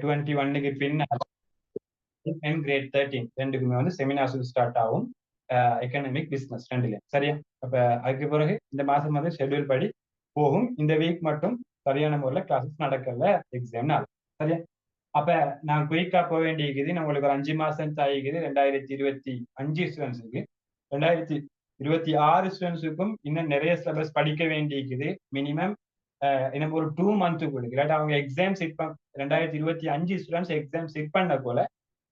2021க்கு பின்னால் and great 13 ரெண்டுக்குமே வந்து செமினார்ஸ் ஸ்டார்ட் ஆகும். எக்கனாமிக் பிசினஸ் ரெண்டுலையும் சரியா. அப்ப அதுக்கு பிறகு இந்த மாசம் வந்து ஷெட்யூல் படி போகும். இந்த வீக் மட்டும் சரியான முறையில் கிளாஸஸ் நடக்கல எக்ஸாம்னால சரியா. அப்ப நான் குயிக்கா போக வேண்டியிருக்குது. நம்மளுக்கு ஒரு 5 மாசம் ஆகிக்குது 2025 ஸ்டூடெண்ட்ஸுக்கு. 2026 ஸ்டூடெண்ட்ஸுக்கும் இன்னும் நிறைய சிலபஸ் படிக்க வேண்டியிருக்குது. மினிமம் எனக்கு ஒரு 2 மந்த்துக்குள்ள இல்லாட்டி அவங்க exam set 2025 students exam set பண்ண போல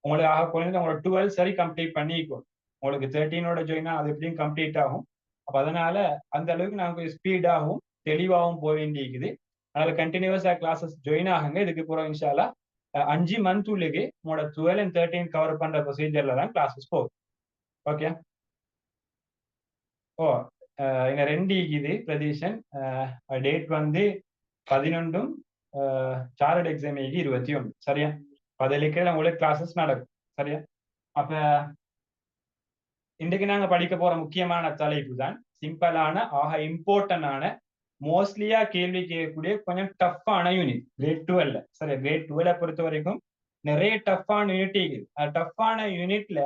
உங்களுக்கு ஆக குறைஞ்சது உங்களோட 12 சரி கம்ப்ளீட் பண்ணிக்கும். உங்களுக்கு 13ஓட ஜாயினா அது எப்படியும் கம்ப்ளீட் ஆகும். அப்ப அதனால அந்த அளவுக்கு நாங்கள் ஸ்பீடாகவும் தெளிவாகவும் போக வேண்டியிருக்குது. அதனால கண்டினியூஸா கிளாஸஸ் ஜாயின் ஆகுங்க. இதுக்கு போறோம் இன்ஷால்லா 5 மந்த் உள்ளுக்கு உங்களோட 12 and 13 கவர் பண்ற ப்ரொசீஜர்ல தான் கிளாஸஸ் போகும். ஓகே. ஓ இங்க 2 இருக்குது பிரதீஷன். டேட் வந்து 11 சார்ட் எக்ஸாம் 21 சரியா. பதிலுக்கு உங்களுக்கு கிளாஸஸ் நடக்கும் சரியா. அப்ப இன்றைக்கு நாங்க படிக்க போற முக்கியமான தலைப்பு தான் சிம்பிளான ஆக இம்பார்ட்டன்டான மோஸ்ட்லியா கேள்வி கேட்கக்கூடிய கொஞ்சம் டஃப்பான யூனிட் கிரேட் 12 சரி. கிரேட் 12 பொறுத்த வரைக்கும் நிறைய டஃப்பான யூனிட் இருக்குது. டஃப்பான யூனிட்ல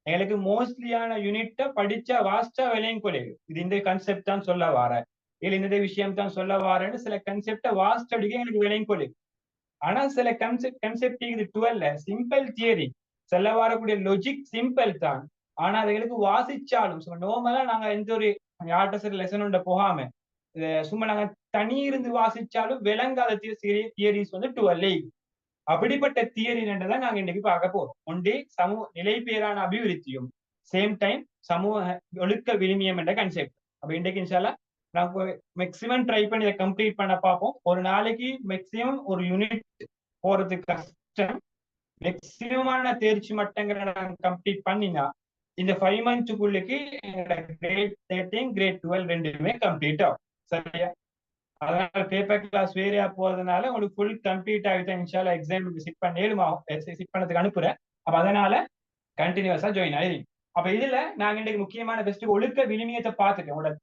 எங்களுக்கு மோஸ்ட்லியான யூனிட்டை படிச்சா வாஸ்டா விலையும் கொள்ளையுது. இது இந்த கன்செப்ட் தான் சொல்ல வார இல்ல இந்த விஷயம் தான் சொல்ல வாரேன்னு சில கன்செப்டை வாஸ்ட் அடிக்க எங்களுக்கு விலையும் கொள்ளையுது. ஆனா சில கன்செப்ட் இது 12 சிம்பிள் தியரி சொல்ல வரக்கூடிய லொஜிக் சிம்பிள் தான். ஆனா அதுகளுக்கு வாசிச்சாலும் நார்மலா நாங்க எந்த ஒரு யார்கிட்ட சரி லெசன் ஒன்றை போகாம சும்மா நாங்க தனி இருந்து வாசிச்சாலும் விளங்காத தியரிஸ் வந்து 12. அப்படிப்பட்ட தியரி தான் நாங்க இன்னைக்கு பார்க்க போறோம். ஒன்றே சமூக நிலைபேறான அபிவிருத்தியும் சேம் டைம் சமூக ஒழுக்க விழுமியம் என்ற கன்செப்ட். அப்ப இன்றைக்கு இன்ஷால்லா நாங்க மேக்சிமம் ட்ரை பண்ணி இதை கம்ப்ளீட் பண்ண பார்ப்போம். ஒரு நாளைக்கு மேக்சிமம் ஒரு யூனிட் போறதுக்கு கஷ்டம். மேக்சிமமான தேர்ச்சி மட்டங்களை நாங்க கம்ப்ளீட் பண்ணினா இந்த 5 மந்த்ஸுக்குள்ளுக்கு கிரேட் 13 கிரேட் 12 ரெண்டுமே கம்ப்ளீட் ஆகும் சரியா. அதனால பேப்பர் கிளாஸ் வேறையா போறதுனால உங்களுக்கு ஃபுல் கம்ப்ளீட் ஆகிட்டு இன்ஷால்லா எக்ஸாமுக்கு சிட் பண்ணதுக்கு அனுப்புறேன். அப்ப அதனால கண்டினியூஸா ஜாயின் ஆயிரும். அப்ப இதுல நாங்க இன்னைக்கு முக்கியமான பெஸ்ட் ஒழுக்க விழுமியத்தை பார்த்துட்டோம். உங்களோட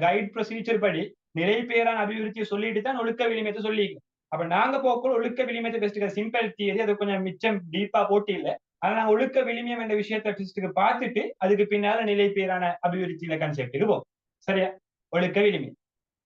கைட் ப்ரொசீஜர் படி நிலை பேரான அபிவிருத்தியை சொல்லிட்டு தான் ஒழுக்க விழுமியத்தை சொல்லிக்கணும். அப்ப நாங்க போக்குள்ள ஒழுக்க விழுமியத்தை பெஸ்ட் சிம்பிள் தியரி அது கொஞ்சம் மிச்சம் டீப்பா போட்டி இல்லை. ஆனா நாங்க ஒழுக்க விழுமியம் என்ற விஷயத்தை பெஸ்ட்டுக்கு பார்த்துட்டு அதுக்கு பின்னால நிலை பேரான அபிவிருத்தியில கன்செப்டுக்கு போகும் சரியா. ஒழுக்க விழுமியம்.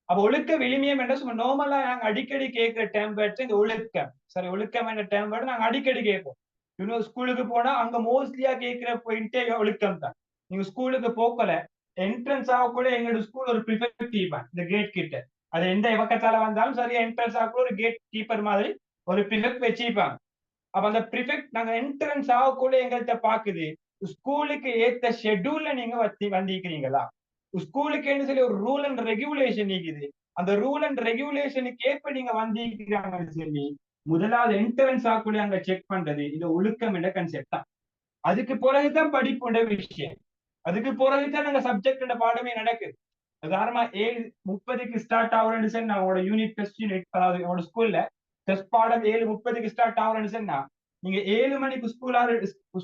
அப்ப ஒழுக்க விழுமியம் என்ற சும்மா நார்மலா நாங்க அடிக்கடி கேட்கிற டேம் வேர்ட்ஸ் இந்த ஒழுக்கம் சரி. ஒழுக்கம் என்ற டேம் வேர்டு நாங்க அடிக்கடி கேட்போம். இன்னும் ஸ்கூலுக்கு போனா அங்க மோஸ்ட்லியா கேட்கிற பாயிண்டே ஒழுக்கம் தான். நீங்க ஸ்கூலுக்கு போக்கல என்ட்ரன்ஸ் ஆகக்கூட எங்களோட ஸ்கூல் ஒரு ப்ரிஃபெக்ட் கீப்பர் இந்த கேட் கிட்ட அது எந்த இவக்கத்தால வந்தாலும் சரியா என்ட்ரன்ஸ் ஆகக்கூட ஒரு கேட் கீப்பர் மாதிரி ஒரு ப்ரிஃபெக்ட் வச்சுப்பாங்க. அப்ப அந்த ப்ரிஃபெக்ட் நாங்க என்ட்ரன்ஸ் ஆகக்கூட எங்கள்கிட்ட பாக்குது ஸ்கூலுக்கு ஏத்த ஷெட்யூல்ல நீங்க வந்திருக்கிறீங்களா. ஸ்கூலுக்கு சொல்லி ஒரு ரூல் அண்ட் ரெகுலேஷன் இருக்குது. அந்த ரூல் அண்ட் ரெகுலேஷனுக்கு ஏற்ப நீங்க வந்திருக்கிறாங்கன்னு சொல்லி முதலாவது என்ட்ரன்ஸ் ஆகக்கூடிய அங்க செக் பண்றது இந்த ஒழுக்கம் என்ற கன்செப்ட் தான். அதுக்கு பிறகுதான் படிப்புன்ற விஷயம். அதுக்கு பிறகுதான் நாங்க சப்ஜெக்ட் பாடமே நடக்குது. உதாரணமா 7:30 ஸ்டார்ட் ஆகுறேன்னு சொன்னா உங்களோட யூனிட் டெஸ்ட் யூனிட் அதாவது உங்களோட ஸ்கூல்ல டெஸ்ட் பாடம் 7:30 ஸ்டார்ட் ஆகுறேன்னு சொன்னா நீங்க 7 மணிக்கு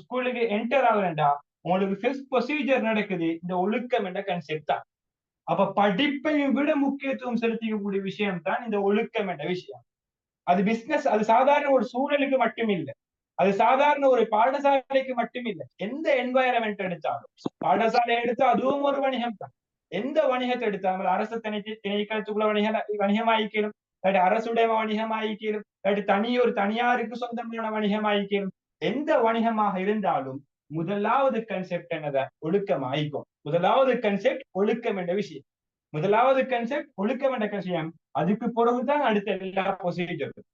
ஸ்கூலுக்கு என்டர் ஆகுறேன்டா உங்களுக்கு ஃபர்ஸ்ட் ப்ரொசீஜர் நடக்குது இந்த ஒழுக்கம் என்ற கன்செப்ட் தான். அப்ப படிப்பையும் விட முக்கியத்துவம் செலுத்திக்கக்கூடிய விஷயம் தான் இந்த ஒழுக்கம் என்ற விஷயம். அது பிசினஸ் அது சாதாரண ஒரு சூழலுக்கு மட்டும் இல்லை. அது சாதாரண ஒரு பாடசாலைக்கு மட்டும் இல்லை. எந்த என்வாயரன்மெண்ட் எடுத்தாலும் பாடசாலை எடுத்தா அதுவும் ஒரு வணிகம் தான். எந்த வணிகத்தை எடுத்தாலும் அரசு திணைக்களத்துக்குள்ள வணிகமாயிக்கலும் இல்லாட்டி அரசுடைய வணிகமாயிக்கலும் இல்லாட்டி ஒரு தனியாருக்கு சொந்தமான வணிகமாயிக்கலும் எந்த வணிகமாக இருந்தாலும் முதலாவது கன்செப்ட் என்னத ஒழுக்கம் ஆயிக்கும். முதலாவது கன்செப்ட் ஒழுக்கம் என்ற விஷயம். முதலாவது கன்செப்ட் ஒழுக்கம் என்ற விஷயம். அதுக்கு பிறகுதான் அடுத்த எல்லா ப்ரொசீஜரும்.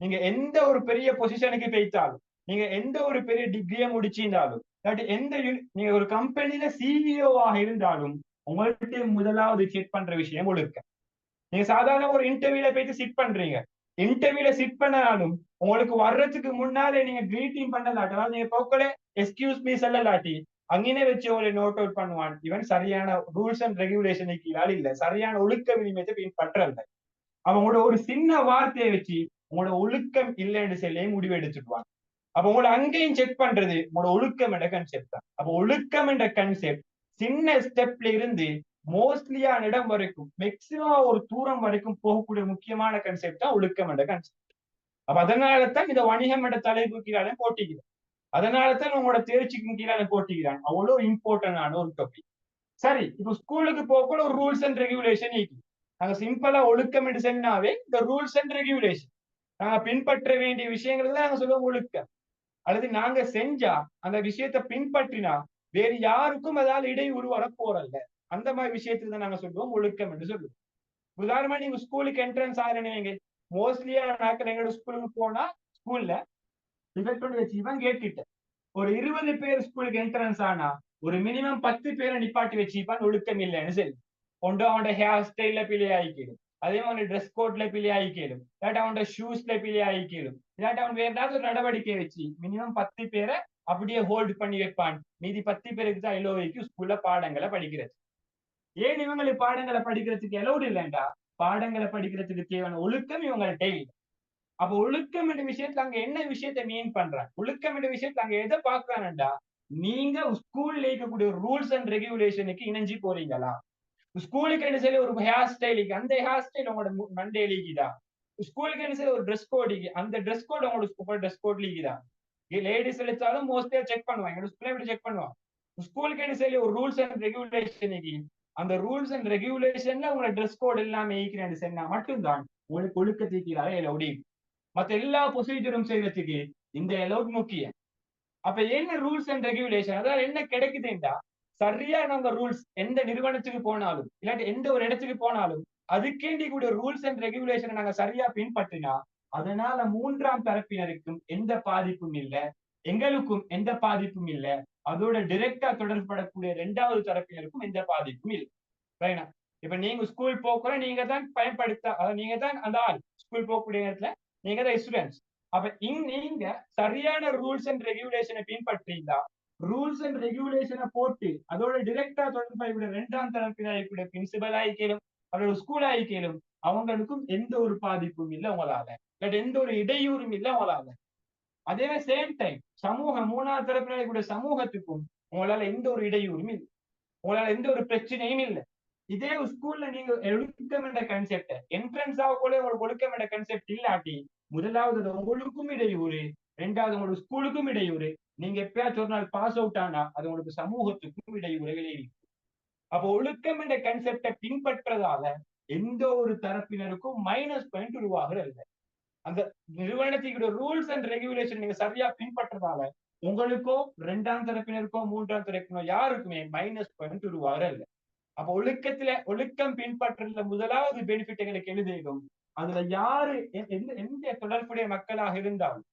நீங்க எந்த ஒரு பெரிய பொசிஷனுக்கு போய்த்தாலும் நீங்க எந்த ஒரு பெரிய டிகிரியை முடிச்சிருந்தாலும் இல்லாட்டி நீங்க ஒரு கம்பெனில சிஇஓவாக இருந்தாலும் உங்கள்கிட்ட முதலாவது செக் பண்ற விஷயம் ஒழுக்கம். நீங்க சாதாரண ஒரு இன்டர்வியூல போயிட்டு சிட் பண்றீங்க. இன்டர்வியூல சிட் பண்ணாலும் உங்களுக்கு வர்றதுக்கு முன்னாலே நீங்க கிரீட்டிங் பண்ணலாட்டி அதாவது நீங்க போக்கல எக்ஸ்கியூஸ் மீ சொல்லலாட்டி அங்கே வச்சு உங்களை நோட் அவுட் பண்ணுவான். இவன் சரியான ரூல்ஸ் அண்ட் ரெகுலேஷனுக்கு கீழால் இல்ல சரியான ஒழுக்க விதிமுறையை பின்பற்றல. அவங்களோட ஒரு சின்ன வார்த்தையை வச்சு உங்களோட ஒழுக்கம் இல்லைன்னு சொல்லி முடிவு எடுத்துடுவாங்க. அப்ப உங்களை அங்கேயும் செக் பண்றது உங்களோட ஒழுக்கம் என்ற கன்செப்ட் தான். அப்ப ஒழுக்கம் என்ற கன்செப்ட் சின்ன ஸ்டெப்ல இருந்து மோஸ்ட்லியான இடம் வரைக்கும் மேக்சிமம் ஒரு தூரம் வரைக்கும் போகக்கூடிய முக்கியமான கன்செப்ட் தான் ஒழுக்கம் என்ற கன்செப்ட். அப்ப அதனாலதான் இந்த வணிகம் என்ற தலைப்பு கீழே போட்டிக்கிறேன். அதனாலதான் உங்களோட தேர்ச்சிக்கு கீழே போட்டிக்கிறான். அவ்வளவு இம்பார்ட்டன்டான ஒரு டாபிக். சரி, இப்ப ஸ்கூலுக்கு போக ஒரு ரூல்ஸ் அண்ட் ரெகுலேஷன் இருக்கு. நாங்க சிம்பிளா ஒழுக்கம் என்று சொன்னாவே இந்த ரூல்ஸ் அண்ட் ரெகுலேஷன் நாங்க பின்பற்ற வேண்டிய விஷயங்கள் தான் நாங்க சொல்லுவோம் ஒழுக்கம். அல்லது நாங்க செஞ்சா அந்த விஷயத்தை பின்பற்றினா வேறு யாருக்கும் அதால் இடையூறு வர போறல்ல. அந்த மாதிரி விஷயத்துக்கு தான் நாங்க சொல்லுவோம் ஒழுக்கம் என்று சொல்லுவோம். உதாரணமா நீங்க ஸ்கூலுக்கு என்ட்ரன்ஸ் ஆகிறீங்க, மோஸ்ட்லியா நாட்கள் எங்களோட ஸ்கூலுக்கு போனா ஸ்கூல்ல டிஃபெக்ட் வச்சு இவன் கேட்டுட்ட ஒரு 20 பேர் ஸ்கூலுக்கு என்ட்ரன்ஸ் ஆனா ஒரு மினிமம் 10 பேரை நிப்பாட்டி வச்சுப்பான் ஒழுக்கம் இல்லைன்னு சொல்லி. ஒன்று அவனோட ஹேர் ஸ்டைல்ல பிழை ஆகிக்கலும், அதே மாதிரி ட்ரெஸ் கோட்ல பிழை ஆகிக்கலும், இல்லாட்டி அவனோட ஷூஸ்ல பிழை ஆகிக்கலும், இல்லாட்டி அவன் வேற ஏதாவது ஒரு நடவடிக்கை வச்சு மினிமம் 10 பேரை அப்படியே ஹோல்டு பண்ணி வைப்பான். மீதி 10 பேருக்கு தான் எலோ வைக்கும் ஸ்கூல்ல பாடங்களை படிக்கிறது. ஏன் இவங்களுக்கு பாடங்களை படிக்கிறதுக்கு எலோடு இல்லைண்டா பாடங்களை படிக்கிறதுக்கு தேவையான ஒழுக்கம் இவங்கள்ட்ட இல்லை. அப்ப ஒழுக்கம் என்ற விஷயத்துல அங்க என்ன விஷயத்தை மீன் பண்றாங்க, ஒழுக்கம் என்ற விஷயத்துல அங்க எதை பாக்குறான்டா, நீங்க ஸ்கூல்ல இருக்கக்கூடிய ரூல்ஸ் அண்ட் ரெகுலேஷனுக்கு இணைஞ்சு போறீங்களா? ஸ்கூலுக்கு என்ன செய்ய ஒரு ஹேர் ஸ்டைலுக்கு அந்த ஹேர் ஸ்டைல் உங்களோட மண்டே லீக்குதா? ஸ்கூலுக்கு என்ன செய்ய ஒரு ட்ரெஸ் கோடுக்கு அந்த ட்ரெஸ் கோட் உங்களோட ட்ரெஸ் கோட் லீக்குதா? லேடிஸ் எடுத்தாலும் மோஸ்ட்லியா செக் பண்ணுவாங்க, ஸ்கூல்ல எப்படி செக் பண்ணுவாங்க? ஸ்கூலுக்கு என்ன செய்ய ஒரு ரூல்ஸ் அண்ட் ரெகுலேஷனுக்கு அந்த ரூல்ஸ் அண்ட் ரெகுலேஷன்ல உங்களோட ட்ரெஸ் கோட் எல்லாம் ஈக்கிறேன் சொன்னா மட்டும்தான் உங்களுக்கு ஒழுக்கத்துக்கு எலவுடி. மத்த எல்லா ப்ரொசீஜரும் செய்யறதுக்கு இந்த எலவுட் முக்கியம். அப்ப என்ன ரூல்ஸ் அண்ட் ரெகுலேஷன், அதாவது என்ன கிடைக்குதுன்றா சரியா நம்ம ரூல்ஸ் எந்த நிறுவனத்துக்கு போனாலும் இல்லாட்டி எந்த ஒரு இடத்துக்கு போனாலும் அதுக்கேண்டி கூடிய ரூல்ஸ் அண்ட் ரெகுலேஷனை நாங்க சரியா பின்பற்றினா அதனால மூன்றாம் தரப்பினருக்கும் எந்த பாதிப்பும் இல்லை, எங்களுக்கும் எந்த பாதிப்பும் இல்லை, அதோட டிரெக்டா தொடர்படக்கூடிய இரண்டாவது தரப்பினருக்கும் எந்த பாதிப்பும் இல்லை. ரைனா? இப்ப நீங்க ஸ்கூல் போக்குற நீங்க தான் பயன்படுத்த, நீங்க தான் அந்த ஆள் ஸ்கூல் போகக்கூடிய நேரத்துல நீங்க தான் ஸ்டூடெண்ட்ஸ். அப்ப நீங்க சரியான ரூல்ஸ் அண்ட் ரெகுலேஷனை பின்பற்றீங்களா, ரூல்ஸ் அண்ட் ரெகுலேஷனை போட்டு அதோட டிரெக்டா தொடர்பு இரண்டாம் தரப்பினர் பிரின்சிபல் ஆயிக்கலும் அவரோட ஸ்கூல் ஆயிக்கலும் அவங்களுக்கும் எந்த ஒரு பாதிப்பும் இல்லை உங்களால, எந்த ஒரு இடையூறும் இல்லை உங்களால. அதே சேம் டைம் சமூகம் மூணாவது தரப்பினர் சமூகத்துக்கும் உங்களால எந்த ஒரு இடையூறும் இல்லை, உங்களால எந்த ஒரு பிரச்சனையும் இல்லை. இதே ஸ்கூல்ல நீங்க ஒழுக்கம் என்ற கன்செப்ட் என்ட்ரன்ஸ் ஆக கூட உங்களுக்கு ஒழுக்கம் என்ற கன்செப்ட் இல்லாட்டி முதலாவது உங்களுக்கும் இடையூறு, ரெண்டாவது உங்களுக்கு ஸ்கூலுக்கும் இடையூறு, நீங்க எப்பயாச்சும் ஒரு நாள் பாஸ் அவுட் ஆனா அது உங்களுக்கு சமூகத்துக்கும் இடையூறுகளே இருக்கு. அப்போ ஒழுக்கம் என்ற கன்செப்டை பின்பற்றதால எந்த ஒரு தரப்பினருக்கும் மைனஸ் பாயிண்ட் உருவாகிறது. அந்த நிறுவனத்துக்கு ரூல்ஸ் அண்ட் ரெகுலேஷன் நீங்க சரியா பின்பற்றதால உங்களுக்கோ இரண்டாம் தரப்பினருக்கோ மூன்றாம் தரப்பினோ யாருக்குமே மைனஸ் பாயிண்ட் உருவாகிறது. அப்ப ஒழுக்கம் பின்பற்றல முதலாவது பெனிஃபிட் எங்களுக்கு எழுதிடும். அதுல யாரு எந்த தொடர்புடைய மக்களாக இருந்தாலும்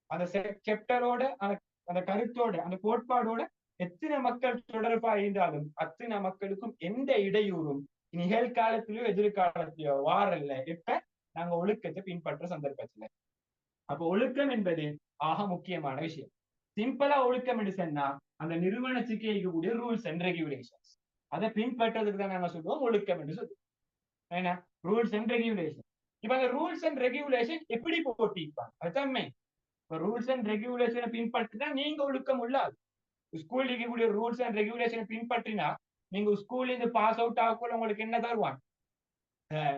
அந்த செப்டரோட அந்த கருத்தோட அந்த கோட்பாடோட எத்தனை மக்கள் தொடர்பா இருந்தாலும் அத்தனை மக்களுக்கும் எந்த இடையூறும் நிகழ்காலத்திலயோ எதிர்காலத்திலயோ வாரல்ல எப்ப நாங்க ஒழுக்கத்தை பின்பற்ற சந்தர்ப்பத்துல. அப்ப ஒழுக்கம் என்பது ஆக முக்கியமான விஷயம். சிம்பிளா ஒழுக்கம் என்று சொன்னா அந்த நிறுவனத்துக்கு இருக்கக்கூடிய ரூல்ஸ் அண்ட் ரெகுலேஷன்ஸ் அதை பின்பற்றதுக்கு தான் நாங்க சொல்லுவோம் ஒழுக்கம் என்று சொல்லுவோம். ஏன்னா ரூல்ஸ் அண்ட் ரெகுலேஷன். இப்ப அந்த ரூல்ஸ் அண்ட் ரெகுலேஷன் எப்படி போட்டிருப்பாங்க அதுதான் மெயின். ரூல்ஸ் அண்ட் ரெகுலேஷனை பின்பற்றினா நீங்க ஒழுக்கம் உள்ளாது. ஸ்கூல் இருக்கக்கூடிய ரூல்ஸ் அண்ட் ரெகுலேஷனை பின்பற்றினா நீங்க ஸ்கூல்ல இருந்து பாஸ் அவுட் ஆகக்குள்ள உங்களுக்கு என்ன தருவான்,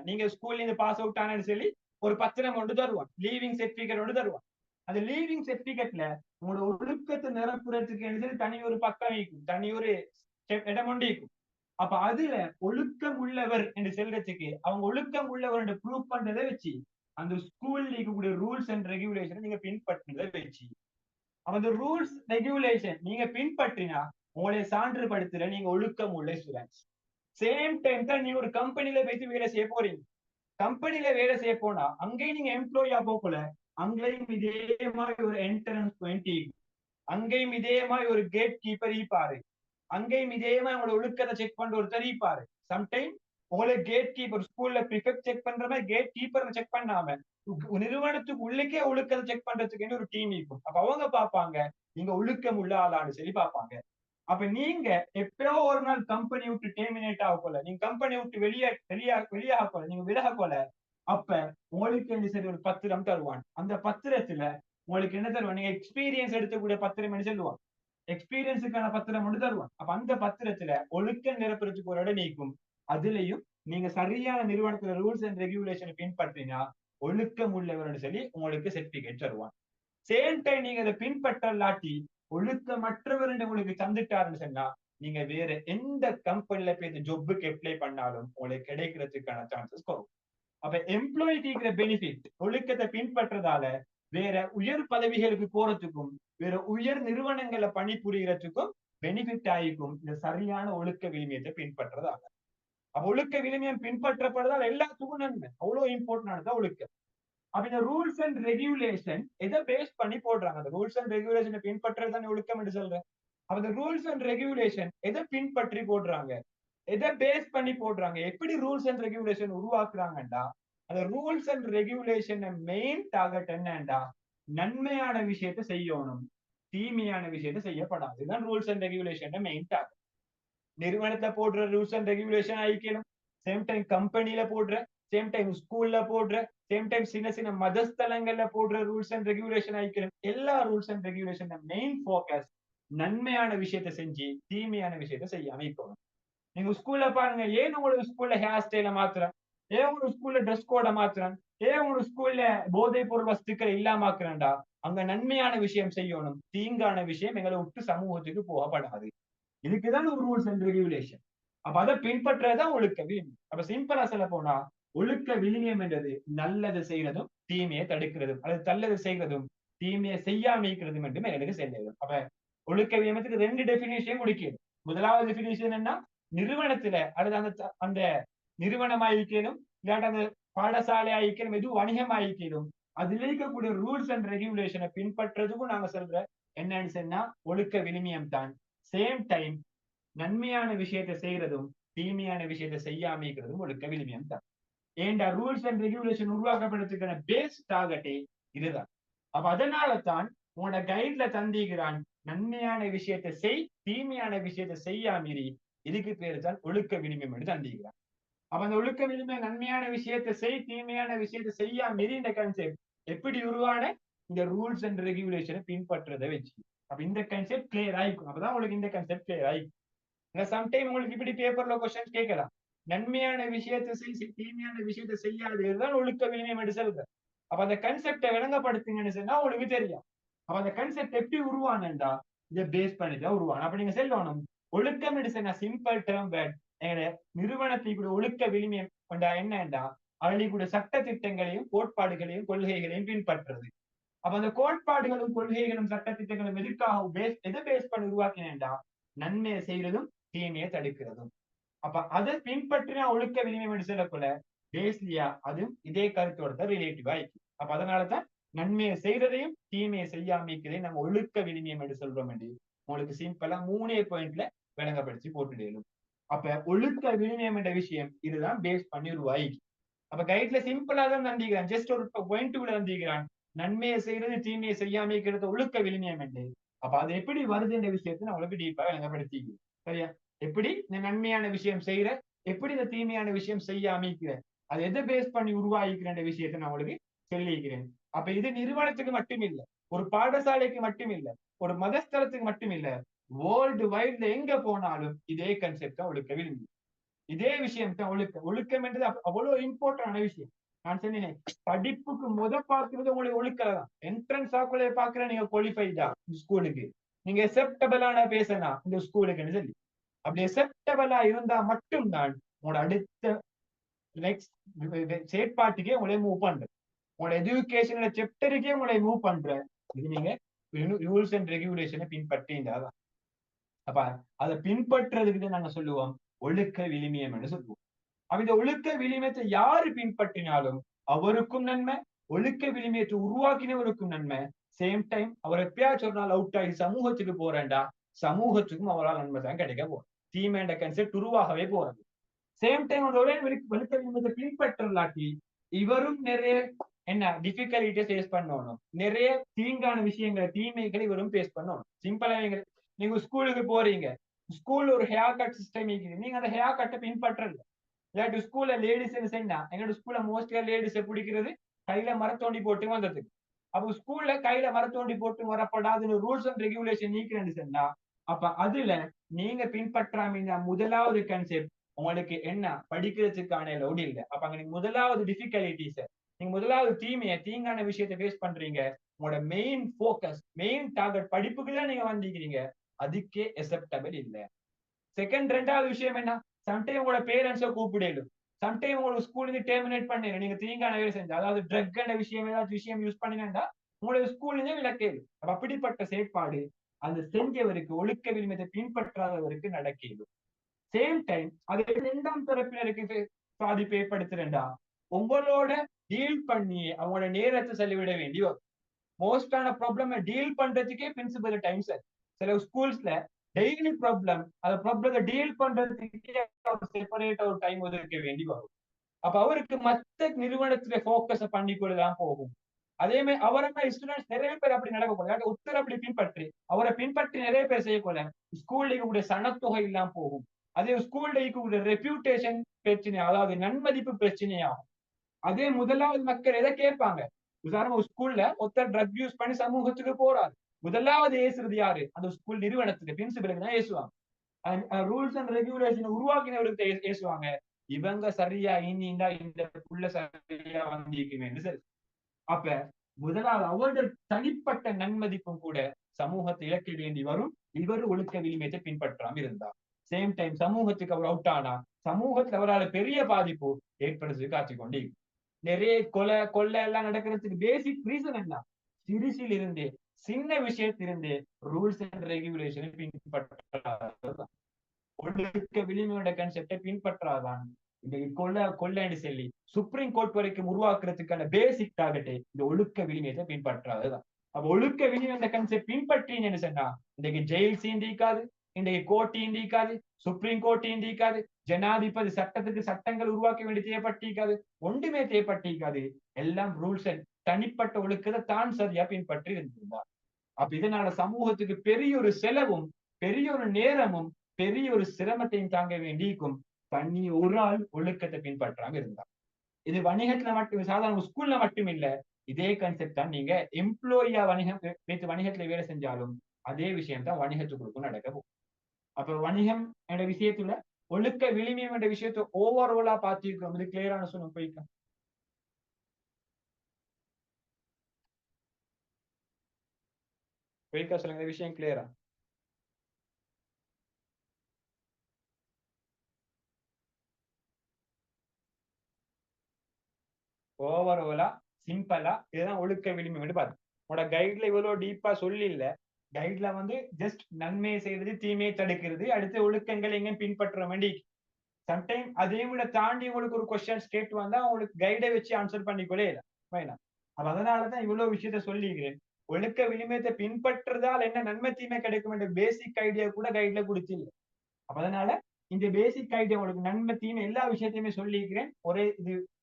நீங்க ஸ்கூல்ல இருந்து பாஸ் அவுட் ஆனு சொல்லி ஒரு பத்திரம் ஒன்று தருவான், லீவிங் சர்டிபிகேட் ஒன்று தருவான். அந்த லீவிங் சர்டிபிகேட்ல உங்களோட ஒழுக்கத்தை நிரப்புறதுக்கு தனி ஒரு பக்கம் இருக்கும், தனி ஒரு இடம் ஒன்று இருக்கும். அப்ப அதுல ஒழுக்கம் உள்ளவர் என்று சொல்றதுக்கு அவங்க ஒழுக்கம் உள்ளவர் என்று ப்ரூவ் பண்றதை வச்சு அந்த ஸ்கூல்ல இருக்கக்கூடிய ரூல்ஸ் அண்ட் ரெகுலேஷன் நீங்க பின்பற்றதை வச்சு அந்த ரூல்ஸ் ரெகுலேஷன் நீங்க பின்பற்றினா உங்களுடைய சான்றுபடுத்துற நீங்க ஒழுக்கம் உள்ள ஸ்டூடெண்ட்ஸ். சேம் டைம் தான் நீங்க ஒரு கம்பெனில போயிட்டு வேலை செய்ய போறீங்க. கம்பெனில வேலை செய்ய போனா அங்கேயும் நீங்க எம்ப்ளாயா போகல, அங்கேயும் இதே மாதிரி ஒரு என்ட்ரன்ஸ் பாயிண்ட், அங்கேயும் இதே மாதிரி ஒரு கேட் கீப்பர் இருப்பாரு, அங்கேயும் இதே மாதிரி உங்களோட ஒழுக்கத்தை செக் பண்ற ஒரு தெரிவிப்பாரு. சம்டைம் உங்களை கேட் கீப்பர் ஸ்கூல்ல ப்ரிஃபெக்ட் செக் பண்ற மாதிரி கேட் கீப்பர் செக் பண்ணாம நிறுவனத்துக்கு உள்ளக்கே ஒழுக்கத்தை செக் பண்றதுக்கு ஒரு டீம் இருக்கும். அப்ப அவங்க பார்ப்பாங்க நீங்க ஒழுக்கம் உள்ள ஆளான்னு சொல்லி பார்ப்பாங்க. அப்ப நீங்க எப்பயோ ஒரு நாள் கம்பெனி விட்டு டெர்மினேட் ஆக போல, நீங்க கம்பெனி விட்டு வெளியாக போல, நீங்க விலக போல, அப்ப உங்களுக்கு என்ன சரி ஒரு பத்திரம் தருவான். அந்த பத்திரத்துல உங்களுக்கு என்ன தருவான், நீங்க எக்ஸ்பீரியன்ஸ் எடுக்கக்கூடிய பத்திரம் என்ன சொல்லுவான், எக்ஸ்பீரியன்ஸுக்கான பத்திரம் ஒன்று தருவான். அப்ப அந்த பத்திரத்துல ஒழுக்கம் நிரப்புறதுக்கு ஒரு இடம் நீக்கும். அதுலயும் நீங்க சரியான நிறுவனத்துல ரூல்ஸ் அண்ட் ரெகுலேஷன் பின்பற்றினா ஒழுக்கம் உள்ளவர்னு சொல்லி உங்களுக்கு சர்டிபிகேட் தருவான். சேம் டைம் நீங்க அதை பின்பற்றலாட்டி ஒழுக்கமற்றவர் உங்களுக்கு தந்துட்டாருன்னு சொன்னா நீங்க வேற எந்த கம்பெனில போய் ஜொப்புக்கு அப்ளை பண்ணாலும் உங்களுக்கு கிடைக்கிறதுக்கான சான்சஸ் குறைவு. அப்ப எம்ப்ளாய்க்கு இருக்கிற பெனிஃபிட் ஒழுக்கத்தை பின்பற்றதால வேற உயர் பதவிகளுக்கு போறதுக்கும் வேற உயர் நிறுவனங்களை பணிபுரியறதுக்கும் பெனிஃபிட் ஆகிக்கும் இந்த சரியான ஒழுக்க விழுமியத்தை பின்பற்றதால. அப்ப ஒழுக்க விழுமியம் பின்பற்றப்படுறதால் எல்லாத்துக்கும் நன்மை. அவ்வளவு இம்பார்ட்டன்டானதா ஒழுக்கம். அப்ப இந்த ரூல்ஸ் அண்ட் ரெகுலேஷன் எதை பேஸ் பண்ணி போடுறாங்க? அந்த ரூல்ஸ் அண்ட் ரெகுலேஷனை பின்பற்றது தானே ஒழுக்கம் என்று சொல்றேன். அப்ப இந்த ரூல்ஸ் அண்ட் ரெகுலேஷன் எதை பின்பற்றி போடுறாங்க, எதை பேஸ் பண்ணி போடுறாங்க, எப்படி ரூல்ஸ் அண்ட் ரெகுலேஷன் உருவாக்குறாங்கடா அந்த rules and regulation main target என்னண்டா நன்மையான விஷயத்தை செய்யணும், தீமையான விஷயத்தை செய்யப்படாது. இதுதான் rules and regulation main target. நிறுவனத்துல போடுற ரூல்ஸ் அண்ட் ரெகுலேஷன் ஆயிக்கணும், சேம் டைம் கம்பெனில போடுற, சேம் டைம் ஸ்கூல்ல போடுற, சேம் டைம் சின்ன சின்ன மதஸ்தலங்கள்ல போடுற ரூல்ஸ் அண்ட் ரெகுலேஷன் ஆயிக்கணும். எல்லா rules and regulation main focus நன்மையான விஷயத்தை செஞ்சு தீமையான விஷயத்தை செய்யாம இருக்கணும். நீங்க ஸ்கூல்ல பாருங்க, ஏன் உங்களுக்கு ஸ்கூல்ல ஹேர் ஸ்டைல மாத்துறேன், ஏன் உங்களுக்கு ஸ்கூல்ல ட்ரெஸ் கோட மாத்துறேன், ஏன் உங்களுக்கு ஸ்கூல்ல போதை பொருள் வஸ்துக்களை இல்லாமக்குறேன்டா அங்க நன்மையான விஷயம் செய்யணும், தீங்கான விஷயம் எங்களை விட்டு சமூகத்துக்கு போகப்படாது. இதுக்குதான் ஒரு ரூல்ஸ் அண்ட் ரெகுலேஷன். அப்ப அதை பின்பற்றதான் ஒழுக்க விழுமியம். அப்ப சிம்பிளா சொல்ல போனா ஒழுக்க விழுமியம் என்றது நல்லது செய்யறதும் தீமையை தடுக்கிறதும் அல்லது நல்லது செய்கிறதும் தீமையை செய்யாம இருக்கிறதும் என்று எங்களுக்கு செல்லுது. அப்ப ஒழுக்க விழுமியத்துக்கு ரெண்டு டெபினிஷன் கொடுக்கிறது. முதலாவது டெபினிஷன் என்ன, நிறுவனத்துல அல்லது அந்த அந்த நிறுவனமாயிருக்கணும் இல்லாட்ட அந்த பாடசாலை ஆயிருக்கணும் எதுவும் வணிகமாயிருக்கணும் அதுல இருக்கக்கூடிய ரூல்ஸ் அண்ட் ரெகுலேஷனை பின்பற்றதுக்கும் நாங்க சொல்ற என்னன்னு சொன்னா ஒழுக்க விழுமியம் தான். சேம் டைம் நன்மையான விஷயத்தை செய்யறதும் தீமையான விஷயத்தை செய்யாம இருக்கிறதும் ஒழுக்க விழுமியம் தான். ஏண்டா ரூல்ஸ் அண்ட் ரெகுலேஷன் உருவாக்கப்படுறதுக்கான பேஸ் டார்கெட்டே இதுதான். அப்ப அதனால தான் உங்களோட கைட்ல தந்திக்கிறான் நன்மையான விஷயத்தை செய், தீமையான விஷயத்தை செய்யாமீறி. இதுக்கு பேரு தான் ஒழுக்க விழுமியம் என்று தந்திக்கிறான். அப்ப அந்த ஒழுக்க விழுமியம் நன்மையான விஷயத்தை செய், தீமையான விஷயத்தை செய்யாமீறி இந்த கன்செப்ட் எப்படி உருவான இந்த ரூல்ஸ் அண்ட் ரெகுலேஷனை பின்பற்றதை வச்சு. அப்ப இந்த கன்செப்ட் கிளியர் ஆயிக்கும். அப்பதான் உங்களுக்கு இந்த கன்செப்ட் கிளியர் ஆயிக்கும். சம்டைம் உங்களுக்கு இப்படி பேப்பர்ல கொஸ்டின் கேட்கலாம், நன்மையான விஷயத்தை செய், தீமையான விஷயத்தை செய்யாதுதான் ஒழுக்க விழுமியம் என்று சொல்ற. அப்ப அந்த கன்செப்டை விளங்கப்படுத்துங்கன்னு சொன்னா உங்களுக்கு தெரியும். அப்ப அந்த கன்செப்ட் எப்படி உருவானண்டா இதை பேஸ் பண்ணிதான் உருவான. அப்ப நீங்க சொல்லணும் ஒழுக்கம் என்று சொன்னா சிம்பிள் டேர்ம் வேர்ட். எங்க நிறுவனத்தை கூட ஒழுக்க விழுமியம் கொண்டா என்னண்டா அவளை கூட சட்ட திட்டங்களையும் கோட்பாடுகளையும் கொள்கைகளையும் பின்பற்றுறது. அப்ப அந்த கோட்பாடுகளும் கொள்கைகளும் சட்ட திட்டங்களும் எதுக்காக எதை பேஸ் பண்ணி உருவாக்கினேன்டா நன்மையை செய்யறதும் தீமையை தடுக்கிறதும். அப்ப அதை பின்பற்றினா ஒழுக்க விழுமியம் என்று சொல்லக்குள்ள பேஸ்லியா அதுவும் இதே கருத்தோட தான் ரிலேட்டிவா இருக்கு. அப்ப அதனாலதான் நன்மையை செய்யறதையும் தீமையை செய்யாம இருக்கிறதையும் நம்ம ஒழுக்க விழுமியம் என்று சொல்றோம். உங்களுக்கு சிம்பிளா 3 பாயிண்ட்ல விளங்கப்படுத்தி போட்டுடணும். அப்ப ஒழுக்க விழுமியம் என்ற விஷயம் இதுதான் பேஸ் பண்ணி உருவாயிக்கு. அப்ப கைட்ல சிம்பிளா தான் தந்திக்கிறான், ஜஸ்ட் ஒரு பாயிண்ட் கூட தந்திக்கிறான், நன்மையை செய்யறது தீமையை செய்யாம இருக்கிறது ஒழுக்க விழுமியம் என்று. அப்ப அது எப்படி வருது என்ற விஷயத்தை நான் உங்களுக்கு டீப்பா விளங்கப்படுத்திக்கிறேன். சரியா? எப்படி இந்த நன்மையான விஷயம் செய்யற, எப்படி இந்த தீமையான விஷயம் செய்யாம இருக்கிற, அது எதை பேஸ் பண்ணி உருவாகிக்கிற விஷயத்தை நான் உங்களுக்கு சொல்லியிருக்கிறேன். அப்ப இது நிறுவனத்துக்கு மட்டும் இல்லை, ஒரு பாடசாலைக்கு மட்டும் இல்லை, ஒரு மதஸ்தலத்துக்கு மட்டும் இல்லை, வேர்ல்டு வைட்ல எங்க போனாலும் இதே கன்செப்ட் தான் ஒழுக்க விழுமியம். இதே விஷயம் தான் ஒழுக்கம். ஒழுக்கம் என்றது அவ்வளவு இம்பார்ட்டன்டான விஷயம். நான் சொன்னேன் படிப்புக்கு பார்க்கிறது உங்களுக்கு ஒழுக்கலாம். என்ட்ரன்ஸ் ஆக்குள்ள பாக்குற நீங்க குவாலிஃபைடா ஸ்கூலுக்கு, நீங்க அக்செப்டபிளான பேசலாம் இந்த ஸ்கூலுக்குன்னு சொல்லி. அப்படி அக்செப்டபிளா இருந்தா மட்டும்தான் உங்களோட அடுத்த நெக்ஸ்ட் செயற்பாட்டுக்கே உங்களை மூவ் பண்ற, உங்களோட எஜுகேஷனோட சாப்டருக்கே உங்களை மூவ் பண்ற. இது நீங்க ரூல்ஸ் அண்ட் ரெகுலேஷனை பின்பற்றினாதான். அப்ப அதை பின்பற்றுறதுக்கு நாங்க சொல்லுவோம் ஒழுக்க விழுமியம் என்று சொல்லுவோம். அப்ப இந்த ஒழுக்க விழுமியத்தை யாரு பின்பற்றினாலும் அவருக்கும் நன்மை, ஒழுக்க விழுமியத்தை உருவாக்கினவருக்கும் நன்மை. சேம் டைம் அவர் எப்பயாச்சும் ஒரு நாள் அவுட் ஆகி சமூகத்துக்கு போறேன்டா சமூகத்துக்கும் அவரால் நன்மை தான் கிடைக்க போறோம். தீமைன்ற கன்செப்ட் உருவாகவே போறது. சேம் டைம் ஒரே ஒழுக்க விழுமியத்தை பின்பற்றலாட்டி இவரும் நிறைய என்ன டிஃபிகல்ட்டியை ஃபேஸ் பண்ணணும், நிறைய தீங்கான விஷயங்களை தீமைகளை இவரும் ஃபேஸ் பண்ணணும். சிம்பிளா நீங்க ஸ்கூலுக்கு போறீங்க, ஸ்கூல்ல ஒரு ஹேர் கட் சிஸ்டம் இருக்குது, நீங்க அந்த ஹேர் கட்டை பின்பற்றல. இல்லாட்டி ஸ்கூல்ல லேடிஸ் என்ன, எங்களோட ஸ்கூல்ல மோஸ்ட்லியா லேடிஸை பிடிக்கிறது கையில மரத்தோண்டி போட்டு வந்ததுக்கு. அப்போ ஸ்கூல்ல கையில மரத்தோண்டி போட்டு வரப்படாதுன்னு ரூல்ஸ் அண்ட் ரெகுலேஷன் நீக்கிறேன்னு சொன்னா அப்ப அதுல நீங்க பின்பற்றாம முதலாவது கன்செப்ட் உங்களுக்கு என்ன படிக்கிறதுக்கான லோடு இல்லை. அப்ப அங்க நீங்க முதலாவது டிஃபிகல்டிஸ நீங்க முதலாவது தீங்கான விஷயத்தை பேஸ் பண்றீங்க. உங்களோட மெயின் போக்கஸ், மெயின் டார்கெட் படிப்புக்குள்ள நீங்க வந்திருக்கிறீங்க, அதுக்கே அக்செப்டபிள் இல்ல. செகண்ட், ரெண்டாவது விஷயம் என்ன, சம்டைம் உங்களோட பேரண்ட்ஸை கூப்பிடலும், சம்டைம் உங்களுக்கு ஸ்கூல் இருந்து டெர்மினேட் பண்ணல, நீங்க தீங்கான வேலை செஞ்சா, அதாவது ட்ரக் விஷயம் ஏதாச்சும் விஷயம் யூஸ் பண்ணினா உங்களோட ஸ்கூல் இருந்தே விலக்கேது. அப்படிப்பட்ட செயற்பாடு அந்த செஞ்சவருக்கு, ஒழுக்க விழுமத்தை பின்பற்றாதவருக்கு நடக்கலும். சேம் டைம் அது இரண்டாம் தரப்பினருக்கு பாதிப்பு ஏற்படுத்துறா, உங்களோட டீல் பண்ணி அவங்களோட நேரத்தை செலவிட வேண்டி வரும். மோஸ்டான ப்ராப்ளம் டீல் பண்றதுக்கே பிரின்சிபல் டைம் சார். சில ஸ்கூல்ஸ்ல டெய்லி ப்ராப்ளம், அந்த ப்ராப்ளத்தை டீல் பண்றதுக்கே செப்பரேட் ஒரு டைம் ஒதுக்க வேண்டி வரும். அப்ப அவருக்கு மத்த நிறுவனத்துல போக்கஸ் பண்ணிக்கொள்ளதான் போகும். அதே மாதிரி அவரை ஸ்டூடெண்ட்ஸ் நிறைய பேர் அப்படி நடக்க போகுது, ஒருத்தர் அப்படி பின்பற்றி அவரை பின்பற்றி நிறைய பேர் செய்யக்கூட ஸ்கூல்ல கூட சனத்தொகை இல்லாம போகும். அதே ஸ்கூல்ல கூட ரெப்யூட்டேஷன் பிரச்சனை, அதாவது நன்மதிப்பு பிரச்சனையாகும். அதே முதலாவது மக்கள் எதை கேட்பாங்க, உதாரணமா ஸ்கூல்ல ஒருத்தர் ட்ரக் யூஸ் பண்ணி சமூகத்துக்கு போறாரு, முதலாவது ஏசுறது யாரு, அந்த ஸ்கூல் நிறுவனத்துக்கு பிரின்சிபலுக்கு தான் ஏசுவாங்க. ரூல்ஸ் அண்ட் ரெகுலேஷன் உருவாக்கினவருக்கு ஏசுவாங்க. இவங்க சரியா இனிண்டா இந்த புள்ள சரியா வந்திருக்குமே சரி. அப்ப முதலாவது அவர்கள் தனிப்பட்ட நன்மதிப்பும் கூட சமூகத்தை இழக்க வேண்டி வரும், இவர் ஒழுக்க விளிமயத்தை பின்பற்றாம இருந்தார். சேம் டைம் சமூகத்துக்கு அவர் அவுட் ஆனா சமூகத்துல அவரால் பெரிய பாதிப்பு ஏற்படுறதுக்கு காட்டிக்கொண்டே நிறைய கொலை எல்லாம் நடக்கிறதுக்கு பேசிக் ரீசன் என்ன, சிறுசில் இருந்தே சின்ன விஷயத்திலிருந்தே ரூல்ஸ் அண்ட் ரெகுலேஷனை பின்பற்றாதான், ஒழுக்க விளிமையோட கன்செப்டை பின்பற்றாதான் இந்த கொள்ளைன்னு சொல்லி சுப்ரீம் கோர்ட் வரைக்கும் உருவாக்குறதுக்கான பேசிக் டார்கெட் இந்த ஒழுக்க விளிமையத்தை பின்பற்றாதுதான். அப்ப ஒழுக்க விளிமை கன்செப்ட் பின்பற்றின்னு சொன்னா இன்றைக்கு ஜெயில் சீந்திக்காது, இன்றைக்கு கோர்ட் ஈந்திக்காது, சுப்ரீம் கோர்ட் ஈந்திக்காது, ஜனாதிபதி சட்டத்துக்கு சட்டங்கள் உருவாக்க வேண்டி தேவைப்பட்டிருக்காது, ஒன்றுமே தேவைப்பட்டிருக்காது. எல்லாம் ரூல்ஸ் தனிப்பட்ட ஒழுக்கத்தை தான் சரியா பின்பற்றி இருந்திருந்தார். அப்ப இதனால சமூகத்துக்கு பெரிய ஒரு செலவும், பெரிய ஒரு நேரமும், பெரிய ஒரு சிரமத்தையும் தாங்க வேண்டியிருக்கும். தனி ஒரு ஆள் ஒழுக்கத்தை பின்பற்றாம இருந்தா. இது வணிகத்துல மட்டும், சாதாரண ஸ்கூல்ல மட்டும் இல்ல, இதே கான்செப்ட் தான் நீங்க எம்ப்ளாயியா வணிகத்துல வேலை செஞ்சாலும் அதே விஷயம் தான் வணிகத்துக்குள்ளுக்கும் நடக்க போகும். அப்ப வணிகம் என்ற விஷயத்துல ஒழுக்க விளிமியம் என்ற விஷயத்தை ஓவராலா பார்த்திருக்கிறோம். இது கிளியரான சொல்லுங்க போய்க்க சொல்லுங்க, இந்த விஷயம் கிளியரா? ஓவராலா சிம்பிளா இதுதான் ஒழுக்க விளிம்பு பாரு. உங்களோட கைட்ல இவ்வளவு டீப்பா சொல்லி இல்ல, கைட்ல வந்து ஜஸ்ட் நன்மையை செய்யறது, தீமையை தடுக்கிறது, அடுத்த ஒழுக்கங்கள் எங்க பின்பற்ற வேண்டி. சம்டைம் அதையும் விட தாண்டி உங்களுக்கு ஒரு கொஸ்டின்ஸ் கேட்டு வந்தா உங்களுக்கு கைடை வச்சு ஆன்சர் பண்ணிக்கொள்ளே இல்லை. அப்ப அதனாலதான் இவ்வளவு விஷயத்த சொல்லிக்கிறேன். ஒழுக்க விளிமயத்தை பின்பற்றுறதால் என்ன நன்மை தீமை கிடைக்கும் என்ற பேசிக் ஐடியா கூட கைட்ல கொடுத்தில்லை. அப்ப அதனால இந்த பேசிக் ஐடியா உங்களுக்கு நன்மை தீமை எல்லா விஷயத்தையுமே சொல்லிக்கிறேன். ஒரே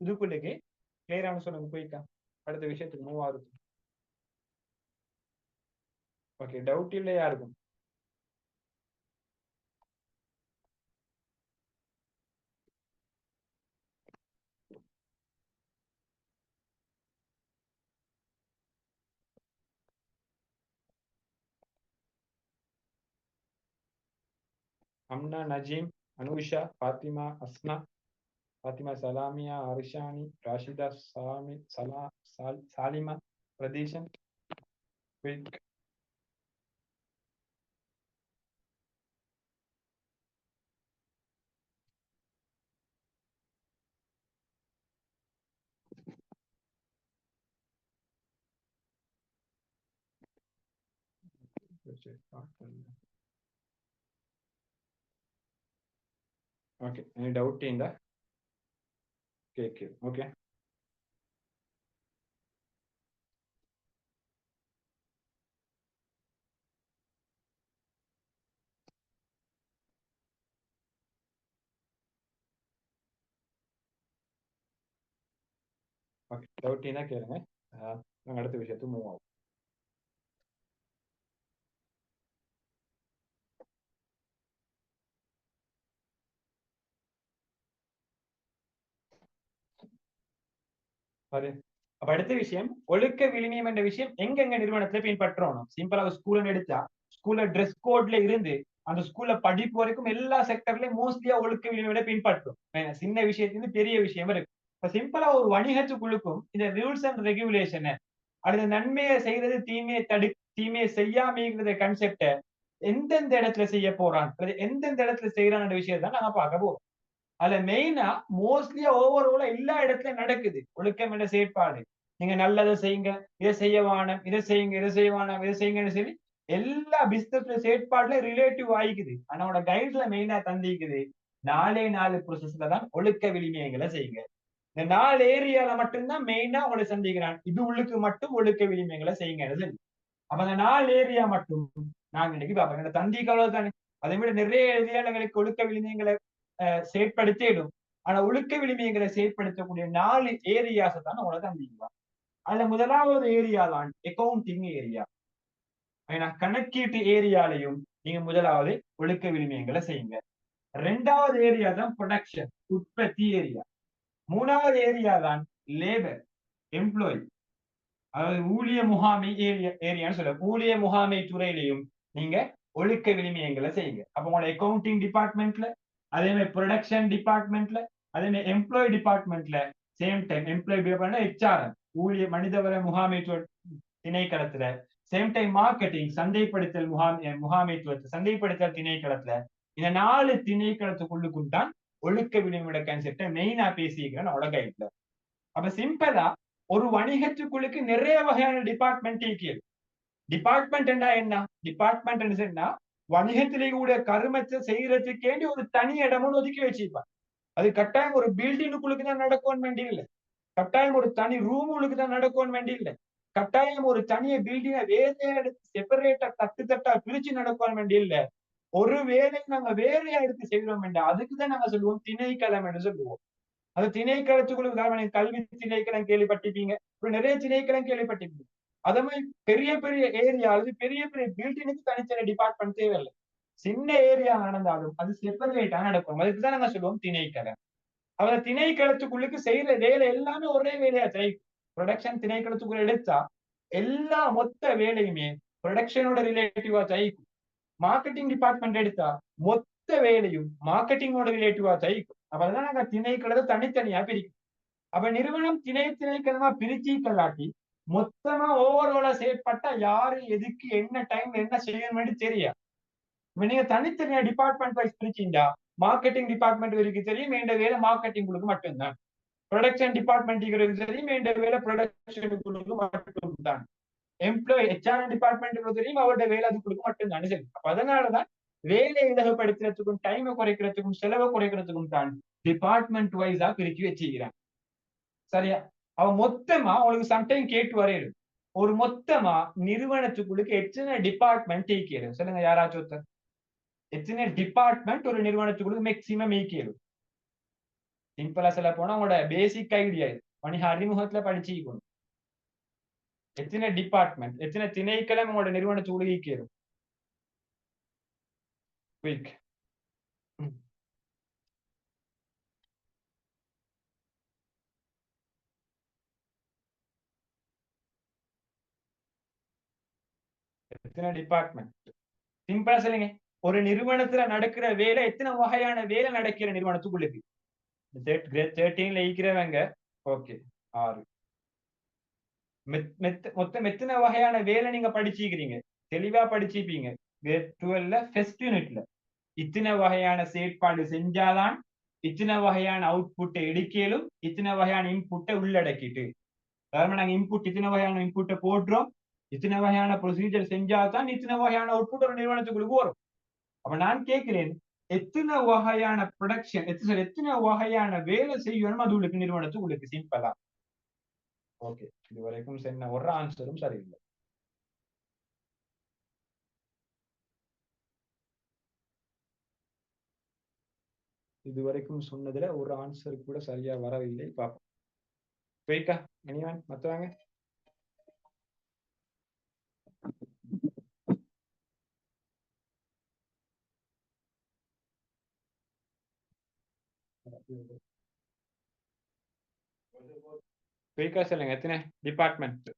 இதுக்குள்ளுக்கு கிளியரான சொல்லுங்க போய்க்கா அடுத்த விஷயத்துக்கு மூவ் ஆகுது. ஓகே, டவுட் இல்லையா இருக்கும்? Amna, Najeem, Anusha, Fathima, Asna, Fathima, Salamiya, Arishani, Rashida, Salima, Pratheeshan, quick. Okay, any doubt in the cake? Okay, okay, doubt in the கேளுங்க. நாங்க அடுத்த விஷயத்துக்கு மூவ் ஆகும். சரி, அப்ப அடுத்த விஷயம் ஒழுக்க விழுமியம் என்ற விஷயம் எங்கெங்க நிறுவனத்துல பின்பற்றணும். சிம்பிளா ஸ்கூல்ல எடுத்தா ஸ்கூல்ல ட்ரெஸ் கோட்ல இருந்து அந்த ஸ்கூல்ல படிப்பு வரைக்கும் எல்லா செக்டர்லயும் மோஸ்ட்லியா ஒழுக்க விழுமியோட பின்பற்றும். சின்ன விஷயத்துல பெரிய விஷயம் இருக்கு. இப்ப சிம்பிளா ஒரு வணிகத்துக்குள்ளுக்கும் இந்த ரூல்ஸ் அண்ட் ரெகுலேஷனை அல்லது நன்மையை செய்யறது தீமையை செய்யாம கன்செப்ட எந்தெந்த இடத்துல செய்ய போறான் அல்லது எந்தெந்த இடத்துல செய்யறான் விஷயத்தான் நாங்க பார்க்க போறோம். அதுல மெயினா மோஸ்ட்லியா ஓவராலா எல்லா இடத்துலயும் நடக்குது ஒழுக்கம் என்ற செயற்பாடு. நீங்க நல்லதை செய்யுங்க, இதை செய்ய வேணாம், இதை செய்யுங்க, இதை செய்ய வேணாம், இதை செய்யுங்கன்னு சொல்லி எல்லா பிசினஸ்ல செயற்பாடுல ரிலேட்டிவ் ஆயிக்குது. ஆனா அவனோட கைட்ல மெயினா தந்திக்குது 4 ப்ரோசஸ்ல தான் ஒழுக்க விளிமியங்களை செய்யுங்க. இந்த 4 ஏரியால மட்டும்தான் மெயினா உங்களை சந்திக்கிறான். இது உள்ளுக்கு மட்டும் ஒழுக்க விளிமியங்களை செய்யுங்க. அப்ப அந்த 4 ஏரியா மட்டும் நாங்க இன்னைக்கு பார்ப்போம். இந்த தந்தி கவலை தானே. அதை விட நிறைய ஏரியாங்களுக்கு ஒழுக்க விளிமியங்களை செயற்படுத்திடும். ஆனா ஒழுக்க விளிமியங்களை செயற்படுத்தக்கூடிய 4 ஏரியாஸ் தான் உங்களை தந்திக்கலாம். அதுல முதலாவது ஏரியா தான் அக்கௌண்டிங் ஏரியா. ஏன்னா கணக்கீட்டு ஏரியாலையும் நீங்க முதலாவது ஒழுக்க விளிமியங்களை செய்யுங்க. 2வது ஏரியா தான் ப்ரொடக்ஷன் உற்பத்தி ஏரியா. 3வது ஏரியா தான் லேபர் எம்ப்ளாயி, அதாவது ஊழிய முகாமை ஏரியான்னு சொல்ல ஊழிய முகாமை துறையிலையும் நீங்க ஒழுக்க விளிமியங்களை செய்யுங்க. அப்ப உங்களோட அக்கௌண்டிங் டிபார்ட்மெண்ட்ல, அதே மாதிரி ப்ரொடக்ஷன் டிபார்ட்மெண்ட்ல, அதே மாதிரி எம்ப்ளாயி டிபார்ட்மெண்ட்ல same time employee department HRM ஊழிய மனிதவள முகாமைத்துவ திணைக்களத்துல, சேம் டைம் மார்க்கெட்டிங் சந்தைப்படுத்தல் முகாமைத்துவத்தை சந்தைப்படுத்தல் திணைக்களத்துல, இந்த 4 திணைக்களத்துக்குள்ளுக்கும் தான் ஒழுக்க விளிமியோட கான்செப்டை மெயினா பேசியிருக்கிறேன் அவளோட கைட்ல. அப்ப சிம்பிளா ஒரு வணிகத்துக்குள்ளுக்கு நிறைய வகையான டிபார்ட்மெண்ட் இருக்கிறது. டிபார்ட்மெண்ட் என்ன? டிபார்ட்மெண்ட் என்ன? வணிகத்திலே கூட கருமத்தை செய்யறதுக்கேண்டி ஒரு தனி இடமும் ஒதுக்கி வச்சிருப்பான். அது கட்டாயம் ஒரு பில்டிங்குள்ளுக்கு தான் நடக்கும் வேண்டி இல்லை. கட்டாயம் ஒரு தனி ரூமுக்கு தான் நடக்கும் வேண்டி இல்லை. கட்டாயம் ஒரு தனிய பில்டிங்கை வேறையா எடுத்து செப்பரேட்டா தட்டா பிரிச்சு நடக்கும் வேண்டி இல்லை. ஒரு வேலையை நாங்க வேறையா எடுத்து செய்யறோம் வேண்டாம். அதுக்குதான் நாங்க சொல்லுவோம் திணைக்களம் என்று சொல்லுவோம். அது திணைக்களத்துக்குள்ள உதாரணம் கல்வி திணைக்களம் கேள்விப்பட்டிருப்பீங்க. இப்ப நிறைய திணைக்களம் கேள்விப்பட்டிருப்பீங்க. அதே மாதிரி பெரிய பெரிய ஏரியா அல்லது பெரிய பெரிய பில்டிங்க்கு தனித்தனி டிபார்ட்மெண்ட் தேவையில்லை. சின்ன ஏரியா நடந்தாலும் அது செப்பரேட்டா நடக்கும். அதுக்குதான் நாங்க சொல்லுவோம் திணைக்களம். அவர் திணைக்களத்துக்குள்ளுக்கு செய்யற வேலை எல்லாமே ஒரே வேலையா செய்யும். ப்ரொடக்ஷன் திணைக்களத்துக்குள்ள எடுத்தா எல்லா மொத்த வேலையுமே ப்ரொடக்ஷனோட ரிலேட்டிவா ஜெயிக்கும். மார்க்கெட்டிங் டிபார்ட்மெண்ட் எடுத்தா மொத்த வேலையும் மார்க்கெட்டிங்கோட ரிலேட்டிவா ஜெயிக்கும். அப்பதான் நாங்க திணைக்களத்தை தனித்தனியா பிரிக்கும். அப்ப நிறுவனம் திணைக்களமா பிரிச்சு கல்லாட்டி மொத்தமா ஓவராலா செயற்பட்டா யாரு எதுக்கு என்ன டைம் என்ன செய்யணும்னு தெரியாது. நீங்க தனித்தனியா டிபார்ட்மெண்ட் வைஸ் பிரிச்சீங்களா மார்க்கெட்டிங் டிபார்ட்மெண்ட் வரைக்கும் தெரியும் என்ற வேலை மார்க்கெட்டிங்குக்கு மட்டும்தான். ப்ரொடக்ஷன் டிபார்ட்மெண்ட் தெரியும் என்ற வேலை ப்ரொடக்ஷனுக்கு மட்டும்தான். எம்ப்ளாயி ஹெச்ஆர் டிபார்ட்மெண்ட் தெரியும் அவருடைய வேலை அதுக்கு மட்டும்தான் சரி. அப்ப அதனாலதான் வேலை இலகுப்படுத்துறதுக்கும் டைமை குறைக்கிறதுக்கும் செலவை குறைக்கிறதுக்கும் தான் டிபார்ட்மெண்ட் வைஸா பிரிச்சு வச்சுக்கிறான். சரியா? அவன் மொத்தமா உங்களுக்கு சம்டைம் கேட்டு வரையிடும். ஒரு மொத்தமா நிறுவனத்துக்குள்ளுக்கு எத்தனை டிபார்ட்மெண்ட் ஈக்கிறது சொல்லுங்க யாராச்சும் ஒருத்தர். எத்தனை டிபார்ட்மெண்ட் ஒரு நிறுவனத்துக்குள்ள மேக்சிமம் ஈக்கிடும். சிம்பிளா சொல்ல போனா உங்களோட பேசிக் ஐடியா வணிக அறிமுகத்துல படிச்சுக்கணும். எத்தனை டிபார்ட்மெண்ட் எத்தனை திணைக்களம் உங்களோட நிறுவனத்துக்குள்ள ஈக்கிடும். குயிக். எத்தனை டிபார்ட்மெண்ட் சிம்பிளா சொல்லுங்க. ஒரு நிறுவனத்துல நடக்கிற வேலை எத்தனை வகையான வேலை நடக்கிற நிறுவனத்துக்குள்ளுக்கு 13ல ஈக்கிறவங்க ஓகே 6 மொத்தம் எத்தனை வகையான வேலை நீங்க படிச்சுக்கிறீங்க தெளிவா படிச்சுப்பீங்க. கிரேட் 12ல ஃபர்ஸ்ட் யூனிட்ல இத்தனை வகையான செயற்பாடு செஞ்சாதான் இத்தனை வகையான அவுட்புட்டை எடுக்கலும் இத்தனை வகையான இன்புட்டை உள்ளடக்கிட்டு நாங்க இன்புட் இத்தனை வகையான இன்புட்டை போடுறோம் இத்தனை வகையான ப்ரொசீஜர் செஞ்சாதான் இத்தனை வகையான அவுட்புட் ஒரு நிறுவனத்துக்குள்ள வரும். அப்ப நான் கேட்கிறேன் எத்தனை வகையான ப்ரொடக்ஷன் எத்தனை வகையான வேலை செய்யணும் அது உங்களுக்கு நிறுவனத்துக்கு சிம்பிளா. ஓகே இது வரைக்கும் சொன்ன ஒரு ஆன்சரும் சரியில்லை. இதுவரைக்கும் சொன்னதுல ஒரு ஆன்சர் கூட சரியா வரவில்லை. பாப்போம். போய்க்கா மணிவான் மத்தவாங்க. போய்க்கா சொல்லுங்க எத்தனை டிபார்ட்மெண்ட்.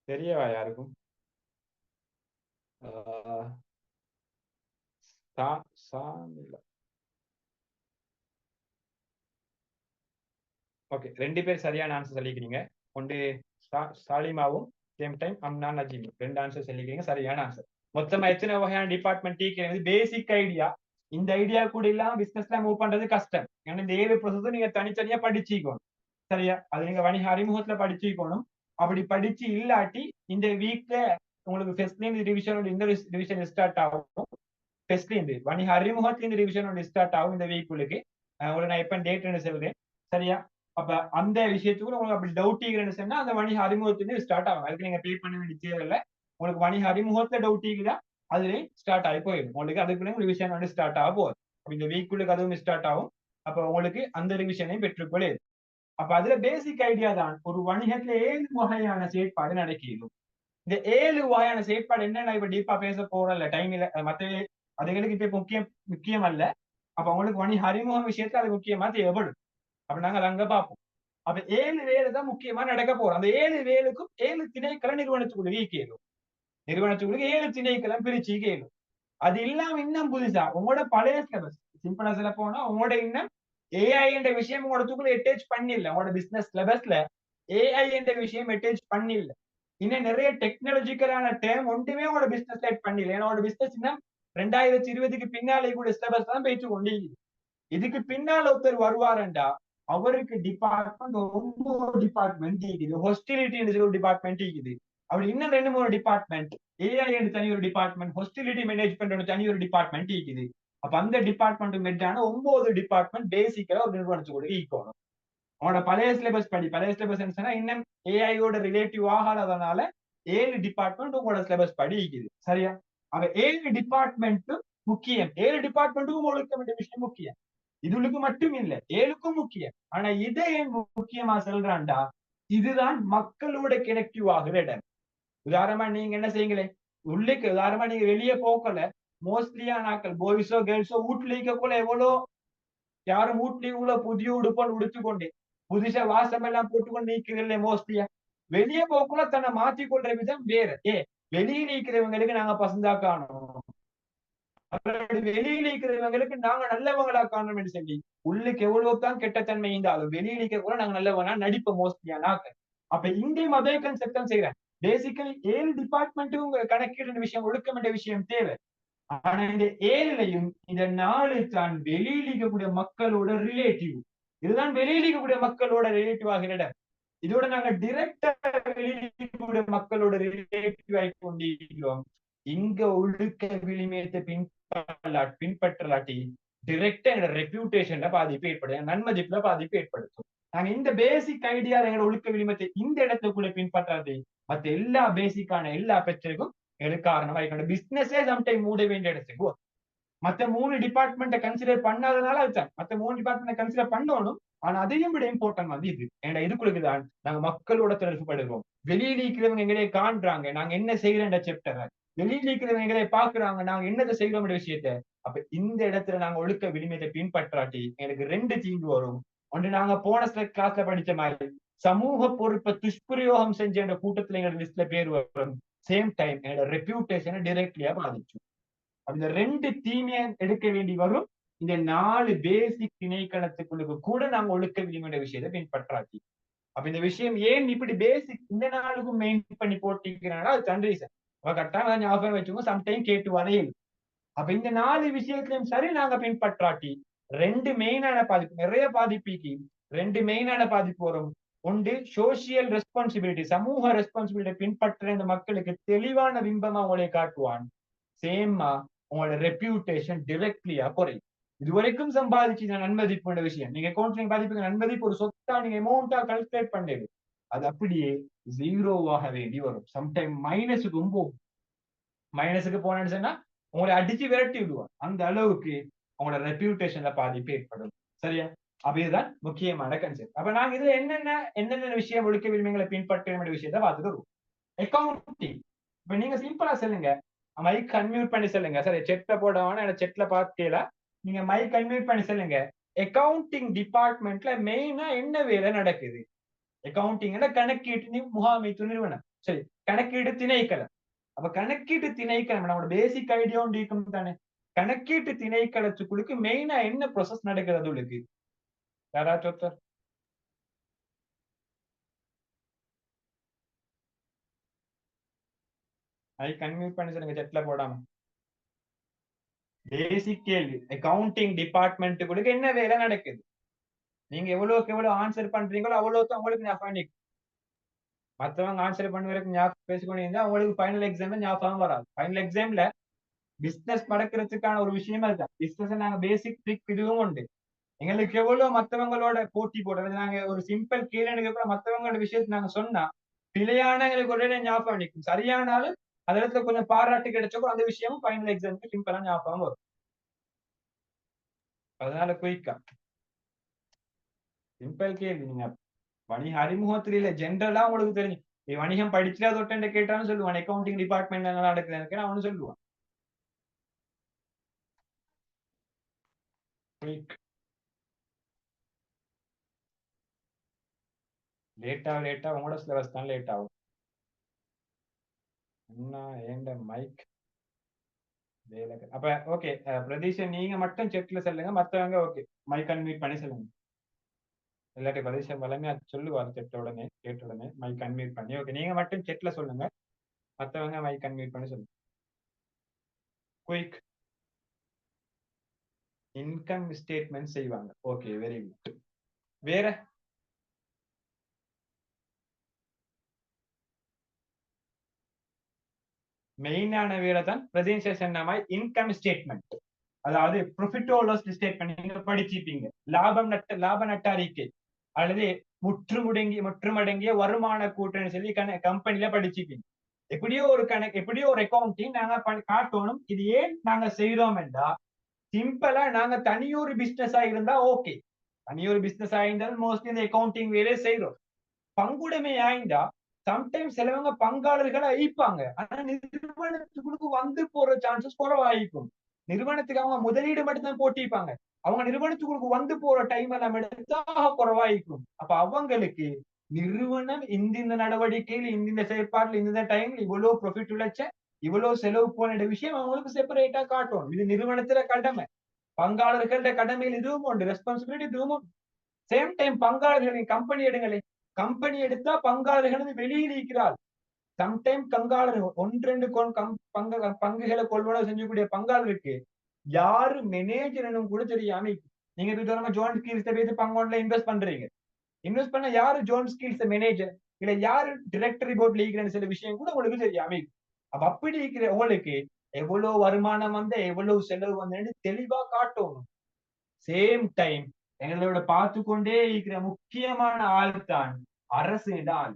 தெரியவா யாருக்கும்? ஓகே, 2 பேர் சரியான ஆன்சர் சொல்லிக்கிறீங்க. ஒன்று சாலிமாவும் சேம் டைம் அம்னா நஜீமும் 2 ஆன்சர் சொல்லிக்கிறீங்க, சரியான ஆன்சர். மொத்தமா எத்தனை வகையான டிபார்ட்மெண்ட் டீக்கிறது பேசிக் ஐடியா. இந்த ஐடியா கூட இல்லாம பிசினஸ்ல மூவ் பண்றது கஷ்டம். ஏன்னா இந்த 7 ப்ரொசஸும் நீங்க தனித்தனியா படிச்சுக்கணும். சரியா? அது நீங்க வணிக அறிமுகத்துல படிச்சுக்கணும். அப்படி படிச்சு இல்லாட்டி இந்த வீக்ல உங்களுக்கு ஃபர்ஸ்ட்ல ரிவிஷன் இந்த ரிவிஷன் ஸ்டார்ட் ஆகும். ஃபர்ஸ்ட்ல இருந்து வணிக அறிமுகத்துல இந்த ரிவிஷன் ஸ்டார்ட் ஆகும் இந்த வீக்குக்கு. உங்களுக்கு நான் எப்ப டேட் சொல்றேன். சரியா? அப்ப அந்த விஷயத்துக்கு உங்களுக்கு அப்படி டவுட் சொன்னா அந்த வணிக அறிமுகத்திலிருந்து ஸ்டார்ட் ஆகும். அதுக்கு நீங்க பே பண்ண வேண்டிய தேவையில்லை. உங்களுக்கு வணிக அறிமுகத்துல டவுட் இருக்குதா அதுலயும் ஸ்டார்ட் ஆகி போயிடும். உங்களுக்கு அதுக்குள்ள ரிவிஷன் வந்து ஸ்டார்ட் ஆக போகுது. இந்த வீக்குள்ளுக்கு அதுவும் ஸ்டார்ட் ஆகும். அப்ப உங்களுக்கு அந்த ரிவிஷனையும் பெற்றுக்கொள்ளு. அப்ப அதுல பேசிக் ஐடியா தான் ஒரு வணிகத்துல 7 வகையான செயற்பாடு நடக்கிறது. இந்த 7 வகையான செயற்பாடு என்னன்னா இப்ப டீப்பா பேச போறல டைம் இல்ல. மத்த அதுகளுக்கு இப்ப முக்கியம் அல்ல. அப்ப உங்களுக்கு வணிக அறிமுகம் விஷயத்துல அது முக்கியமா தேவைப்படும். அப்ப நாங்க அதை அங்க பார்ப்போம். அப்ப 7 வேலை தான் முக்கியமா நடக்க போறோம். அந்த 7 வேலுக்கும் 7 திணைக்கள நிறுவனத்துக்குள்ள கேளும். நிறுவனத்துக்குள்ள 7 திணைக்களம் பிரிச்சு கேளும். அது இல்லாம இன்னும் புதுசா உங்களோட பழைய சிலபஸ் சிம்பிளா சொல்ல போனா உங்களோட இன்னும் ஏஐ என்ற விஷயம் உங்களோட தூக்குள்ள அட்டாச் பண்ணில்ல. உங்களோட பிசினஸ் சிலபஸ்ல ஏஐ என்ற விஷயம் அட்டாச் பண்ணில்ல. இன்னும் நிறைய டெக்னாலஜிக்கலான டேர்ம் ஒன்றுமே உங்களோட பிசினஸ்ல ஆட் பண்ணில்ல. ஏன்னா உங்களோட பிசினஸ் இன்னும் 2020க்கு பின்னாலே கூட சிலபஸ் தான் பேச்சு கொண்டு இதுக்கு பின்னால் ஒருத்தர் வருவாருண்டா அவருக்கு டிபார்ட்மெண்ட் 9 டிபார்ட்மெண்ட் இருக்குது. ஹாஸ்டிலிட்டி ஒரு டிபார்ட்மெண்ட் இருக்குது. அப்படி இன்னும் 2-3 டிபார்ட்மெண்ட் ஏஐ தனி ஒரு டிபார்ட்மெண்ட், ஹாஸ்டிலிட்டி மேனேஜ்மெண்ட் தனி ஒரு டிபார்ட்மெண்ட் இருக்குது. அப்ப அந்த டிபார்ட்மெண்ட் மெட்டான 9 டிபார்ட்மெண்ட் பேசிக்கலா ஒரு நிறுவனத்துக்கு ஈக்கணும். அவனோட பழைய சிலபஸ் படி பழைய சிலபஸ் இன்னும் ஏஐயோட ரிலேட்டிவ் ஆகாததுனால 7 டிபார்ட்மெண்ட் உங்களோட சிலபஸ் படி இருக்குது. சரியா? அவ 7 டிபார்ட்மெண்ட் முக்கியம். 7 டிபார்ட்மெண்ட்டுக்கும் ஒழுக்க வேண்டிய விஷயம் முக்கியம். இதுகளுக்கு மட்டும் இல்ல 7க்கும் முக்கியம். ஆனா இதை ஏன் முக்கியமா சொல்றான்டா இதுதான் மக்களோட கனெக்டிவ் ஆகுற இடம். உதாரணமா நீங்க என்ன செய்யுங்களே உள்ளுக்கு உதாரணமா நீங்க வெளியே போக்கல மோஸ்ட்லியா நாக்கள் பாய்ஸோ கேர்ள்ஸோ வீட்டுல இருக்கக்குள்ள எவ்வளோ யாரும் வீட்லயும் உள்ள புதிய உடுப்பல் உடுத்துக்கொண்டு புதுசா வாசம் எல்லாம் போட்டுக்கொண்டு நீக்கிறதில்ல. மோஸ்ட்லியா வெளியே போக்குள்ள தன்னை மாற்றிக்கொள்ற விதம் வேற. வெளியே நீக்கிறவங்களுக்கு நாங்க பசந்தா காணும், வெளியில இருக்கிறவங்களுக்கு நாங்க நல்லவங்களா காணணும் என்று சொல்லி உள்ளுக்கு எவ்வளவுதான் கெட்டத்தன்மை இருந்தாலும் வெளியில இருக்க கூட நாங்க நல்லவனா நடிப்போம் மோஸ்ட்லியா. அப்ப இங்கேயும் அதே கன்செப்ட் தான் செய்யறேன். பேசிக்கலி 7 டிபார்ட்மெண்ட்டும் கணக்கீடு விஷயம் ஒழுக்கம் என்ற விஷயம் தேவை. ஆனா இந்த 7லையும் இந்த 4 தான் வெளியில இருக்கக்கூடிய மக்களோட ரிலேட்டிவ். இதுதான் வெளியில இருக்கக்கூடிய மக்களோட ரிலேட்டிவ் ஆகிற இடம். இதோட நாங்க டிரெக்டா வெளியில இருக்கக்கூடிய மக்களோட ரிலேட்டிவ் ஆகி கொண்டிருக்கிறோம். இங்க ஒழுக்க விளிமையத்தை பின்பற்றலாட்டி டிரெக்டா எங்களோட ரெப்யூட்டேஷன்ல பாதிப்பு ஏற்படுது, நன்மதிப்புல பாதிப்பு ஏற்படுத்தும். நாங்க இந்த பேசிக் ஐடியா எங்களோட ஒழுக்க விளிமத்தை இந்த இடத்துக்குள்ள பின்பற்றாது மத்த எல்லா பேசிக்கான எல்லா பிரச்சனைக்கும் எங்களுக்கு காரணமா இருக்கணும். பிசினஸே சம்டைம் மூட வேண்டிய இடத்துக்கு மத்த 3 டிபார்ட்மெண்ட்டை கன்சிடர் பண்ணாதனால அதுதான் மத்த 3 டிபார்ட்மெண்ட் கன்சிடர் பண்ணணும். ஆனா அதையும் விட இம்பார்ட்டன் வந்து இது ஏன்னா இதுக்குள்ளதான் நாங்க மக்களோட தொடர்பு படுகிறோம். வெளியில இருக்கிறவங்க எங்களே காண்றாங்க நாங்க என்ன செய்யறோம் சாப்டரை, வெளியில இருக்கிறவங்க எங்களை பாக்குறாங்க நாங்க என்னதை செய்யறோம் விஷயத்த. அப்ப இந்த இடத்துல நாங்க ஒழுக்க விளிமையை பின்பற்றாட்டி எனக்கு 2 தீங்கு வரும். ஒன்று நாங்க போன கிளாஸ்ல படிச்ச மாதிரி சமூக பொறுப்பை துஷ்பிரயோகம் செஞ்ச என்ற கூட்டத்துல எங்க லிஸ்ட்ல பேர் வரும். சேம் டைம் என்னோட ரெப்யூட்டேஷனை டிரெக்ட்லியா பாதிக்கும். அந்த 2 தீமையை எடுக்க வேண்டி வரும். இந்த 4 பேசிக் திணைக்களத்துக்குள்ளுக்கு கூட நாங்க ஒழுக்க விதிமுறை விஷயத்தை பின்பற்றாட்டி. அப்ப இந்த விஷயம் ஏன் இப்படி பேசிக் இந்த நாளுக்கும் மெயின் பண்ணி போட்டிருக்கிறாங்கன்னா அது தன் ரீசன். அவ கரெக்டாக ஞாபகம் வச்சுக்கோங்க, சம்டைம் கேட்டு வரையில். அப்ப இந்த 4 விஷயத்திலையும் சரி நாங்க பின்பற்றாட்டி 2 மெயினான பாதிப்பு, நிறைய பாதிப்புக்கு 2 மெயினான பாதிப்பு வரும். ஒன்று சோசியல் ரெஸ்பான்சிபிலிட்டி, சமூக ரெஸ்பான்சிபிலிட்டி பின்பற்ற இந்த மக்களுக்கு தெளிவான பிம்பமா உங்களை காட்டுவான். சேமா உங்களோட ரெப்யூட்டேஷன் டிரெக்ட்லியா குறையும். இதுவரைக்கும் சம்பாதிச்சு நன்மதிப்பு விஷயம் நீங்க கவுன்சிலிங் பாதிப்புக்கு நன்மதிப்பு ஒரு சொத்தா நீங்க அமௌண்டா கல்குலேட் பண்ணிடு அது அப்படியே ஜீரோவாக வேண்டி வரும். சம்டைம் மைனஸுக்கும் போகும். மைனஸுக்கு போனேன்னு சொன்னா உங்களை அடிச்சு விரட்டி விடுவான். அந்த அளவுக்கு உங்களோட ரெப்யூட்டேஷன்ல பாதிப்பு ஏற்படும். சரியா? அப்ப இதுதான் முக்கியமான கன்செப்ட். அப்ப நாங்க இதுல என்னென்ன விஷயம் ஒழுக்க விரும்பங்களை பின்பற்ற விஷயத்த பார்த்துட்டு வருவோம். அக்கௌண்டிங் இப்ப நீங்க சிம்பிளா சொல்லுங்க, மைக் அன்மியூட் பண்ணி சொல்லுங்க. சரி செட்ல போடவான செட்ல பார்த்தீங்களா நீங்க மைக் அன்மியூட் பண்ணி சொல்லுங்க. அக்கௌண்டிங் டிபார்ட்மெண்ட்ல மெயினா என்ன வேலை நடக்குது? அக்கௌண்டிங் கணக்கீட்டு முகாமைத்து நிறுவனம். சரி, கணக்கீடு திணைக்களம். அப்ப கணக்கீட்டு திணைக்களம் நம்மளோட பேசிக் ஐடியா இருக்கும் தானே. கணக்கீட்டு திணைக்களத்துக்குள்ளுக்கு மெயினா என்ன ப்ரொசஸ் நடக்கிறது உங்களுக்கு யாராச்சும் ஒருத்தர் அதை கன்வியூட் பண்ணி சொல்லுங்க செட்ல போடாம. பேசிக் கேள்வி அக்கவுண்டிங் டிபார்ட்மெண்ட்டுக்குள்ளுக்கு என்ன வேலை நடக்குது, நீங்க எவ்வளவுக்கு எவ்வளவு ஆன்சர் பண்றீங்களோ அவ்வளவுக்கு உங்களுக்கு ஞாபகம் நிக்கும். மத்தவங்க ஆன்சர் பண்ணுவதற்கு ஞாபகம் பேசிக்கொண்டு இருந்தா உங்களுக்கு ஃபைனல் எக்ஸாம்ல ஞாபகம் வராது. ஃபைனல் எக்ஸாம்ல பிசினஸ் நடக்கிறதுக்கான ஒரு விஷயமா தான். பிசினஸ் நாங்க பேசிக் ட்ரிக் இதுவும் உண்டு. எங்களுக்கு எவ்வளவு மத்தவங்களோட போட்டி போடுறது, நாங்க ஒரு சிம்பிள் கேள்வி கூட மத்தவங்களோட விஷயத்தை நாங்க சொன்னா பிழையான எங்களுக்கு ஒரே ஞாபகம் நிற்கும். சரியானாலும் அந்த இடத்துல கொஞ்சம் பாராட்டு கிடைச்சப்போ அந்த விஷயமும் ஃபைனல் எக்ஸாமுக்கு சிம்பிளா ஞாபகம் வரும். அதனால குயிக்கா சிம்பிள் கேள்வி. நீங்க வணிக அறிமுகத்துல இல்ல ஜென்ரலா உங்களுக்கு தெரியும். வணிகம் படிச்சுட்டா தொட்டு கேட்டாலும் சொல்லுவான் அக்கவுண்டிங் டிபார்ட்மெண்ட் என்ன நடக்குது அவனு சொல்லுவான். லேட்டா உங்களோட சிலபஸ் தான் லேட் ஆகும். என்ன மைக் அப்ப ஓகே பிரதீஷன் நீங்க மட்டும் செக்ல சொல்லுங்க, மத்தவங்க ஓகே மைக் அன்மியூட் பண்ணி சொல்லுங்க. இல்லாட்டி பிரதீஷன் வளமையா சொல்லுவார் செட்ட உடனே கேட்ட உடனே மைக் அன்மியூட் பண்ணி. ஓகே நீங்க மட்டும் செட்ல சொல்லுங்க, மத்தவங்க மைக் அன்மியூட் பண்ணி சொல்லுங்க. குயிக் இன்கம் ஸ்டேட்மெண்ட் செய்வாங்க. Okay very good. வேற மெயினான வேலை தான் பிரசன்டேஷன் இன்கம் ஸ்டேட்மெண்ட், அதாவது ப்ராஃபிட் ஆர் லாஸ் ஸ்டேட்மெண்ட் நீங்க படிச்சிருப்பீங்க. லாப நட்ட அறிக்கை அல்லது முற்றுமடங்கிய வருமான கூட்டணி சொல்லி கம்பெனில படிச்சிருப்பீங்க. எப்படியோ ஒரு அக்கௌண்டிங் நாங்க காட்டணும். இது ஏன் நாங்க செய்யறோம் என்றா சிம்பிளா நாங்க தனியொரு பிசினஸ் இருந்தா ஓகே, தனியொரு பிசினஸ் ஆயிருந்தாலும் மோஸ்ட்லி இந்த அக்கௌண்டிங் வேலையை செய்யறோம். பங்குடைமை ஆயிருந்தா சம்டைம்ஸ் சிலவங்க பங்காளர்களை அழிப்பாங்க, ஆனா நிறுவனத்துக்கு வந்து போற சான்சஸ் குறைவாயிருக்கும். நிறுவனத்துக்கு அவங்க முதலீடு மட்டும்தான் போட்டிருப்பாங்க, அவங்க நிறுவனத்துக்கு வந்து போற டைம் எல்லாம் எடுத்தா குறைவாயிருக்கும். அப்ப அவங்களுக்கு நிறுவனம் இந்த நடவடிக்கையில் இந்த செயற்பாடுல இந்த டைம்ல இவ்வளவு ப்ராஃபிட் உழைச்ச இவ்வளவு செலவு போன விஷயம் அவங்களுக்கு செப்பரேட்டா காட்டும். இது நிறுவனத்துல கடமை, பங்காளர்கள்ட கடமையில் இதுவும் உண்டு, ரெஸ்பான்சிபிலிட்டி இதுவும் உண்டு. சேம் டைம் பங்காளர்களின் கம்பெனி எடுங்களே, கம்பெனி எடுத்தா பங்காளர்கள் வெளியில் இருக்கிறார். சம்டைம் பங்காளர்கள் ஒன்று பங்குகளை கொள்வனவு செஞ்சக்கூடிய பங்காளருக்கு யாரு மேனேஜர் கூட தெரியாம. நீங்க ஜோன் ஸ்கில்ஸ் பேசி பங்கோன்ல இன்வெஸ்ட் பண்றீங்க, இன்வெஸ்ட் பண்ண யாரு ஜோன் ஸ்கில்ஸ் மேனேஜர் இல்ல யாரு டிரெக்டரி போர்ட்ல இருக்கிற சில விஷயம் கூட உங்களுக்கு தெரியாம. அப்ப அப்படி இருக்கிற உங்களுக்கு எவ்வளவு வருமானம் வந்து எவ்வளவு செலவு வந்து தெளிவா காட்டணும். சேம் டைம் எங்களோட பார்த்து கொண்டே இருக்கிற முக்கியமான ஆள் தான் அரசு ஆள்.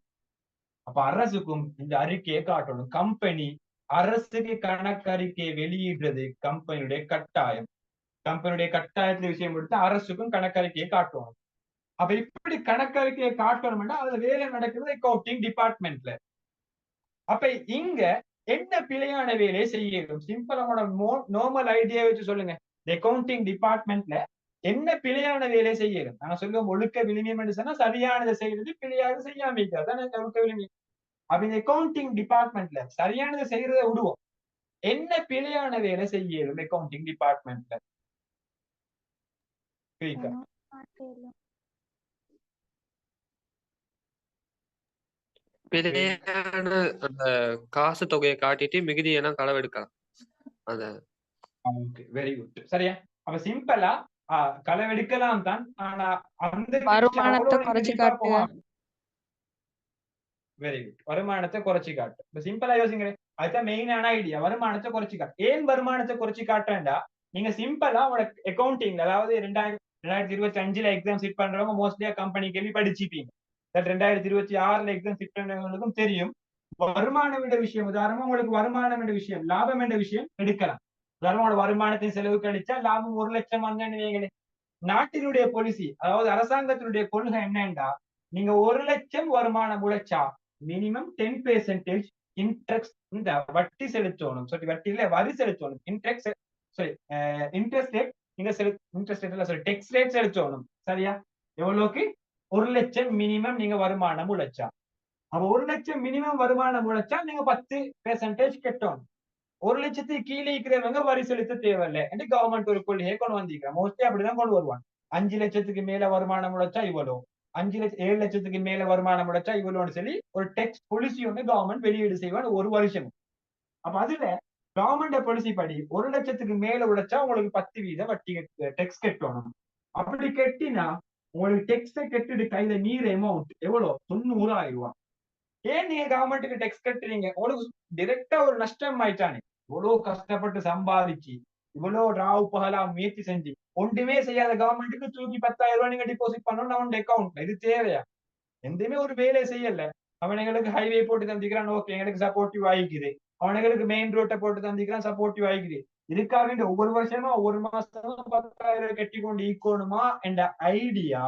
அப்ப அரசுக்கும் இந்த அறிக்கையை காட்டணும். கம்பெனி அரசுக்கு கணக்கறிக்கையை வெளியிடுறது கம்பெனியுடைய கட்டாயம். கம்பெனியுடைய கட்டாயத்துல விஷயம் கொடுத்து அரசுக்கும் கணக்கறிக்கையை காட்டணும். அப்ப இப்படி கணக்கறிக்கையை காட்டணும்னா அதுல வேலை நடக்கிறது அக்கவுண்டிங் டிபார்ட்மெண்ட்ல. அப்ப இங்க என்ன பிழையான வேலையை செய்யணும், சிம்பிளா நார்மல் ஐடியா வச்சு சொல்லுங்க. அக்கவுண்டிங் டிபார்ட்மெண்ட்ல என்ன பிழையான வேலையை செய்யணும். நாங்க சொல்லுவோம் ஒழுக்க விளிமியம் சொன்னா சரியானதை செய்யறது, பிழையாக செய்யாம இருக்கிறது ஒழுக்க விளிமியம். அப்ப இந்த அக்கவுண்டிங் டிபார்ட்மெண்ட்ல சரியானதை செய்யறதை விடுவோம், என்ன பிழையான வேலை செய்யணும் அக்கவுண்டிங் டிபார்ட்மெண்ட்ல? பிழையான அந்த காசு தொகையை காட்டிட்டு மிகுதியெல்லாம் களவெடுக்கலாம். Very good. சரியா? அப்ப சிம்பிளா களவெடுக்கலாம் தான், ஆனா அந்த வருமானத்தை குறைச்சு காட்டு. Very good. வருமானத்தை குறைச்சி காட்டு. இப்ப சிம்பிளா யோசிக்கிறேன், அதுதான் மெயினான ஐடியா, வருமானத்தை குறைச்சி காட்டு. ஏன் வருமானத்தை குறைச்சி காட்டுறேன்டா, நீங்க சிம்பிளா உங்களோட அக்கவுண்டிங் அதாவது 2025 எக்ஸாம் சிட் பண்றவங்க மோஸ்ட்லியா கம்பெனி கேள்வி படிச்சுப்பீங்க. 2026 எக்ஸாம் சிட் பண்றவங்களுக்கும் தெரியும். வருமானம் என்ற விஷயம், உதாரணமா உங்களுக்கு வருமானம் என்ற விஷயம், லாபம் என்ற விஷயம் எடுக்கலாம். உதாரணமா வருமானத்தை செலவு கழிச்சா லாபம் 1 லட்சம் வந்தேன்னு நாட்டினுடைய பாலிசி, அதாவது அரசாங்கத்தினுடைய கொள்கை என்னன்னா, நீங்க 1 லட்சம் வருமானம் உழைச்சா மினிமம் 10% இன்ட்ரெஸ்ட் இந்த வட்டி செலுத்தணும். சாரி வட்டி இல்ல, வரி செலுத்தணும். இன்ட்ரெஸ்ட் ரேட் நீங்க இன்ட்ரெஸ்ட் ரேட் இல்ல, சாரி டெக்ஸ் ரேட் செலுத்தணும். சரியா? எவ்வளவுக்கு? 1 லட்சம் மினிமம் நீங்க வருமானம் உழைச்சா. அப்ப 1 லட்சம் மினிமம் வருமானம் உழைச்சா நீங்க 10% கட்டணும். 1,00,000 கீழே இருக்கிறவங்க வரி செலுத்த தேவையில்லை என்று கவர்மெண்ட் ஒரு கொள்கையை கொண்டு வந்திருக்கிறேன். மோஸ்ட்லி அப்படிதான் கொண்டு வருவாங்க. 5,00,000 மேல வருமானம் உழைச்சா இவ்வளோ, 7,00,000 மேல வருமானம் உழைச்சா இவ்வளோன்னு சொல்லி ஒரு டெக்ஸ் பாலிசி ஒன்று கவர்மெண்ட் வெளியீடு செய்வான் ஒரு வருஷம். அப்ப அதுல கவர்மெண்ட் பாலிசி படி 1,00,000 மேல உழைச்சா உங்களுக்கு 10% வட்டி டெக்ஸ் கட்டணும். அப்படி கட்டினா உங்களுக்கு டெக்ஸை கட்டிட்டு கையில மீற அமௌண்ட் எவ்வளவு 90,000 ரூபாய். ஏன் நீங்க கவர்மெண்ட்டுக்கு டெக்ஸ் கட்டுறீங்க? உங்களுக்கு டைரக்டா ஒரு நஷ்டம் ஆயிட்டானே. இவ்வளவு கஷ்டப்பட்டு சம்பாதிச்சு இவ்வளவு ராவு பகலா முயற்சி செஞ்சு ஒன்றுமே செய்யாத கவர்மெண்ட்டுக்கு தூக்கி 10,000 ரூபாய் நீங்க டிபாசிட் பண்ணணும் அவன் அக்கௌண்ட். இது தேவையா? எதுவுமே ஒரு வேலை செய்யல. அவனுங்களுக்கு ஹைவே போட்டு தந்திக்கிறான், ஓகே எங்களுக்கு சப்போர்ட்டிவ் ஆயிக்குது. அவனுங்களுக்கு மெயின் ரோட்டை போட்டு தந்திக்கிறான், சப்போர்ட்டிவ் ஆயிக்குது. இதுக்காக வேண்டிய ஒவ்வொரு வருஷமா ஒவ்வொரு மாசமா 10,000 கட்டி கொண்டு ஈக்கணுமா என்ற ஐடியா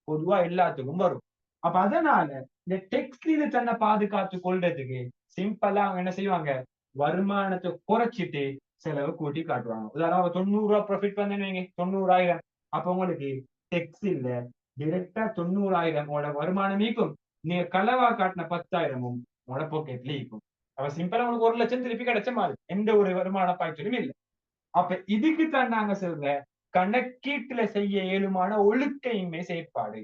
பொதுவா எல்லாத்துக்கும் வரும். அப்ப அதனால இந்த டெக்ஸ்ட்ல தன்னை பாதுகாத்து கொள்றதுக்கு சிம்பிளா அவங்க என்ன செய்வாங்க, வருமானத்தை குறைச்சிட்டு செலவு கூட்டி காட்டுவாங்க. உதாரணம் 90 ரூபாய் ப்ராஃபிட் பண்ணீங்க, 90,000. அப்ப உங்களுக்கு டெக்ஸ் இல்ல, டைரக்டா 90,000 உங்களோட வருமானம் ஈக்கும். நீங்க களவா காட்டின 10,000 உங்களோட பாக்கெட்ல ஈக்கும். அப்ப சிம்பிளா உங்களுக்கு 1,00,000 திருப்பி கிடைச்ச மாதிரி எந்த ஒரு வருமான பாய்ச்சலும் இல்லை. அப்ப இதுக்கு தான் நாங்க சொல்ற கணக்கீட்டுல செய்ய இயலுமான ஒழுக்கையின்மை செயற்பாடு.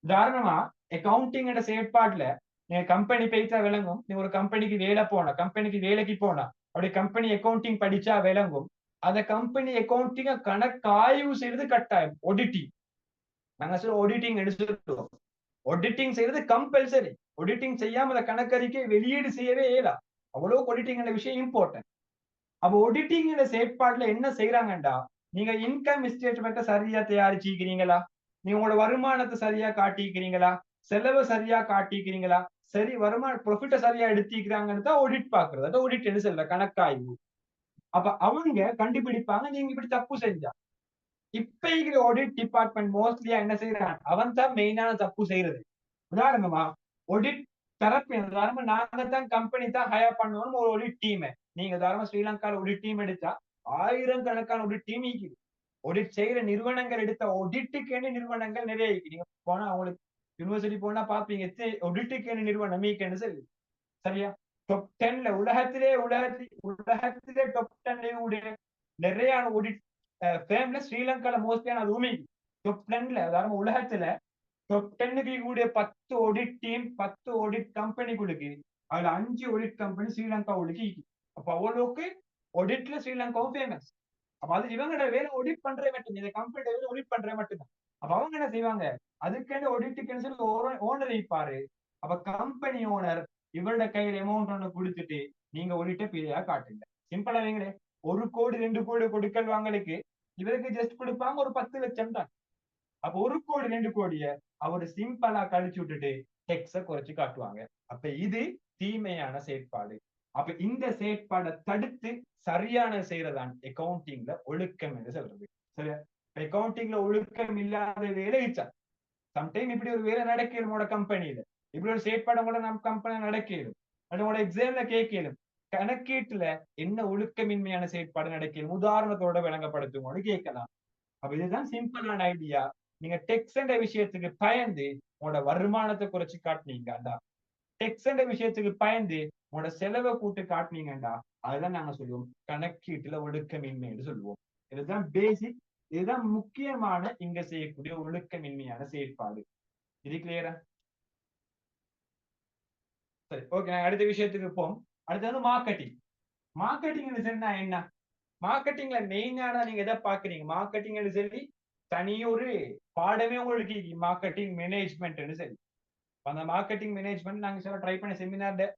உதாரணமா அக்கவுண்டிங் செயற்பாடுல நீங்க கம்பெனி பேச்சா விளங்கும். நீ ஒரு கம்பெனிக்கு வேலை போனா, கம்பெனிக்கு வேலைக்கு போனா அப்படி கம்பெனி அக்கவுண்டிங் படிச்சா விளங்கும். அந்த கம்பெனி அக்கவுண்டிங்க கணக்காய்வு செய்யறது கட்டாயம், ஆடிட்டிங். நாங்க சொல்ல ஆடிட்டிங் எடுத்துருக்கோம். ஆடிட்டிங் செய்யறது கம்பல்சரி. ஆடிட்டிங் செய்யாம அந்த கணக்கறிக்கை வெளியீடு செய்யவே இயலா. அவ்வளவு ஆடிட்டிங் விஷயம் இம்பார்ட்டன்ட். அப்ப ஆடிட்டிங் செயற்பாடுல என்ன செய்யறாங்கடா, நீங்க இன்கம் ஸ்டேட்மெண்ட்டை சரியா தயாரிச்சிக்கிறீங்களா, நீங்க உங்களோட வருமானத்தை சரியா காட்டிக்கிறீங்களா, செலவு சரியா காட்டிக்கிறீங்களா, சரி வருமான ப்ராஃபிட்ட சரியா எடுத்திக்கிறாங்கன்னு தான் ஆடிட் பாக்குறது. அதான் ஆடிட் என்ன சொல்ற கணக்காய்வு. அப்ப அவங்க கண்டுபிடிப்பாங்க நீங்க இப்படி தப்பு செஞ்சா. இப்ப இருக்கிற ஆடிட் டிபார்ட்மெண்ட் மோஸ்ட்லியா என்ன செய்யறாங்க, அவன் தான் மெயினான தப்பு செய்யறது. உதாரணமா ஆடிட் தரப்பு, உதாரணமா நாங்க தான் கம்பெனி தான் ஹயர் பண்ணணும் ஒரு ஆடிட் டீம். நீங்க உதாரணமா ஸ்ரீலங்கால ஆடிட் டீம் எடுத்தா 1000 கணக்கான ஆடிட் டீம் இருக்குது. ஆடிட் செய்யற நிறுவனங்கள் எடுத்த ஆடிட்டுக்கு நிறுவனங்கள் நிறைய இருக்கு. நீங்க போனா அவங்களுக்கு யூனிவர்சிட்டி போனா பாப்பீங்க ஆடிட்டுக்கு நிறுவனம் ஈக்குன்னு சொல்லி. சரியா? டாப் 10ல உலகத்திலே டாப் 10 நிறைய ஆடிட் ஃபேம்ல ஸ்ரீலங்கால மோஸ்ட்லியான ரூமி டாப் 10ல, அதாவது உலகத்துல டாப் 10க்கு கூடிய 10 ஆடிட் டீம், 10 ஆடிட் கம்பெனிகளுக்கு அதுல 5 ஆடிட் கம்பெனி ஸ்ரீலங்கா ஒழுக்கி. அப்ப அவ்வளவுக்கு ஆடிட்ல ஸ்ரீலங்காவும் ஃபேமஸ். அப்ப அது இவங்களோட வேலை ஆடிட் பண்றே மட்டும், இந்த கம்பெனியோட வேலை ஆடிட் பண்றே மட்டும்தான். அப்ப அவங்க என்ன செய்வாங்க, அதுக்கு ஆடிட்டுக்கு சொல்லி ஓனர் இருப்பாரு. அப்ப கம்பெனி ஓனர் இவரோட கையில அமௌண்ட் ஒண்ணு கொடுத்துட்டு நீங்க ஆடிட்ட பீரியா காட்டுங்க. சிம்பிளா வைங்களே, 1 கோடி 2 கோடி கொடுக்கல் வாங்கலுக்கு இவருக்கு ஜஸ்ட் கொடுப்பாங்க ஒரு 10 லட்சம் தான். அப்ப 1 கோடி 2 கோடிய அவரு சிம்பிளா கழிச்சு விட்டுட்டு டெக்ஸ குறைச்சு காட்டுவாங்க. அப்ப இது தீமையான செயற்பாடு. அப்ப இந்த செயற்பாடை தடுத்து சரியான செய்யறதான் அக்கவுண்டிங்ல ஒழுக்கம் என்று சொல்றது. சரியா? அக்கவுண்டிங்ல ஒழுக்கம் இல்லாத வேலை சம்டைம் இப்படி ஒரு வேலை நடக்கலும் உங்களோட கம்பெனியில, இப்படி ஒரு செயற்பாடு கூட நம்ம கம்பெனி நடக்கலும், உங்களோட எக்ஸாம்ல கேட்கலும், கணக்கீட்டுல என்ன ஒழுக்கமின்மையான செயற்பாடு நடக்கலும் உதாரணத்தோட விளங்கப்படுத்தும் கேட்கலாம். அப்ப இதுதான் சிம்பிளான ஐடியா. நீங்க டெக்ஸ் என்ற விஷயத்துக்கு பயந்து உங்களோட வருமானத்தை குறைச்சு காட்டினீங்கடா, டெக்ஸ் என்ற விஷயத்துக்கு பயந்து உங்களோட செலவை கூட்டு காட்டினீங்கடா, அதுதான் நாங்க சொல்லுவோம் கணக்கீட்டுல ஒழுக்கமின்மை என்று சொல்லுவோம். இதுதான் பேசிக், இதுதான் முக்கியமான இங்க செய்யக்கூடிய ஒழுக்கமின்மையான செயற்பாடு. இது கிளியரா? சரி, ஓகே. நாங்க அடுத்த விஷயத்துக்கு போம். அடுத்து வந்து மார்க்கெட்டிங். மார்க்கெட்டிங் என்ன? மார்க்கெட்டிங்ல மெயினான நீங்க எதை பாக்குறீங்க? மார்க்கெட்டிங் சொல்லி தனியொரு பாடமே உங்களுக்கு மார்க்கெட்டிங் மேனேஜ்மெண்ட் சரி. அந்த மார்க்கெட்டிங் மேனேஜ்மெண்ட் நாங்க சில ட்ரை பண்ண செமினார்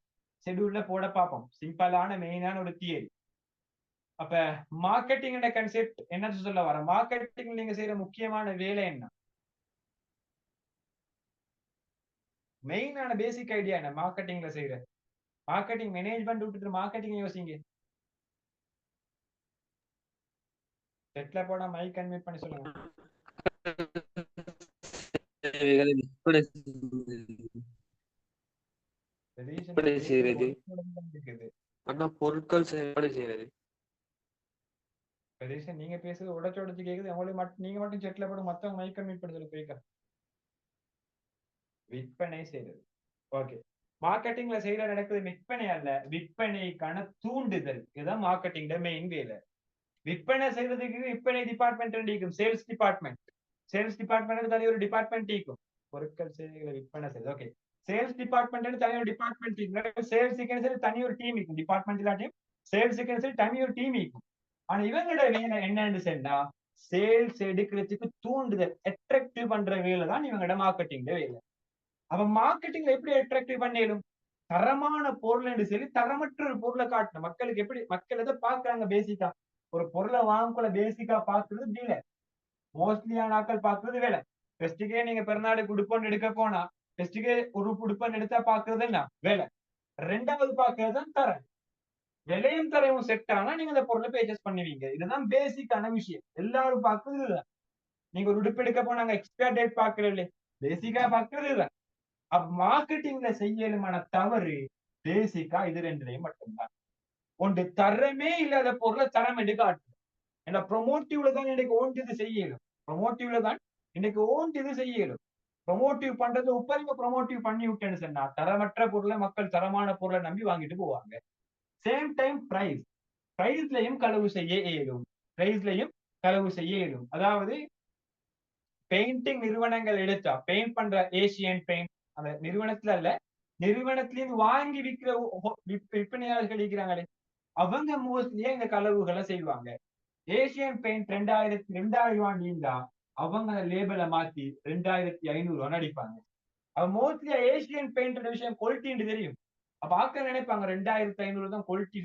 ஷெட்யூல்ல போட பார்ப்போம். சிம்பிளான மெயினான ஒரு தியரி. அப்ப மார்க்கெட்டிங் கன்செப்ட் என்ன சொல்ல வர, மார்க்கெட்டிங் நீங்க செய்யற முக்கியமான வேலை என்ன, மெயினான பேசிக் ஐடியா என்ன மார்க்கெட்டிங்ல செய்யற? மார்க்கெட்டிங் மேனேஜ்மெண்ட் விட்டுட்டு மார்க்கெட்டிங் யோசிங்க. செட்ல போனா மைக் கன்வெர்ட் பண்ணி சொல்லுங்க. பொருட்கள் செயல்பாடு செய்யறது. நீங்க பேசுறது உடச்சு கேக்குது. உங்களுக்கு நீங்க மட்டும் செட்ல போட மத்தவங்க மைக் கன்வெர்ட் பண்ணி சொல்லி போய்க்க. விற்பனை செய்யறது. ஓகே. மார்க்கெட்டிங்ல செய்யற நடக்குது விற்பனை அல்ல, விற்பனைக்கான தூண்டுதல். இதுதான் மார்க்கெட்டிங் மெயின் வேலை. விற்பனை செய்யறதுக்கு விற்பனை டிபார்ட்மெண்ட் இருக்கும், சேல்ஸ் டிபார்ட்மெண்ட். சேல்ஸ் டிபார்ட்மெண்ட் தனி ஒரு டிபார்ட்மெண்ட் இருக்கும். பொருட்கள் சேவைகளை விற்பனை செய்யுது. ஓகே, சேல்ஸ் டிபார்ட்மெண்ட் தனி ஒரு டிபார்ட்மெண்ட் இருக்கும். சேல்ஸுக்கு சரி தனி ஒரு டீம் இருக்கும். டிபார்ட்மெண்ட் இல்லாட்டியும் சேல்ஸுக்கு சரி தனி ஒரு டீம் இருக்கும். ஆனா இவங்களோட வேலை என்னன்னு சொன்னா சேல்ஸ் எடுக்கிறதுக்கு தூண்டுதல், அட்ராக்டிவ் பண்ற வேலை தான் இவங்களோட மார்க்கெட்டிங் வேலை. அப்ப மார்க்கெட்டிங்ல எப்படி அட்ராக்டிவ் பண்ணிடும்? தரமான பொருள் சொல்லி தரமற்ற ஒரு பொருளை காட்டணும். மக்களுக்கு எப்படி மக்கள் எதை பாக்குறாங்க? பேசிக்கா ஒரு பொருளை வாங்கக்குள்ள பேசிக்கா பாக்குறது டீல மோஸ்ட்லியான ஆட்கள் பாக்குறது வேலை. ஃபெஸ்ட்டுக்கே நீங்க பிறநாளுக்கு உடுப்பன் எடுக்க போனா ஃபெஸ்ட்டுக்கே ஒரு உடுப்பன் எடுத்தா பாக்குறது என்ன வேலை. ரெண்டாவது பாக்குறது தான் தரம். விலையும் தரவும் செட் ஆனா நீங்க அந்த பொருளை பர்ச்சேஸ் பண்ணுவீங்க. இதுதான் பேசிக்கான விஷயம். எல்லாரும் பாக்குறது இதுதான். நீங்க ஒரு உடுப்பு எடுக்க போனாங்க எக்ஸ்பயர் டேட் பாக்குறது பேசிக்கா பாக்குறது இதுதான். மார்க்கெட்டிங்ல செய்யலுமான தவறு பேசிக்கா இது ரெண்டுலையும் மட்டும்தான். ஒன்று தரமே இல்லாத பொருளை தரம் என்று காட்டு. ஏன்னா ப்ரொமோட்டிவ்ல தான் இன்னைக்கு ஓன்றது செய்யலும். ப்ரொமோட்டிவ்ல தான் இன்னைக்கு ஓன்றது செய்யலும். ப்ரொமோட்டிவ் பண்றது உப்பரிங்க ப்ரொமோட்டிவ் பண்ணி விட்டேன்னு சொன்னா தரமற்ற பொருளை மக்கள் தரமான பொருளை நம்பி வாங்கிட்டு போவாங்க. சேம் டைம் பிரைஸ்லயும் களவு செய்ய இயலும். பிரைஸ்லயும் களவு செய்ய இயலும். அதாவது பெயிண்டிங் நிறுவனங்கள் எடுத்தா பெயிண்ட் பண்ற ஏசியன் பெயிண்ட் அந்த நிறுவனத்துல அல்ல, நிறுவனத்திலிருந்து வாங்கி விற்கிற விற்பனையாளர்கள் இருக்கிறாங்களே அவங்க மோஸ்ட்லியே இந்த களவுகளை செய்வாங்க. ஏசியன் பெயிண்ட் 2000 அவங்க லேபிளை மாத்தி 2500 அடிப்பாங்க. அவ மோஸ்ட்லியா ஏசியன் பெயிண்ட் விஷயம் குவாலிட்டி தெரியும். அப்ப ஆக்க நினைப்பாங்க 2500 தான் குவாலிட்டி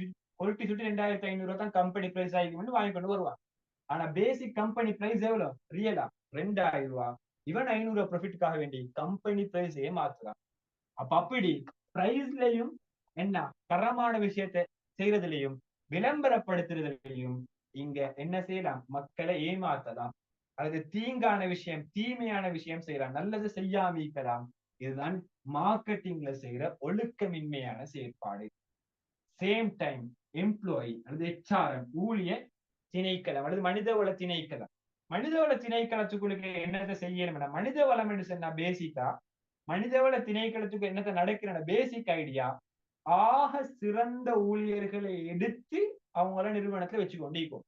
சுட்டி 2500 தான் கம்பெனி பிரைஸ் ஆகிக்கும் வாங்கி கொண்டு வருவாங்க. ஆனா பேசிக் கம்பெனி பிரைஸ் எவ்வளவு ரியலா 2000. இவன் 500 ப்ராஃபிட்டுக்காக வேண்டி கம்பெனி பிரைஸையே மாத்துறான். அப்ப அப்படி பிரைஸ்லயும் என்ன தரமான விஷயத்தை செய்யறதுலயும் விளம்பரப்படுத்துறதுலயும் இங்க என்ன செய்யலாம்? மக்களை ஏமாத்தலாம். அது தீங்கான விஷயம், தீமையான விஷயம் செய்யலாம், நல்லது செய்யாம இருக்கலாம். இதுதான் மார்க்கெட்டிங்ல செய்யற ஒழுக்கமின்மையான செயற்பாடு. சேம் டைம் எம்ப்ளாயி அல்லது HRM ஊழியர் திணைக்களம் அல்லது மனிதவள திணைக்களம். மனிதவள திணைக்களத்துக்குள்ள என்னத்தை செய்யணும்? மனித வளம் என்று சொன்னா பேசிக்கா மனிதவள திணைக்களத்துக்கு என்னத்தை நடக்கிற பேசிக் ஐடியா ஆக சிறந்த ஊழியர்களை எடுத்து அவங்கள நிறுவனத்துல வச்சு கொண்டிருக்கும்.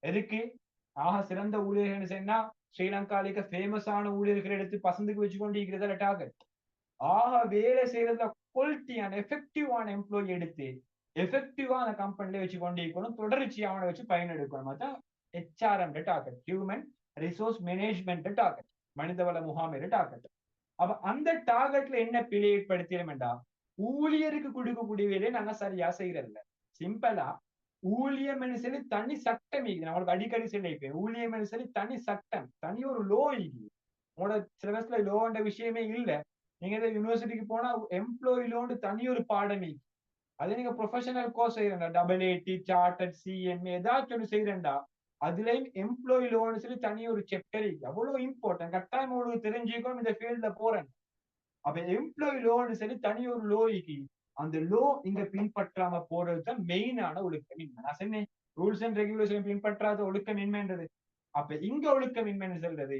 எதுக்கு ஆக சிறந்த ஊழியர்கள் சொன்னா ஸ்ரீலங்காலிக்க ஃபேமஸான ஊழியர்களை எடுத்து பசந்துக்கு வச்சு கொண்டிருக்கிறத டார்கெட். ஆக வேலை செய்யறதுல குவாலிட்டியான எஃபெக்டிவான எம்ப்ளாயி எடுத்து எஃபெக்டிவா அந்த கம்பெனில வச்சு கொண்டிருக்கணும். தொடர்ச்சியா அவனை வச்சு பயனெடுக்கணும். அதான் HRM target, human resource management target, மனிதவள முகாமையில டார்கெட். அப்ப அந்த டார்கெட்ல என்ன பிழை ஏற்படுத்திடும்டா ஊழியருக்கு கொடுக்கக்கூடிய வேலையை நாங்க சரியா செய்யறதில்ல. சிம்பிளா ஊழியம் சொல்லி தனி சட்டம் இருக்குது. நம்மளுக்கு அடிக்கடி சொல்லிப்பேன் ஊழியம் சொல்லி தனி சட்டம், தனி ஒரு லோ இருக்குது. உங்களோட சிலபஸ்ல லோன்ற விஷயமே இல்லை. நீங்க யூனிவர்சிட்டிக்கு போனா எம்ப்ளாயி லோன் தனி ஒரு பாடம் இருக்கு. அதே நீங்க ப்ரொஃபஷனல் கோர்ஸ் செய்யறா AAT சார்ட்டர்ட் CMA ஏதாச்சும் ஒன்று செய்யறா அதுலயும் எம்ப்ளாயி லோன் சொல்லி தனி ஒரு சாப்டர் இருக்கு. அவ்வளவு இம்பார்ட்டன்ட். கட்டாயம் உங்களுக்கு தெரிஞ்சுக்கணும் இந்த ஃபீல்ட்ல போறேன். அப்ப எம்ப்ளாயி லோன் சொல்லி தனி ஒரு லோ இருக்கு. அந்த லோ இங்க பின்பற்றாம போறதுதான் மெயினான ஒழுக்கமின்மை. நான் சொன்னேன் ரூல்ஸ் அண்ட் ரெகுலேஷன் பின்பற்றாத ஒழுக்கமின்மைன்றது. அப்ப இங்க ஒழுக்கமின்மைன்னு சொல்றது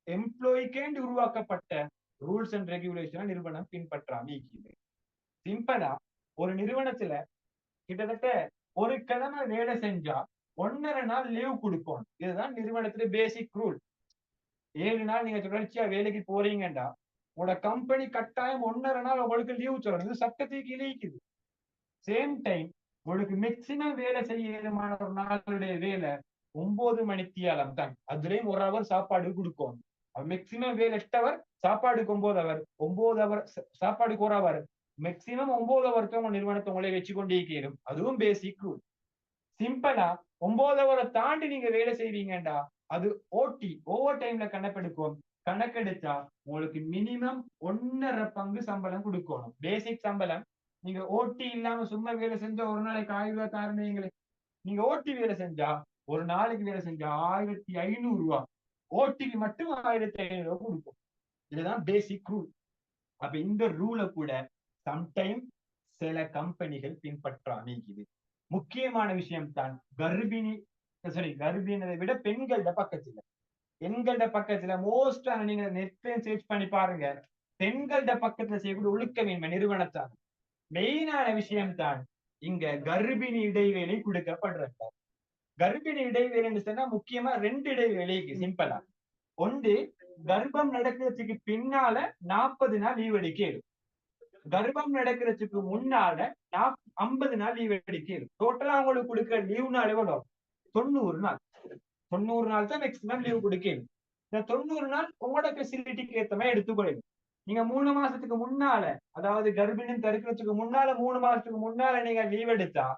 எம்ப்ளாய்க்கேண்டு உருவாக்கப்பட்ட ரூல்ஸ் அண்ட் ரெகுலேஷன் நிறுவனம் பின்பற்றாம இருக்குது. சிம்பிளா ஒரு நிறுவனத்துல கிட்டத்தட்ட ஒரு கிழமை வேலை செஞ்சா 1.5 நாள் லீவ் கொடுப்போம். இதுதான் நிறுவனத்துல பேசிக் ரூல். 7 நாள் நீங்க தொடர்ச்சியா வேலைக்கு போறீங்கடா உங்களோட கம்பெனி கட்டாயம் 1.5 நாள் உங்களுக்கு லீவ் சொல்லணும். இது சட்டத்துக்கு இழிக்குது. சேம் டைம் உங்களுக்கு மேக்சிமம் வேலை செய்யமான ஒரு நாளுடைய வேலை 9 மணித்தியாலம் தான். அதுலயும் 1 ஹவர் சாப்பாடு கொடுக்கும். மேக்சிமம் வேலை 8 ஹவர், சாப்பாடுக்கு 9 ஹவர், 9 ஹவர் சாப்பாடுக்கு 1 ஹவர், மேக்சிமம் 9 ஹவருக்கு உங்க நிறுவனத்தை உங்களை வச்சு கொண்டே கேடும். அதுவும் பேசிக் ரூல். சிம்பிளா 9 ஹவரை தாண்டி நீங்க வேலை செய்வீங்கடா அது ஓட்டி ஓவர் டைம்ல கணக்கெடுக்கும். கணக்கெடுத்தா உங்களுக்கு மினிமம் 1.5 பங்கு சம்பளம் கொடுக்கணும். பேசிக் சம்பளம் நீங்க ஓட்டி இல்லாம சும்மா வேலை செஞ்சா ஒரு நாளைக்கு 1000 ரூபாய் தாருங்களே. நீங்க ஓட்டி வேலை செஞ்சா ஒரு நாளைக்கு வேலை செஞ்சா 1500 ரூபாய், ஓட்டிக்கு மட்டும் 1500 ரூபாய் கொடுக்கும். இதுதான் பேசிக் ரூல். அப்ப இந்த ரூலை கூட சம்டைம் சில கம்பெனிகள் பின்பற்றாம முக்கியமான விஷயம் தான் கர்ப்பிணியை விட பெண்களோட பக்கத்துல மோஸ்டா நீங்க நெட்ல சர்ச் பண்ணி பாருங்க. பெண்களோட பக்கத்துல செய்யக்கூடிய ஒழுக்கமின்மை நிறுவனத்தான் மெயினான விஷயம் தான் இங்க கர்ப்பிணி இடைவேளை கொடுக்கப்படுறது. கர்ப்பிணி இடைவேளைன்னு சொன்னா முக்கியமா 2 இடைவேளைக்கு சிம்பிளா. ஒன்று, கர்ப்பம் நடக்கிறதுக்கு பின்னால 40 நாள் லீவ் எடுக்கணும். கர்ப்பம் நடக்கிறதுக்கு முன்னால 50 நாள் லீவ் எடுக்கணும். டோட்டலா அவங்களுக்கு கொடுக்கிற லீவ் நாள் எவ்வளவு? 90 நாள். 90 நாள் தான் மேக்சிமம் லீவ் கொடுக்கணும். இந்த 90 நாள் உங்களோட ஃபெசிலிட்டிக்கு ஏத்த மாதிரி எடுத்துக்கொள்ளணும். நீங்க 3 மாசத்துக்கு முன்னால, அதாவது கர்ப்பிணி தடுக்கிறதுக்கு முன்னால 3 மாசத்துக்கு முன்னால நீங்க லீவ் எடுத்தா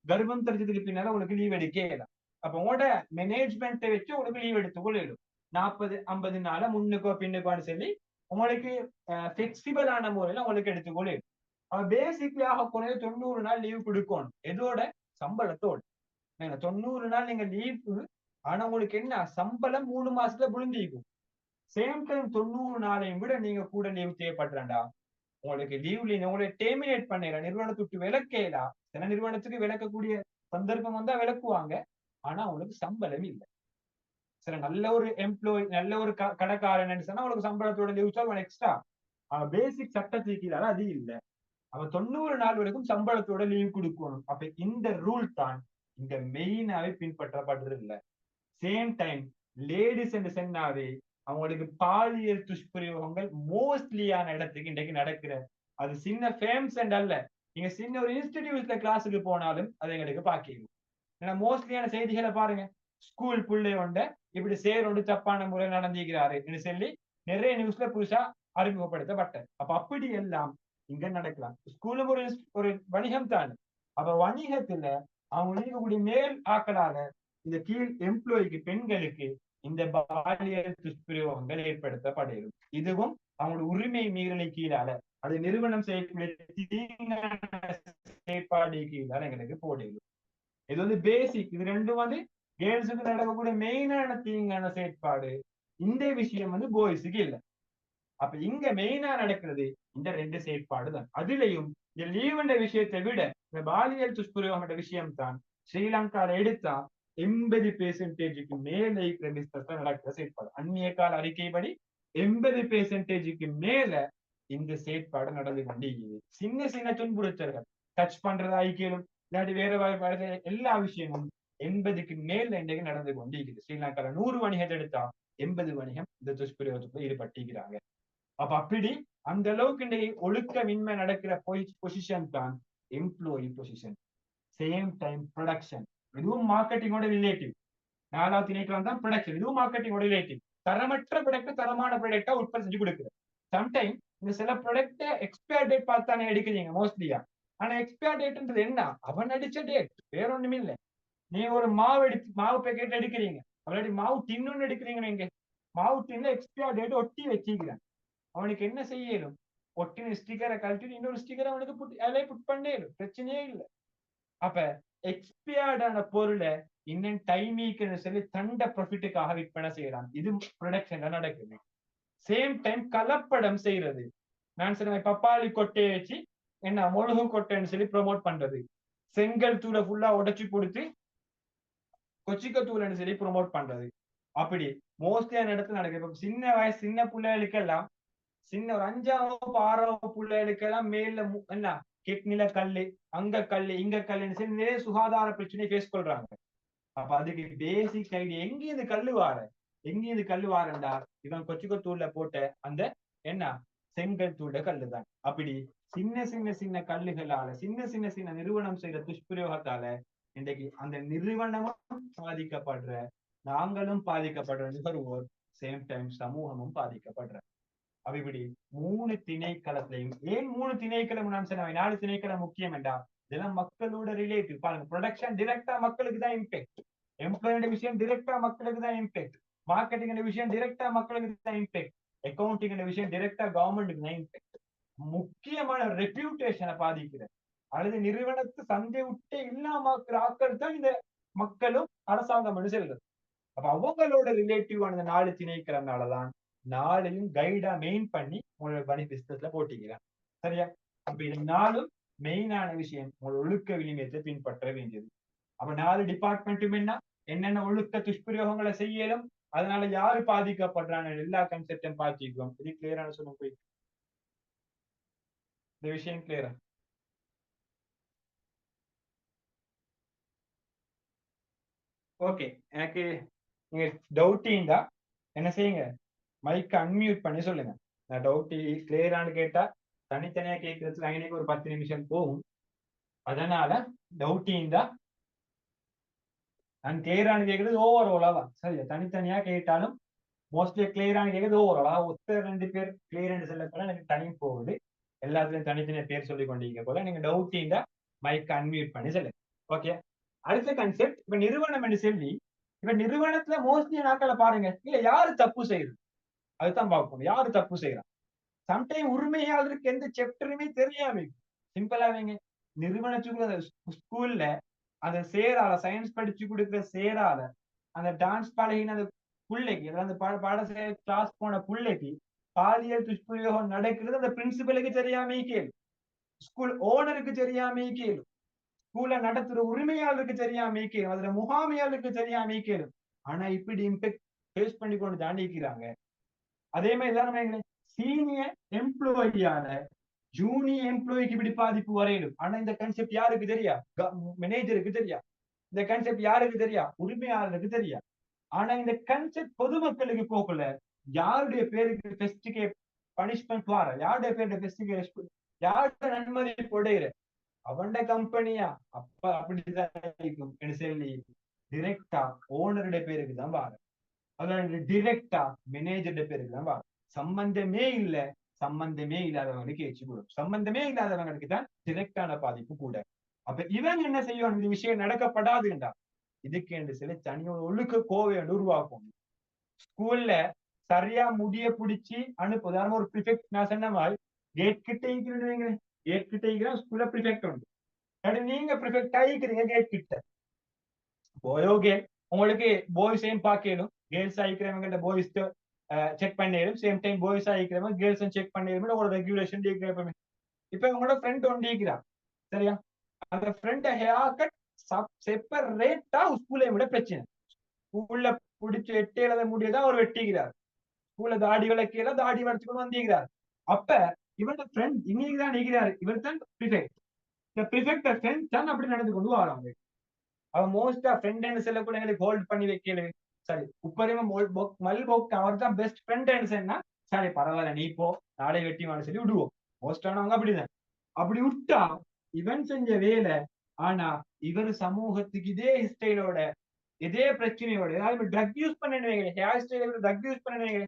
கர்ப்பம் தெரிஞ்சதுக்கு பின்னால உங்களுக்கு லீவ் எடுக்கலாம். அப்ப உங்களோட மேனேஜ்மெண்ட்டை வச்சு உங்களுக்கு லீவ் எடுத்துக்கொள்ளிடும். 40-50 நாள முன்னுக்கோ பின்னுக்கோன்னு சொல்லி உங்களுக்கு பிளெக்சிபிள் ஆன முறையில உங்களுக்கு எடுத்துக்கொள்ளிடும். அவன் பேசிக்கலாக குறைய 90 நாள் லீவ் கொடுக்கணும். எதோட? சம்பளத்தோடு. 90 நாள் நீங்க லீவ், ஆனா உங்களுக்கு என்ன சம்பளம் 3 மாசத்துல விழுந்திருக்கும். சேம் டைம் 90 நாளையும் விட நீங்க கூட லீவ் தேவைப்படுறா உங்களுக்கு லீவ்ல உங்களை டெர்மினேட் பண்ணிடலாம். நிறுவனத்துக்கு விலக்கலாம். சில நிறுவனத்துக்கு விலக்கக்கூடிய சந்தர்ப்பம் வந்தா விலக்குவாங்க. ஆனா உங்களுக்கு சம்பளம் இல்லை. சில நல்ல ஒரு எம்ப்ளாய், நல்ல ஒரு கடைக்காரன் சொன்னா உங்களுக்கு சம்பளத்தோட லீவ் சொல்லுவாங்க எக்ஸ்ட்ரா. பேசிக் சட்டத்துக்கு அது இல்லை. அவன் 90 நாள் வரைக்கும் சம்பளத்தோட லீவ் கொடுக்கணும். அப்ப இந்த ரூல் தான் இங்க மெயினாவே பின்பற்றப்படுறது இல்லை. சேம் டைம் லேடிஸ் என்று சொன்னாவே அவங்களுக்கு பாலியல் துஷ்பிரயோகங்கள் மோஸ்ட்லியான இடத்துக்கு இன்றைக்கு நடக்கிற, அது சின்ன ஃபேம்ஸ் அல்ல. நீங்க சின்ன ஒரு இன்ஸ்டிடியூட்ல கிளாஸுக்கு போனாலும் அதை எங்களுக்கு பாக்கலாம். ஏன்னா மோஸ்ட்லியான செய்திகளை பாருங்க. ஸ்கூல் பிள்ளை ஒண்ட இப்படி சேரோடு தப்பான முறை நடந்திருக்கிறாரு சொல்லி நிறைய நியூஸ்ல புதுசா அறிமுகப்படுத்தப்பட்ட. அப்ப அப்படி எல்லாம் இங்க நடக்கலாம். ஸ்கூலும் ஒரு வணிகம் தான். அப்ப வணிகத்துல அவங்க இருக்கக்கூடிய மேல் ஆக்களால இந்த கீழ் எம்ப்ளாய்க்கு, பெண்களுக்கு இந்த பாலியல் துஷ்பிரயோகங்கள் ஏற்படுத்தப்படும். இதுவும் அவங்களோட உரிமை மீறலை கீழால, அது நிறுவனம் செய்யக்கூடிய செயற்பாடு கீழால எங்களுக்கு போடுது. இது வந்து பேசிக். இது ரெண்டும் வந்து கேர்ள்ஸுக்கு நடக்கக்கூடிய மெயினான தீங்கான செயற்பாடு. இந்த விஷயம் வந்து பாய்ஸுக்கு இல்லை. அப்ப இங்க மெயினா நடக்கிறது இந்த 2 செயற்பாடு தான். அதுலயும் இந்த லீவ் என்ற விஷயத்தை விட இந்த பாலியல் துஷ்பிரயோகம் விஷயம் தான் ஸ்ரீலங்கால எடுத்தா 80% மேல நடக்கிற செயற்பாடு. அந்நிய கால அறிக்கைப்படி 80% மேல இந்த செயற்பாடு நடந்து கொண்டிருக்கிறது. சின்ன சின்ன துன்புறுத்தல்கள், டச் பண்றதா ஐக்கியம் இல்லாட்டி வேற எல்லா விஷயமும் 80க்கு மேல இன்றைக்கு நடந்து கொண்டிருக்கிறது. ஸ்ரீலங்கால 100 வணிகத்தை எடுத்தா 80 வணிகம் இந்த துஷ்பிரயோகத்துக்குள்ள ஈடுபட்டிருக்கிறாங்க. அப்ப அப்படி அந்த அளவுக்கு இன்றைக்கு ஒழுக்கமின்மை நடக்கிற பொசிஷன் தான் employee position. Same time production, இதுவும் மார்க்கெட்டிங்கோட ரிலேட்டிவ். 4வது திணைக்களம் தான் ப்ரொடக்ஷன், இதுவும் மார்க்கெட்டிங்கோட ரிலேட்டிவ். தரமற்ற ப்ராடக்ட் தரமான ப்ராடக்டா உற்பத்தி செஞ்சு கொடுக்குறது. சம்டைம் இந்த சில ப்ராடக்ட் எக்ஸ்பயர் டேட் பார்த்து தானே எடுக்கிறீங்க மோஸ்ட்லியா. ஆனா எக்ஸ்பயர் டேட்ன்றது என்ன? அவன் அடிச்ச டேட், வேற ஒண்ணுமே இல்லை. நீங்க ஒரு மாவு பேக்கெட் எடுக்கிறீங்க, அவளாடி மாவு டின்னு எடுக்கிறீங்க. இங்க மாவு டின்ல எக்ஸ்பயர் டேட் ஒட்டி வச்சிருக்கிறேன். அவனுக்கு என்ன செய்யணும்? ஒட்டின ஸ்டிக்கரை கழட்டி இன்னொரு ஸ்டிக்கரை அவனுக்கு புட் பண்ணிடும், பிரச்சனையே இல்லை. அப்ப எக்ஸ்பயர்டான பொருளை இன்னும் டைமிக்குன்னு சொல்லி தண்ட ப்ராஃபிட்டுக்காக விற்பனை செய்யறான். இது ப்ரொடக்ஷன்ல நடக்குது. சேம் டைம் கலப்படம் செய்யறது. நான் சொன்ன பப்பாளி கொட்டையை வச்சு என்ன மொழுகு கொட்டைன்னு சொல்லி ப்ரொமோட் பண்றது. செங்கல் தூளை ஃபுல்லா உடைச்சு கொடுத்து கொச்சிக்க தூள்னு சொல்லி ப்ரொமோட் பண்றது. அப்படி மோஸ்ட்லியான இடத்துல நடக்குது. இப்ப சின்ன பிள்ளைகளுக்கெல்லாம், சின்ன ஒரு 5ஆம் வகுப்பு 6ஆம் வகுப்பு பிள்ளைகளுக்கெல்லாம் மேல என்ன கிட்னில கல்லு, அங்க கல்லு, இங்க கல்லுன்னு சொல்லி நிறைய சுகாதார பிரச்சனையை ஃபேஸ் கொள்றாங்க. அப்ப அதுக்கு பேசிக் ஐடியா, எங்கேயும் இது கல்லு வாரண்டா இவன் கொச்சிக்கத்தூள்ல போட்ட அந்த என்ன செங்கல் தூள கல்லுதான். அப்படி சின்ன கல்லுகளால சின்ன நிறுவனம் செய்யற துஷ்பிரயோகத்தால இன்றைக்கு அந்த நிறுவனமும் பாதிக்கப்படுற, நாங்களும் பாதிக்கப்படுற, நுகர்வோர் சேம் டைம் சமூகமும் பாதிக்கப்படுற. அப்ப இப்படி 3 திணைக்களத்திலையும், ஏன் 3 திணைக்களம் நான் சொன்னேன் 4 திணைக்களம் முக்கியம் என்றா, இதெல்லாம் மக்களோட ரிலேட்டிவ். பாருங்க, ப்ரொடக்ஷன் டிரெக்டா மக்களுக்கு தான் இம்பாக்ட், எம்ப்ளாய்மெண்ட் விஷயம் டிரெக்டா மக்களுக்கு தான் இம்பாக்ட், மார்க்கெட்டிங் விஷயம் டிரெக்டா மக்களுக்கு தான் இம்பாக்ட், அக்கௌண்டிங் விஷயம் டிரெக்டா கவர்மெண்ட்டுக்கு தான் இம்பாக்ட். முக்கியமான ரெப்யூட்டேஷனை பாதிக்கிற அல்லது நிறுவனத்து சந்தை விட்டே இல்லாம ஆக்கள் தான் இந்த மக்களும் அரசாங்கம் செல்றது. அப்ப அவங்களோட ரிலேட்டிவான 4 திணைக்களம்னாலதான் 4யும் கைடா மெயின் பண்ணி உங்களோட பணி பிசினஸ்ல போட்டிக்கிறான். சரியா? அப்ப இது 4ம் மெயினான விஷயம். உங்களோட ஒழுக்க விநியோகத்தை பின்பற்ற வேண்டியது. அப்ப 4 டிபார்ட்மெண்ட்டும் என்னென்ன ஒழுக்க துஷ்பிரயோகங்களை செய்யலும், அதனால யாரு பாதிக்கப்படுறாங்க எல்லா கன்செப்டும் பார்த்திருக்கோம். இது கிளியரான சொல்ல போய் இந்த விஷயம் கிளியரா? ஓகே, எனக்கு நீங்க டவுட்டிங்கா என்ன செய்யுங்க, மைக் அன்மியூட் பண்ணி சொல்லுங்க. நான் டவுட்டி கிளியரானு கேட்டா தனித்தனியா கேட்கறதுல எனக்கு ஒரு 10 நிமிஷம் போகும். அதனால டவுட்டிங்கா நான் கிளியரானு கேட்கறது ஓவராலா தான் சரியா, தனித்தனியா கேட்டாலும் மோஸ்ட்லி கிளியரானு கேட்கறது ஓவராலா. ஒருத்தர் 2 பேர் கிளியர் சொல்ல போல எனக்கு டைம் போகுது. எல்லாத்துலயும் தனித்தனியா பேர் சொல்லி கொண்டிருக்க போல நீங்க டவுட்டிங்கா மைக் அன்மியூட் பண்ணி சொல்லுங்க. ஓகே, அடுத்த கான்செப்ட் இப்ப நிறுவனம் என்று சொல்லி, இப்ப நிறுவனத்துல மோஸ்ட்லி நாட்களை பாருங்க, இல்ல யாரு தப்பு செய்யுது அதுதான் பார்க்கணும். யாரு தப்பு செய்யறான்? சம்டைம் உரிமையாளருக்கு எந்த சாப்டருமே தெரியாம சிம்பிளா வைங்க. நிறுவனத்துக்குள்ள ஸ்கூல்ல அந்த சேரால சயின்ஸ் படிச்சு கொடுக்குற சேரால அந்த டான்ஸ் பழகின அந்த பிள்ளைக்கு, அந்த பாடசாலை கிளாஸ் போன பிள்ளைக்கு பாலியல் துஷ்பிரயோகம் நடக்கிறது அந்த பிரின்சிபலுக்கு தெரியாம கேளு, ஸ்கூல் ஓனருக்கு தெரியாம கேளு, ஸ்கூல்ல நடத்துற உரிமையாளருக்கு தெரியாம கேளு, அதுல முகாமையாளருக்கு தெரியாம கேளு. ஆனா இப்படி இம்பெக்ட் ஃபேஸ் பண்ணி கொண்டு தாண்டிக்கிறாங்க. அதே மாதிரி தான் சீனியர் எம்ப்ளாயியால ஜூனியர் எம்ப்ளாய்க்கு இப்படி பாதிப்பு வரையிடும். ஆனா இந்த கான்செப்ட் யாருக்கு தெரியா? மேனேஜருக்கு தெரியா. இந்த கான்செப்ட் யாருக்கு தெரியா? உரிமையாளருக்கு தெரியா. ஆனா இந்த கான்செப்ட் பொதுமக்களுக்கு போகல. யாருடைய பேருக்கு ஃபெஸ்டுக்கு பனிஷ்மெண்ட் வார, யாருடைய பேருடைய ஃபெஸ்டுக்கு யாருடைய நன்மதிப்பு உடையிற அவண்ட கம்பெனியா அப்ப அப்படிதான் இருக்கும் சொல்லி டிரெக்டா ஓனருடைய பேருக்கு தான் வார, அதாவது டிரெக்டா மேனேஜருடைய பேருக்கு தான் வார. சம்பந்தமே இல்ல, சம்பந்தமே இல்லாதவங்களுக்கு ஏச்சு கூடும். சம்பந்தமே இல்லாதவங்களுக்கு தான் டிரெக்டான பாதிப்பு கூட. அப்ப இவங்க என்ன செய்யும்? இந்த விஷயம் நடக்கப்படாதுண்டா இதுக்கு என்று சொல்லி தனியோட ஒழுக்க கோவை உருவாக்கும். ஸ்கூல்ல சரியா முடிய பிடிச்சி அனுப்பு. உதாரணம் ஒரு ப்ரிஃபெக்ட் நான் சொன்ன மாதிரி கேட் கிட்ட இருக்கிறீங்க, கேட் கிட்ட இருக்கிற ஸ்கூல்ல ப்ரிஃபெக்ட் உண்டு. நீங்க ப்ரிஃபெக்ட் ஆகிக்கிறீங்க கேட் கிட்ட. போயோ கேட் உங்களுக்கு பாய்ஸையும் பார்க்கணும், கேர்ள்ஸ் ஆகிக்கிறவங்க பாய்ஸ் செக் பண்ணிடும், சேம் டைம் பாய்ஸ் ஆகிக்கிறவங்க கேர்ள்ஸ் செக் பண்ணிடும். ஒரு ரெகுலேஷன் இப்ப உங்களோட ஃப்ரெண்ட் ஒன்று இருக்கிறான் சரியா, அந்த ஃப்ரெண்ட் ஹேர் கட் செப்பரேட்டா ஸ்கூலை விட பிரச்சனை. ஸ்கூல்ல பிடிச்ச 8 எழுத முடியதான் அவர் வெட்டிக்கிறார், ஸ்கூல்ல தாடி விளக்கையில தாடி வளர்த்துக்கொண்டு வந்திருக்கிறார். அப்ப இவரோட ஃப்ரெண்ட் இன்னைக்கு தான் நிற்கிறாரு, இவர் தான் ப்ரிஃபெக்ட். இந்த ப்ரிஃபெக்ட் ஃப்ரெண்ட் தான் அப்படி நடந்து கொண்டு வராங்க. அவன் மோஸ்டா ஃப்ரெண்ட் சில பிள்ளைங்களுக்கு ஹோல்ட் பண்ணி வைக்கல. சரி உப்பரிமா மல் போக்கு அவர் தான் பெஸ்ட் ஃப்ரெண்ட் சொன்னா சரி பரவாயில்ல நீ போ நாளை வெட்டிவான்னு சொல்லி விடுவோம். மோஸ்டானவங்க அப்படிதான். அப்படி விட்டா இவன் செஞ்ச வேலை, ஆனா இவர் சமூகத்துக்கு இதே ஸ்டைலோட இதே பிரச்சனையோட ஏதாவது ட்ரக் யூஸ் பண்ணுவீங்க, ஹேர் ஸ்டைல ட்ரக் யூஸ் பண்ணுவீங்க.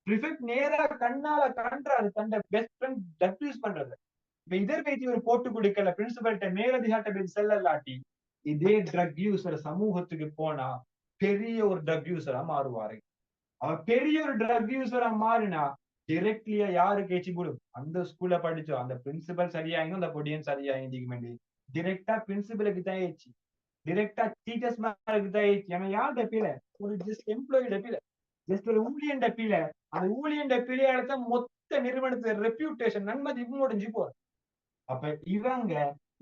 ப்ரிஃபெக்ட் நேரா கண்ணால கண்டாரு தன் பெஸ்ட் ஃப்ரெண்ட் ட்ரக் யூஸ் பண்றது. இப்ப இதர் வைத்தி ஒரு போட்டு கொடுக்கல பிரின்சிபல்கிட்ட மேலதிகாட்ட போய் செல்லலாட்டி இதே ட்ரக் யூசர் சமூகத்துக்கு போனா பெரிய ஒரு ட்ரக் யூசரா மாறுவாரு. அவர் பெரிய ஒரு ட்ரக் யூசரா மாறினா டிரெக்ட்லியா யாருக்கு ஏச்சி போடும்? அந்த ஸ்கூல்ல படிச்சோம் அந்த பிரின்சிபல் சரியாயினும் அந்த பொடியன் சரியாயின்னு டிரெக்டா பிரின்சிபலுக்கு தான் ஏச்சி, டிரெக்டா டீச்சர்ஸ் மேலுக்கு தான் ஏச்சி. ஏன்னா யார் டப்பில ஒரு ஜஸ்ட் எம்ப்ளாயி டப்பில, ஜஸ்ட் ஒரு ஊழியன் டப்பில, அந்த ஊழியன் டப்பிலையால தான் மொத்த நிறுவனத்து ரெப்யூட்டேஷன் நன்மதி முடிஞ்சு போற. அப்ப இவங்க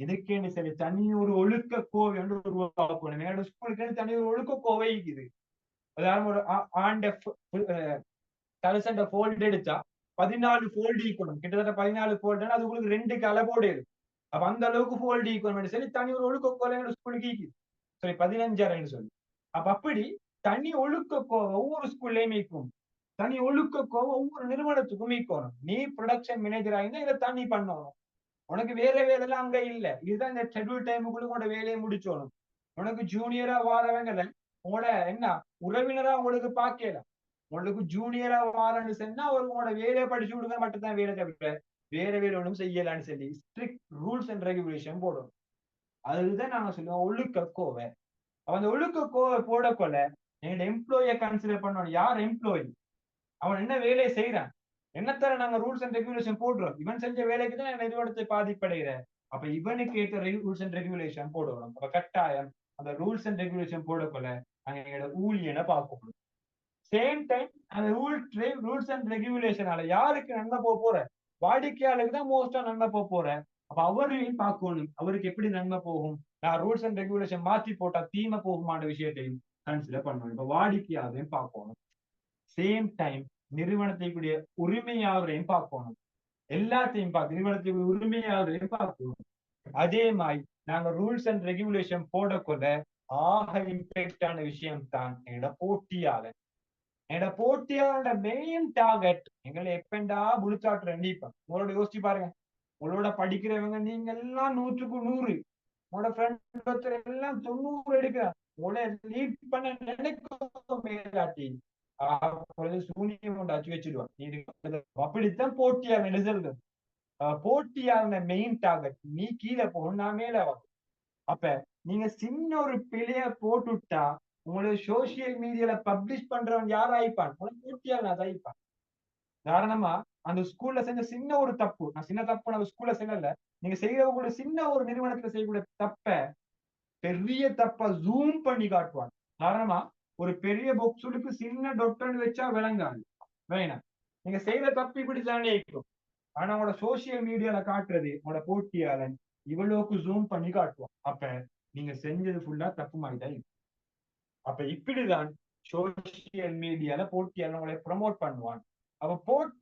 இதுக்கேன்னு சரி தனி ஒரு ஒழுக்க கோவை வந்து உருவாக்கணும். என்னோட ஸ்கூலுக்கு தனி ஒரு ஒழுக்க கோவை இருக்குது. அதாவது ஒரு ஆண்ட தலசண்ட ஃபோல்டு எடுத்தா 14 ஃபோல்டு ஈக்கணும், கிட்டத்தட்ட 14 ஃபோல்டு அது உங்களுக்கு 2 கலபோடு இருக்கும். அப்ப அந்த அளவுக்கு ஃபோல்டு ஈக்கணும் சொல்லி தனி ஒரு ஒழுக்க கோவை என்னோட ஸ்கூலுக்கு ஈக்குது. சரி 15 சொல்லி. அப்ப அப்படி தனி ஒழுக்க கோவை ஒவ்வொரு ஸ்கூல்லையும் ஈக்கும். தனி ஒழுக்க கோவை ஒவ்வொரு நிறுவனத்துக்கும் ஈக்கணும். நீ ப்ரொடக்ஷன் மேனேஜர் ஆகிருந்தா இதை தனி பண்ணணும். உனக்கு வேற வேலைலாம் அங்க இல்ல, இதுதான் இந்த ஷெட்யூல் டைமுக்குள்ள உங்களோட வேலையை முடிச்சோணும். உனக்கு ஜூனியரா வாரவங்களை உங்களோட என்ன உறவினரா உங்களுக்கு பார்க்கலாம். உங்களுக்கு ஜூனியரா வாரன்னு சொன்னா ஒரு உங்களோட வேலையை படிச்சு கொடுக்க மட்டும்தான் வேலை தவிர வேற வேலை ஒன்றும் செய்யலான்னு சொல்லி ஸ்ட்ரிக்ட் ரூல்ஸ் அண்ட் ரெகுலேஷன் போடணும். அதுதான் நாங்க சொல்லுவோம் ஒழுக்க கோவை. அந்த ஒழுக்க கோவை போடக்கொள்ள என்னோட எம்ப்ளாய கன்சிடர் பண்ணணும். யார் எம்ப்ளாயி, அவன் என்ன வேலையை செய்யறான், என்னத்தால நாங்க ரூல்ஸ் அண்ட் ரெகுலேஷன் போடுறோம். இவன் செஞ்ச வேலைக்கு தான் நிறுவனத்தை பாதிப்படைகிற. அப்ப இவனுக்கு ஏற்ற ரூல்ஸ் அண்ட் ரெகுலேஷன் போடணும். அப்ப கட்டாயம் அந்த ரூல்ஸ் அண்ட் ரெகுலேஷன் போடக்கொள்ள நாங்க எங்களோட ஊழியனை பார்க்கணும். சேம் டைம் அந்த ரூல்ஸ் அண்ட் ரெகுலேஷனால யாருக்கு நன்மை போற? வாடிக்கையாளருக்கு தான் மோஸ்டா நன்மை போற. அப்ப அவரையும் பார்க்கணும், அவருக்கு எப்படி நன்மை போகும். நான் ரூல்ஸ் அண்ட் ரெகுலேஷன் மாற்றி போட்டா தீமை போகுமான விஷயத்தையும் கன்சிடர் பண்ணணும். இப்ப வாடிக்கையாளரையும் பார்க்கணும். சேம் டைம் நிறுவனத்தை கூடிய உரிமையாளரையும் பார்க்கணும். எல்லாத்தையும் பார்த்து நிறுவனத்துக்கு உரிமையாளரையும் பார்க்கணும். அதே மாதிரி நாங்க ரூல்ஸ் அண்ட் ரெகுலேஷன் போடக்கொள்ள ஆக இம்பாக்டான விஷயம் தான் எங்களோட போட்டியாளர். என்னோட போட்டியாளரோட மெயின் டார்கெட் எங்களை எப்பண்டா புடிச்சாட்டு நினைப்பேன். உங்களோட யோசிச்சு பாருங்க, உங்களோட படிக்கிறவங்க நீங்க எல்லாம் 100க்கு 100, உங்களோட ஃப்ரெண்ட் ஒருத்தர் எல்லாம் 90 எடுக்கிறார், உங்களை லீட் பண்ண நினைக்கும் மேலாட்டி சூனியம் கொண்டாச்சு வச்சிருவான். அப்படித்தான் போட்டியாளர் எழுதுறது. போட்டியாளர் மெயின் டார்கெட் நீ கீழே போகணும், நான் மேல வரும். அப்ப நீங்க சின்ன ஒரு பிழைய போட்டுட்டா உங்களுக்கு சோசியல் மீடியால பப்ளிஷ் பண்றவன் யார் ஆயிப்பான்? போட்டியாளர் அது ஆயிப்பான். காரணமா அந்த ஸ்கூல்ல செஞ்ச சின்ன ஒரு தப்பு, நான் சின்ன தப்பு நம்ம ஸ்கூல்ல செய்யல, நீங்க செய்யக்கூடிய சின்ன ஒரு நிறுவனத்துல செய்யக்கூடிய தப்ப பெரிய தப்ப ஜூம் பண்ணி காட்டுவாங்க. காரணமா ஒரு பெரிய பொக்ஸுக்கு சின்ன டொட்டன்னு வச்சா விளங்காது. வேணாம், நீங்க செய்யற தப்பு இப்படி தானே இருக்கும். ஆனா உங்களோட சோசியல் மீடியால காட்டுறது உங்களோட போட்டியாளன் இவ்வளவுக்கு ஜூம் பண்ணி காட்டுவான். அப்ப நீங்க செஞ்சது ஃபுல்லா தப்பு மாதிரி தான் இருக்கும். அப்ப இப்படிதான் சோசியல் மீடியால போட்டியாளன் உங்களை ப்ரமோட் பண்ணுவான். அவ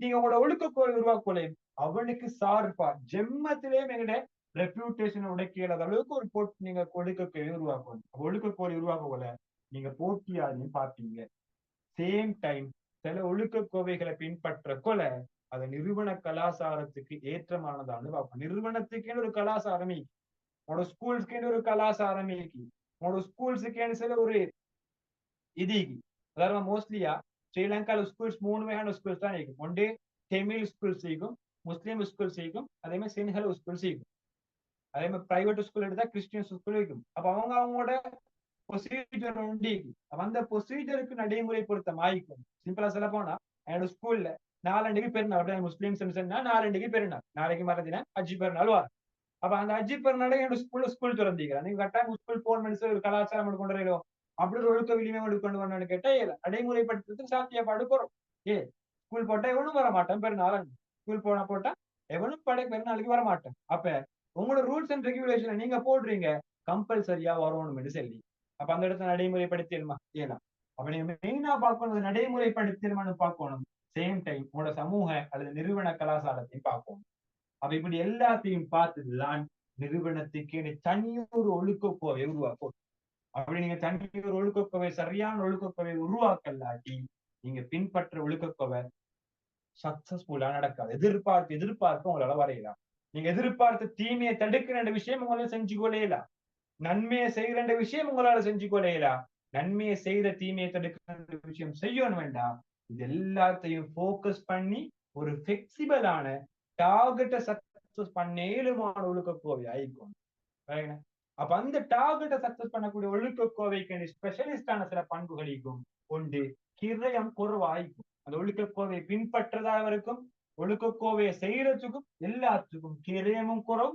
நீங்க உங்களோட ஒழுக்கக்கோளை உருவாக்கொலை அவனுக்கு சார்பா ஜென்மத்திலே எங்கட ரெப்யூட்டேஷனை உடைக்கிற அளவுக்கு ஒரு போட்டி நீங்க ஒழுக்கக்கோளை உருவாக்கணும். ஒழுக்கக்கோளை உருவாக்கல நீங்க போட்டியாளையும் பார்ப்பீங்க. சேம் டைம் சில ஒழுக்க கோவைகளை பின்பற்ற கொல அது நிறுவன கலாச்சாரத்துக்கு ஏற்றமானதான்னு பார்ப்போம். நிறுவனத்துக்கேன்னு ஒரு கலாச்சாரமே, உங்களோட ஸ்கூல்ஸ்க்கேன்னு ஒரு கலாச்சாரமே, உங்களோட ஸ்கூல்ஸுக்கேன்னு சில ஒரு இது. அதாவது மோஸ்ட்லியா ஸ்ரீலங்கால ஸ்கூல்ஸ் 3 வகையான ஸ்கூல்ஸ் தான் இருக்கும். ஒன்று தமிழ் ஸ்கூல் செய்யும், முஸ்லீம் ஸ்கூல் செய்யும், அதே மாதிரி சிங்கள ஸ்கூல் செய்யும். அதே மாதிரி பிரைவேட் ஸ்கூல் எடுத்தா கிறிஸ்டியன் ஸ்கூல் இருக்கும். அப்ப அவங்களோட ப்ரொசீஜர் உண்டு. அந்த ப்ரொசீஜருக்கு நடைமுறை பொருத்தம் ஆயிக்கும். சிம்பிளா சொல்ல போனா என்னோட ஸ்கூல்ல 4 பெருநாள், அப்படியே முஸ்லீம்ஸ் 4 பெருநாள், நாளைக்கு மறதினா அஜி பெருநாள் வரும். அப்ப அந்த அஜி பெருநாளை என்னோட ஸ்கூல் திறந்திக்கிறேன். நீங்க கட்டாயம் ஸ்கூல் போன் ஒரு கலாச்சாரம் கொண்டு வரோ அப்படி ஒரு ஒழுக்க விளிமை கொண்டு வரணும்னு கேட்டா நடைமுறைப்படுத்துறதுக்கு சாத்தியப்பாடு போறோம். ஸ்கூல் போட்டா எவனும் வர மாட்டேன் பெருநாள். ஸ்கூல் போட்டா எவனும் பெருநாளுக்கு வர மாட்டேன். அப்ப உங்களோட ரூல்ஸ் அண்ட் ரெகுலேஷன் நீங்க போடுறீங்க கம்பல்சரியா வரணும்னு சொல்லி. அப்ப அந்த இடத்துல நடைமுறைப்படுத்திடுமா ஏலாம். அப்ப நீங்க மெயினா பார்க்கணும் நடைமுறைப்படுத்திடுமான்னு பார்க்கணும். சேம் டைம் உங்களோட சமூக அல்லது நிறுவன கலாச்சாரத்தையும் பார்க்கணும். அப்ப இப்படி எல்லாத்தையும் பார்த்துதான் நிறுவனத்துக்கு தனியொரு ஒழுக்கக்கோவை உருவாக்கும். அப்படி நீங்க தனியொரு ஒழுக்கக்கோவை சரியான ஒழுக்கக்கோவை உருவாக்கலாட்டி நீங்க பின்பற்ற ஒழுக்கக்கோவை சக்சஸ்ஃபுல்லா நடக்காது. எதிர்பார்த்து உங்களால வரையலாம். நீங்க எதிர்பார்த்த தீமையை தடுக்கிற விஷயம் உங்களால செஞ்சு கொள்ளையலாம். நன்மையை செய்கிற விஷயம் உங்களால செஞ்சு கொள்ளையலாம். நன்மையை செய்யற தீமையை தடுக்கிற விஷயம் செய்யணும் வேண்டாம். இது எல்லாத்தையும் போக்கஸ் பண்ணி ஒரு பிளெக்சிபிளான டார்கெட்டை சக்சஸ் பண்ணேலுமான ஒழுக்கக்கோவை ஆயிக்கும். அப்ப அந்த டார்கெட்டை சக்சஸ் பண்ணக்கூடிய ஒழுக்கக்கோவைக்கு ஸ்பெஷலிஸ்டான சில பண்புகளுக்கும் உண்டு. கிரயம் குறைவாய்க்கும். அந்த ஒழுக்கக்கோவை பின்பற்றதாக இருக்கும், ஒழுக்கக்கோவையை செய்யறதுக்கும் எல்லாத்துக்கும் கிரயமும் குறவு.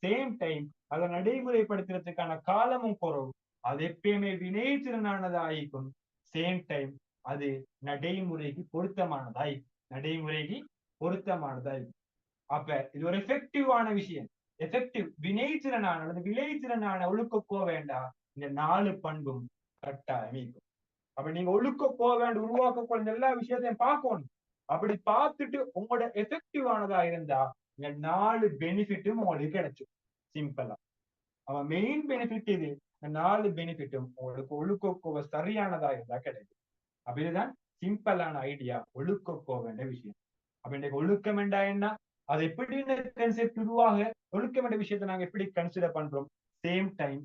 சேம் டைம் அதை நடைமுறைப்படுத்துறதுக்கான காலமும் குறவு. அது எப்பயுமே வினைத்திறனானதாயிக்கும். சேம் டைம் அது நடைமுறைக்கு பொருத்தமானதாயிக்கும். அப்ப இது ஒரு எஃபெக்டிவான விஷயம். எஃபெக்டிவ் வினைத்திறனான அல்லது விளைத்திறனான ஒழுக்கக்கோ வேண்டாம். இந்த 4 பண்பும் கட்டாயம். அப்ப நீங்க ஒழுக்கக்கோ வேண்டாம் உருவாக்க எல்லா விஷயத்தையும் பார்க்கணும். அப்படி பார்த்துட்டு உங்களோட எஃபெக்டிவானதா இருந்தா இந்த 4 பெனிஃபிட்டும் உங்களுக்கு கிடைக்கும். சிம்பிளா அவன் மெயின் பெனிஃபிட் இது. இந்த 4 பெனிஃபிட்டும் உங்களுக்கு ஒழுக்கக்கோவை சரியானதா இருந்தா கிடைக்கும். அப்படிதான் சிம்பிளான ஐடியா ஒழுக்கக்கோ வேண்டிய விஷயம். அப்ப இன்னைக்கு ஒழுக்கம் என்றா என்ன, அது எப்படின்னு கன்செப்ட் உருவாக ஒழுக்கம் என்ற விஷயத்தை நாங்க எப்படி கன்சிடர் பண்றோம், சேம் டைம்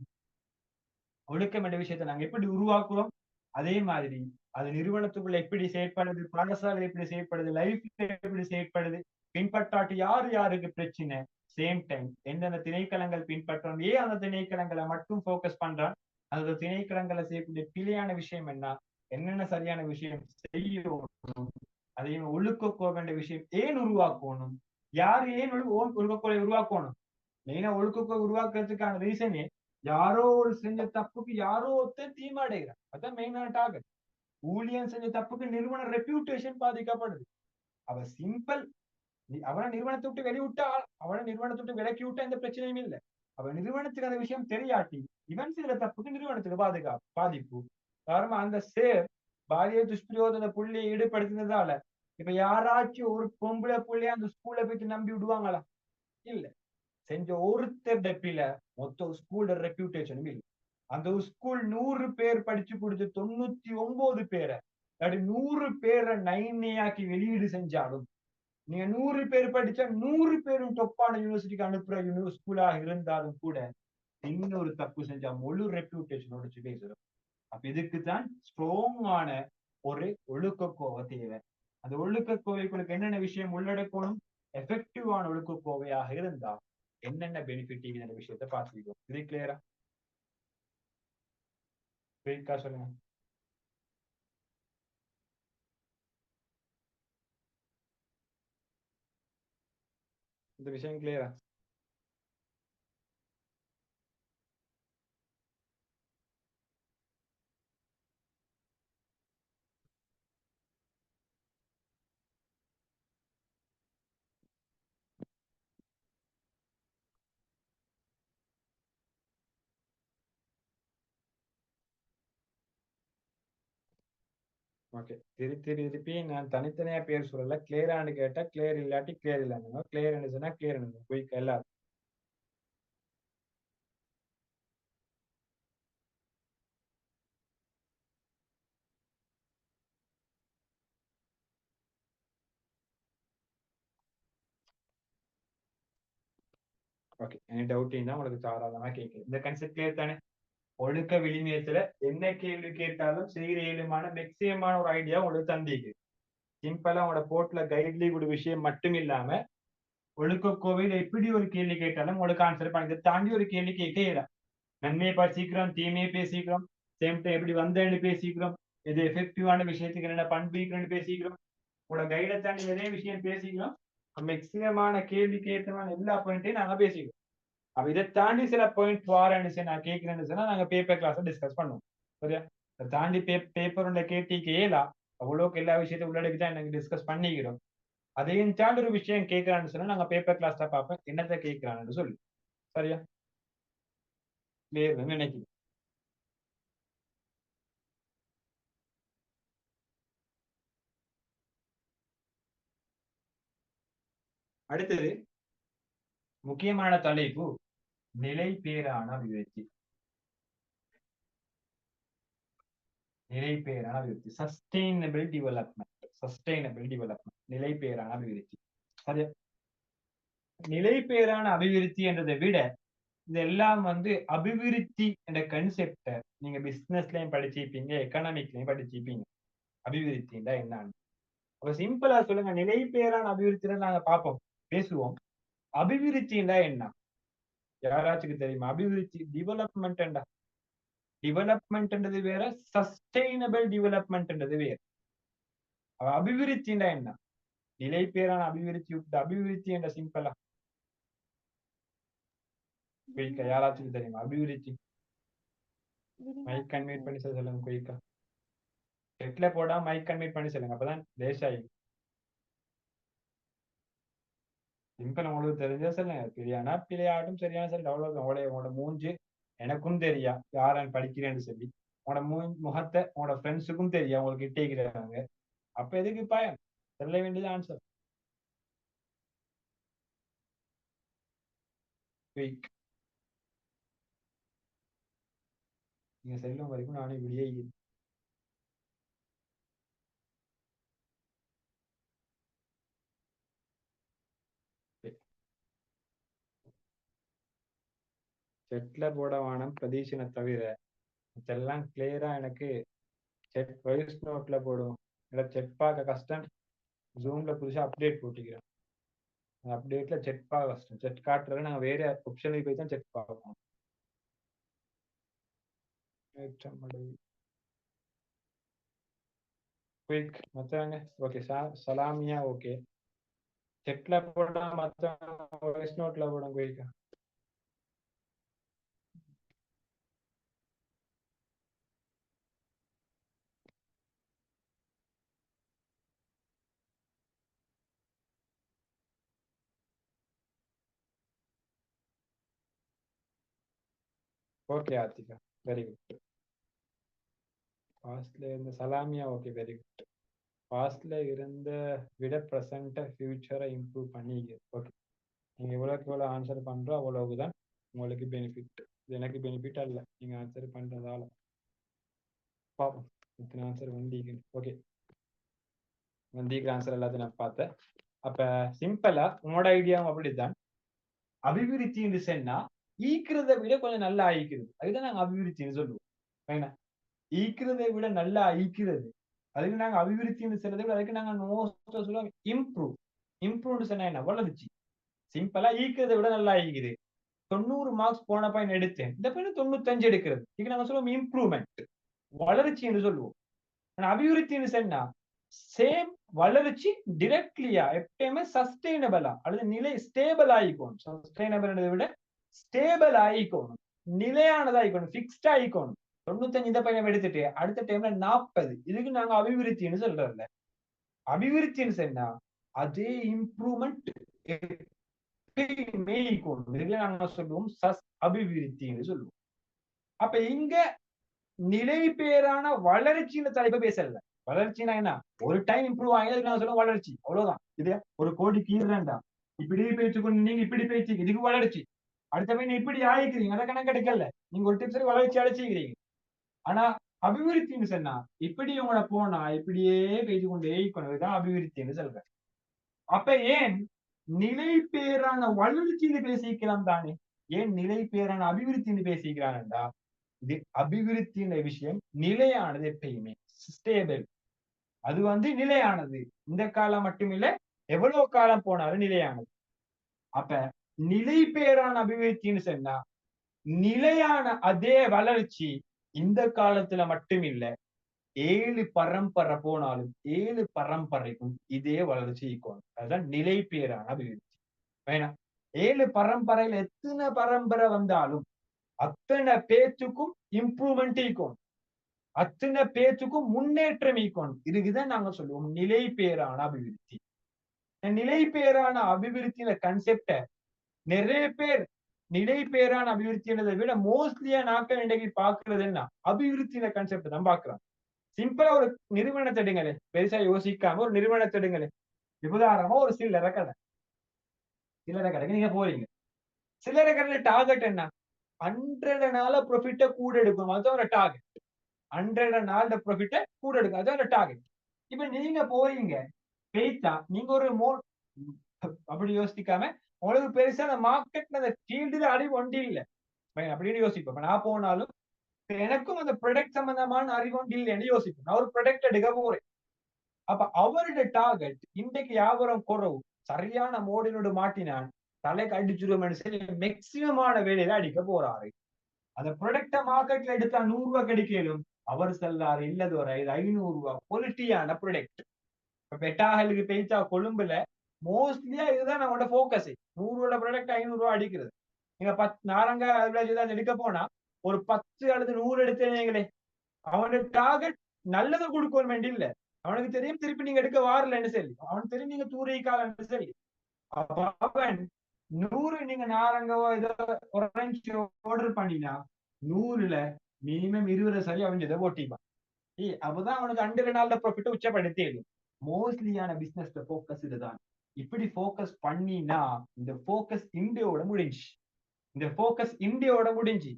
ஒழுக்கம் என்ற விஷயத்தை நாங்க எப்படி உருவாக்குறோம், அதே மாதிரி அது நிறுவனத்துக்குள்ள எப்படி செயற்படுது, பாடசாலை எப்படி செயற்படுது, லைஃப்ல எப்படி செயற்படுது, பின்பற்றாட்டு யாருக்கு பிரச்சனை, சேம் டைம் எந்தெந்த திணைக்களங்கள் பின்பற்றோம், ஏன் அந்த திணைக்களங்களை மட்டும் போக்கஸ் பண்றான், அந்த திணைக்களங்களை செய்யக்கூடிய பிழையான விஷயம் என்னென்ன சரியான விஷயம் செய்யணும், அதே ஒழுக்கக்கோ வேண்டிய விஷயம் ஏன் உருவாக்கணும், யார் ஏன் ஒழுக்கக்கோளை உருவாக்கணும். மெயினா ஒழுக்கக்கோ உருவாக்குறதுக்கான ரீசனே யாரோ ஒரு செஞ்ச தப்புக்கு யாரோ ஒருத்தர் தீமாடைகிறான். அதான் மெயினான டார்கெட். ஊழியன் செஞ்ச தப்புக்கு நிறுவன ரெப்யூட்டேஷன் பாதிக்கப்படுது. அவ சிம்பிள் அவனை நிறுவனத்தை விட்டு வெளிவிட்டா, அவனை நிறுவனத்தை விட்டு விலக்கி விட்டா எந்த பிரச்சனையும் இல்லை. அவ நிறுவனத்துக்கு அந்த விஷயம் தெரியாட்டி இவன் செய்யற தப்புக்கு நிறுவனத்துக்கு பாதிப்பு. காரணம் அந்த சேர் பாலிய துஷ்பிரயோஜன புள்ளியை ஈடுபடுத்தினதால இப்ப யாராச்சும் ஒரு பொம்பளை பிள்ளைய அந்த ஸ்கூல்ல போயிட்டு நம்பி விடுவாங்களா? இல்ல. செஞ்ச ஒருத்தர் டெப்பில மொத்த ஸ்கூலோட ரெப்யூட்டேஷனும் இல்லை. அந்த ஸ்கூல் 100 பேர் படிச்சு கொடுத்து 99 பேரை 100 பேரை நைனையாக்கி வெளியீடு செஞ்சாலும் நீங்க 100 பேர் படிச்சா 100 பேரும் டொப்பான யூனிவர்சிட்டிக்கு அனுப்புற ஸ்கூலாக இருந்தாலும் கூட இன்னொரு தப்பு செஞ்சா முழு ரெப்யூட்டேஷனோட பேசுறோம். அப்ப இதுக்குத்தான் ஸ்ட்ராங்கான ஒரு ஒழுக்க கோவை தேவை. அந்த ஒழுக்க கோவைகளுக்கு என்னென்ன விஷயம் உள்ளடக்கணும்? எஃபெக்டிவான ஒழுக்க கோவையாக இருந்தா என்னென்ன பெனிஃபிட் இந்த விஷயத்தை பார்த்துக்கோ. இது கிளியரா? சொல்லுங்க. இந்த விஷயம் கிளியரா? ஓகே. திருப்பி நான் தனித்தனியா பேர் சொல்லல. கிளியரான்னு கேட்டா கிளியர் இல்லாட்டி கிளியர் இல்லைன்னு, கிளியர் சொன்னா கிளியர் குயிக் எல்லாரும். ஓகே. எனி டவுட் இருந்தா உங்களுக்கு தாராளமா கேட்குது. இந்த கன்செப்ட் கிளியர் தானே? ஒழுக்க விளிமியத்துல என்ன கேள்வி கேட்டாலும் செய்கிற ஏழுமான மேக்சிமமான ஒரு ஐடியா உங்களுக்கு தந்திக்கு. சிம்பிளா உங்களோட போர்ட்ல கைட்லி ஒரு விஷயம் மட்டும் இல்லாம ஒழுக்க கோவையில எப்படி ஒரு கேள்வி கேட்டாலும் உங்களுக்கு ஆன்சர் பண்ணி தாண்டி ஒரு கேள்வி கேட்கலாம். நன்மையை பேசிக்கிறோம், தீமையை பேசிக்கிறோம், சேம் டைம் எப்படி வந்தேன்னு பேசிக்கிறோம், இது எஃபெக்டிவான விஷயத்துக்கு என்ன பண்பிக்கிறோம்னு பேசிக்கிறோம், உங்களோட கைடை தாண்டி எதே விஷயம் பேசிக்கிறோம். மேக்சிமமான கேள்வி கேட்டமான எல்லா பாயிண்ட்டையும் நாங்க பேசிக்கிறோம். அப்ப இதை தாண்டி சில பாயிண்ட் வாரன்னு நான் கேட்கிறேன்னு சொன்னா நாங்க பேப்பர் கிளாஸ் டிஸ்கஸ் பண்ணுவோம். சரியா? அதை தாண்டி பேப்பர் உள்ள கேட்டிக்கேலா அவ்வளோக்கு எல்லா விஷயத்தையும் உள்ளடக்கி தான் நாங்க டிஸ்கஸ் பண்ணிக்கிறோம். அதையும் தாண்டி ஒரு விஷயம் கேட்கிறான்னு சொன்னா நாங்க பேப்பர் கிளாஸ் தான் பார்ப்போம் என்னத்தை கேட்கிறான்னு சொல்லி. சரியா? கிளியர் நினைக்கிறேன். அடுத்தது முக்கியமான தலைப்பு நிலை பேரான அபிவிருத்தி. நிலை பேரான அபிவிருத்தி, சஸ்டைனபிள் டெவலப்மெண்ட். சஸ்டைனபிள் டெவலப்மெண்ட், நிலை பேரான அபிவிருத்தி. சரியா? நிலை பேரான அபிவிருத்தி என்றதை விட இதெல்லாம் அபிவிருத்தி என்ற கன்செப்ட நீங்க பிசினஸ்லயும் படிச்சிருப்பீங்க, எக்கனாமிக்லயும் படிச்சிருப்பீங்க. அபிவிருத்தின்னா என்னன்னு அப்ப சிம்பிளா சொல்லுங்க. நிலை பேரான அபிவிருத்தின்னு நாங்க பார்ப்போம், பேசுவோம். அபிவிருத்தின்னா என்ன? யாராச்சுக்கு தெரியுமா? அபிவிருத்தி டெவலப்மெண்ட் டெவலப்மெண்ட்ன்றது வேற, சஸ்டைனபிள் டெவலப்மெண்ட்ன்றது வேற. அபிவிருத்தின்னா என்ன? நிலை பேரான அபிவிருத்தி விட்டு அபிவிருத்தி என்ற சிம்பிளா குயிக்கா யாராச்சுக்கு தெரியுமா? அபிவிருத்தி மைக் கன்வெர்ட் பண்ணி சொல்லுங்க குயிக்கா. செட்ல போடாம மைக் கன்வெர்ட் பண்ணி சொல்லுங்க, அப்பதான் லேசாயி. சிம்பிள் உங்களுக்கு தெரிஞ்சா சொல்லுங்க. பிரியாணா பிள்ளையாட்டும் சரியான சரி அவ்வளவு. உங்களோட மூஞ்சி எனக்கும் தெரியா யாரன்னு படிக்கிறேன்னு சொல்லி. உங்களோட முகத்தை உங்களோட ஃப்ரெண்ட்ஸுக்கும் தெரியும் உங்களுக்கு இட்டேக்கிறாங்க. அப்ப எதுக்கு பயம்? சொல்ல வேண்டியது ஆன்சர். குயிக். நீங்க செல்லும் வரைக்கும் நானும் இப்படியே செட்ல போட வானம் பிரதீஷனை தவிர இதெல்லாம் கிளியரா எனக்கு செட் வாய்ஸ் நோட்ல போடும். இல்லை செட் பார்க்க கஷ்டம். ஜூம்ல புதுசா அப்டேட் போட்டிக்கிறோம். அந்த அப்டேட்ல செட் பார்க்க கஷ்டம். செட் காட்டுறதுல நாங்க வேற ஆப்ஷனுக்கு போய் தான் செட் பார்ப்போம். குயிக் மத்தவங்க ஓகே. சலாமியா ஓகே. செட்ல போட மத்தவங்க வாய்ஸ் நோட்ல போடும் குயிக்கா. Okay Aarthika, very good. ஃபாஸ்ட்ல இருந்து சலாமியா ஓகே, வெரி குட். பாஸ்ட்ல இருந்த விட ப்ரெசண்ட்டை ஃபியூச்சரை இம்ப்ரூவ் பண்ணிக்க. ஓகே, நீங்க எவ்வளோக்கு எவ்வளோ ஆன்சர் பண்றோம் அவ்வளவுதான் உங்களுக்கு பெனிஃபிட். இது எனக்கு பெனிஃபிட் அல்ல, நீங்க ஆன்சர் பண்றதால. பாப்போம் இத்தனை ஆன்சர் வந்தீங்க. ஓகே, வந்தீங்க ஆன்சர் எல்லாத்தையும் நான் பார்த்தேன். அப்ப சிம்பிளா உங்களோட ஐடியாவும் அப்படித்தான். அபிவிருத்தின்னு சொன்னா ஈக்கிறதை விட கொஞ்சம் நல்லா ஈக்கிறது, அதுதான் நாங்க அபிவிருத்தின்னு சொல்லுவோம். ஏன்னா ஈக்கிறதை விட நல்லா ஈக்கிறது, அதுக்கு நாங்க அபிவிருத்தின்னு சொல்றதை விட அதுக்கு நாங்க சொல்லுவோம் இம்ப்ரூவ். இம்ப்ரூவ்னு சொன்னா என்ன, வளர்ச்சி. சிம்பிளா ஈக்கிறதை விட நல்லா ஈக்குது. 90 மார்க்ஸ் போன பையன் எடுத்தேன், இந்த பையன் 95 எடுக்கிறது, இதுக்கு நாங்க சொல்லுவோம் இம்ப்ரூவ்மெண்ட், வளர்ச்சி என்று சொல்லுவோம். ஆனா அபிவிருத்தின்னு சொன்னா சேம் வளர்ச்சி டிரெக்ட்லியா எப்பயுமே சஸ்டைனபிளா அல்லது நிலை ஸ்டேபிள் ஆயிக்கணும். சஸ்டைனபிள் விட ஸ்டேபிள் ஆயிக்கணும், நிலையானதா ஆயிக்கணும், பிக்ஸ்டா ஆயிக்கணும். 95 இந்த பையன் எடுத்துட்டு அடுத்த டைம்ல 40, இதுக்கு நாங்க அபிவிருத்தின்னு சொல்றோம்ல. அபிவிருத்தின்னு சொன்னா அதே இம்ப்ரூவ்மெண்ட் எப்பயுமே ஈக்கணும், இதுல நாங்க சொல்லுவோம் அபிவிருத்தின்னு சொல்லுவோம். அப்ப இங்க நிலை பேரான வளர்ச்சின்னு தலைப்பை பேசல. வளர்ச்சினா என்ன, ஒரு டைம் இம்ப்ரூவ் ஆகி நான் சொல்லுவோம் வளர்ச்சி, அவ்வளவுதான். இது ஒரு கோடி கீழண்டா இப்படி பேச்சுக்கொண்டு நீங்க இப்படி பேச்சு, இதுக்கு வளர்ச்சி. அடுத்த போய் இப்படி ஆயிக்கிறீங்க, அதை கணக்கு எடுக்கல, நீங்க ஒரு டிப்ஸ் வளர்ச்சி அழைச்சிக்கிறீங்க. ஆனா அபிவிருத்தின்னு சொன்னா இப்படி உங்களோட போனா இப்படியே பேச்சு கொண்டே இருக்கணும், அபிவிருத்தின்னு சொல்றேன். அப்ப ஏன் நிலை பேரான வளர்ச்சின்னு பேசிக்கலாம் தானே, ஏன் நிலை பேரான அபிவிருத்தின்னு பேசிக்கிறான்டா, இது அபிவிருத்தின விஷயம் நிலையானது, எப்பயுமே ஸ்டேபிள். அது நிலையானது, இந்த காலம் மட்டுமில்ல எவ்வளவு காலம் போனாலும் நிலையானது. அப்ப நிலை பேரான அபிவிருத்தின்னு சொன்னா நிலையான அதே வளர்ச்சி இந்த காலத்துல மட்டும் இல்ல, 7 பரம்பரை போனாலும் 7 பரம்பரைக்கும் இதே வளர்ச்சி இருக்கணும். அதுதான் நிலை பேரான அபிவிருத்தி. வேணாம் 7 பரம்பரையில எத்தனை பரம்பரை வந்தாலும் அத்தனை பேச்சுக்கும் இம்ப்ரூவ்மெண்ட் ஈக்கணும், அத்தனை பேச்சுக்கும் முன்னேற்றம் ஈக்கணும். இதுக்குதான் நாங்க சொல்லுவோம் நிலை பேரான அபிவிருத்தி. நிலை பேரான அபிவிருத்தியில கன்செப்ட நிறைய பேர் நிலை பேரான அபிவிருத்தின்றதை விட மோஸ்ட்லியா நாட்கள் இன்றைக்கு பாக்குறது என்ன, அபிவிருத்தியில கன்செப்ட் தான் பாக்குறாங்க. சிம்பிளா ஒரு நிறுவனத்தை எடுங்களே, பெருசா யோசிக்காம ஒரு நிறுவனத்தை எடுங்களே. உதாரணமா ஒரு சில்லறை கடை, சில்லறை கடைக்கு நீங்க போறீங்க, சில்லறை கடையில டார்கெட் என்ன, 100 நாள ப்ராஃபிட்ட கூட எடுக்கணும், அதுதான் ஒரு டார்கெட். 100 நாள் ப்ராஃபிட்ட கூட எடுக்கும், அதுதான் ஒரு டார்கெட். இப்ப நீங்க போறீங்க பெய்தா, நீங்க ஒரு அப்படி யோசிக்காம உங்களுக்கு பெருசா அந்த மார்க்கெட்ல அந்த ஃபீல்டுல அறிவு ஒண்டி இல்ல அப்படின்னு யோசிப்போம். நான் போனாலும் எனக்கும் அந்த ப்ராடக்ட் சம்பந்தமான அறிவு ஒண்டி இல்லைன்னு யோசிப்பேன். நான் ஒரு ப்ராடக்ட் எடுக்க போறேன். அப்ப அவருடைய டார்கெட் இன்றைக்கு வியாபாரம் குறவு, சரியான மோடினோடு மாட்டினான் தலைக்கு அடிச்சுருவோம் சொல்லி மேக்சிமமான வேலையில அடிக்க போறாரு. அந்த ப்ராடக்ட மார்க்கெட்ல எடுத்தா 100 ரூபாய் கிடைக்கலும், அவர் செல்லாரு இல்லது ஒரு 500 ரூபாய் குவாலிட்டியான ப்ராடக்ட். இப்ப பெட்டாகலுக்கு பெய்தா கொழும்புல மோஸ்ட்லியா இதுதான் நம்மளோட போக்கஸ். 100 ரூபாய் ப்ராடக்ட் 500 ரூபாய் அடிக்கிறது. நீங்க 10 நாரங்க எடுக்க போனா ஒரு 10 அல்லது 100 எடுத்தீங்களே, அவனோட டார்கெட் நல்லதை கொடுக்க வேண்டிய இல்ல, அவனுக்கு தெரியும் திருப்பி நீங்க எடுக்க வாரலன்னு சொல்லி, அவனுக்கு தெரியும் நீங்க தூரிக்காலன்னு சொல்லி. அவன் 100 நீங்க நாரங்கவோ ஏதோ ஆரஞ்சு ஆர்டர் பண்ணினா 100ல மினிமம் 20 சரி அவன் இதை ஓட்டிப்பான். அப்பதான் அவனுக்கு 2 நாள்ல ப்ராஃபிட் உச்சப்படுத்தி. மோஸ்ட்லியான பிசினஸ்ல போக்கஸ் இதுதான். இப்படி போக்கஸ் பண்ணினா இந்த போக்கஸ் இந்தியோட முடிஞ்சு, இந்த போக்கஸ் இந்தியோட முடிஞ்சு.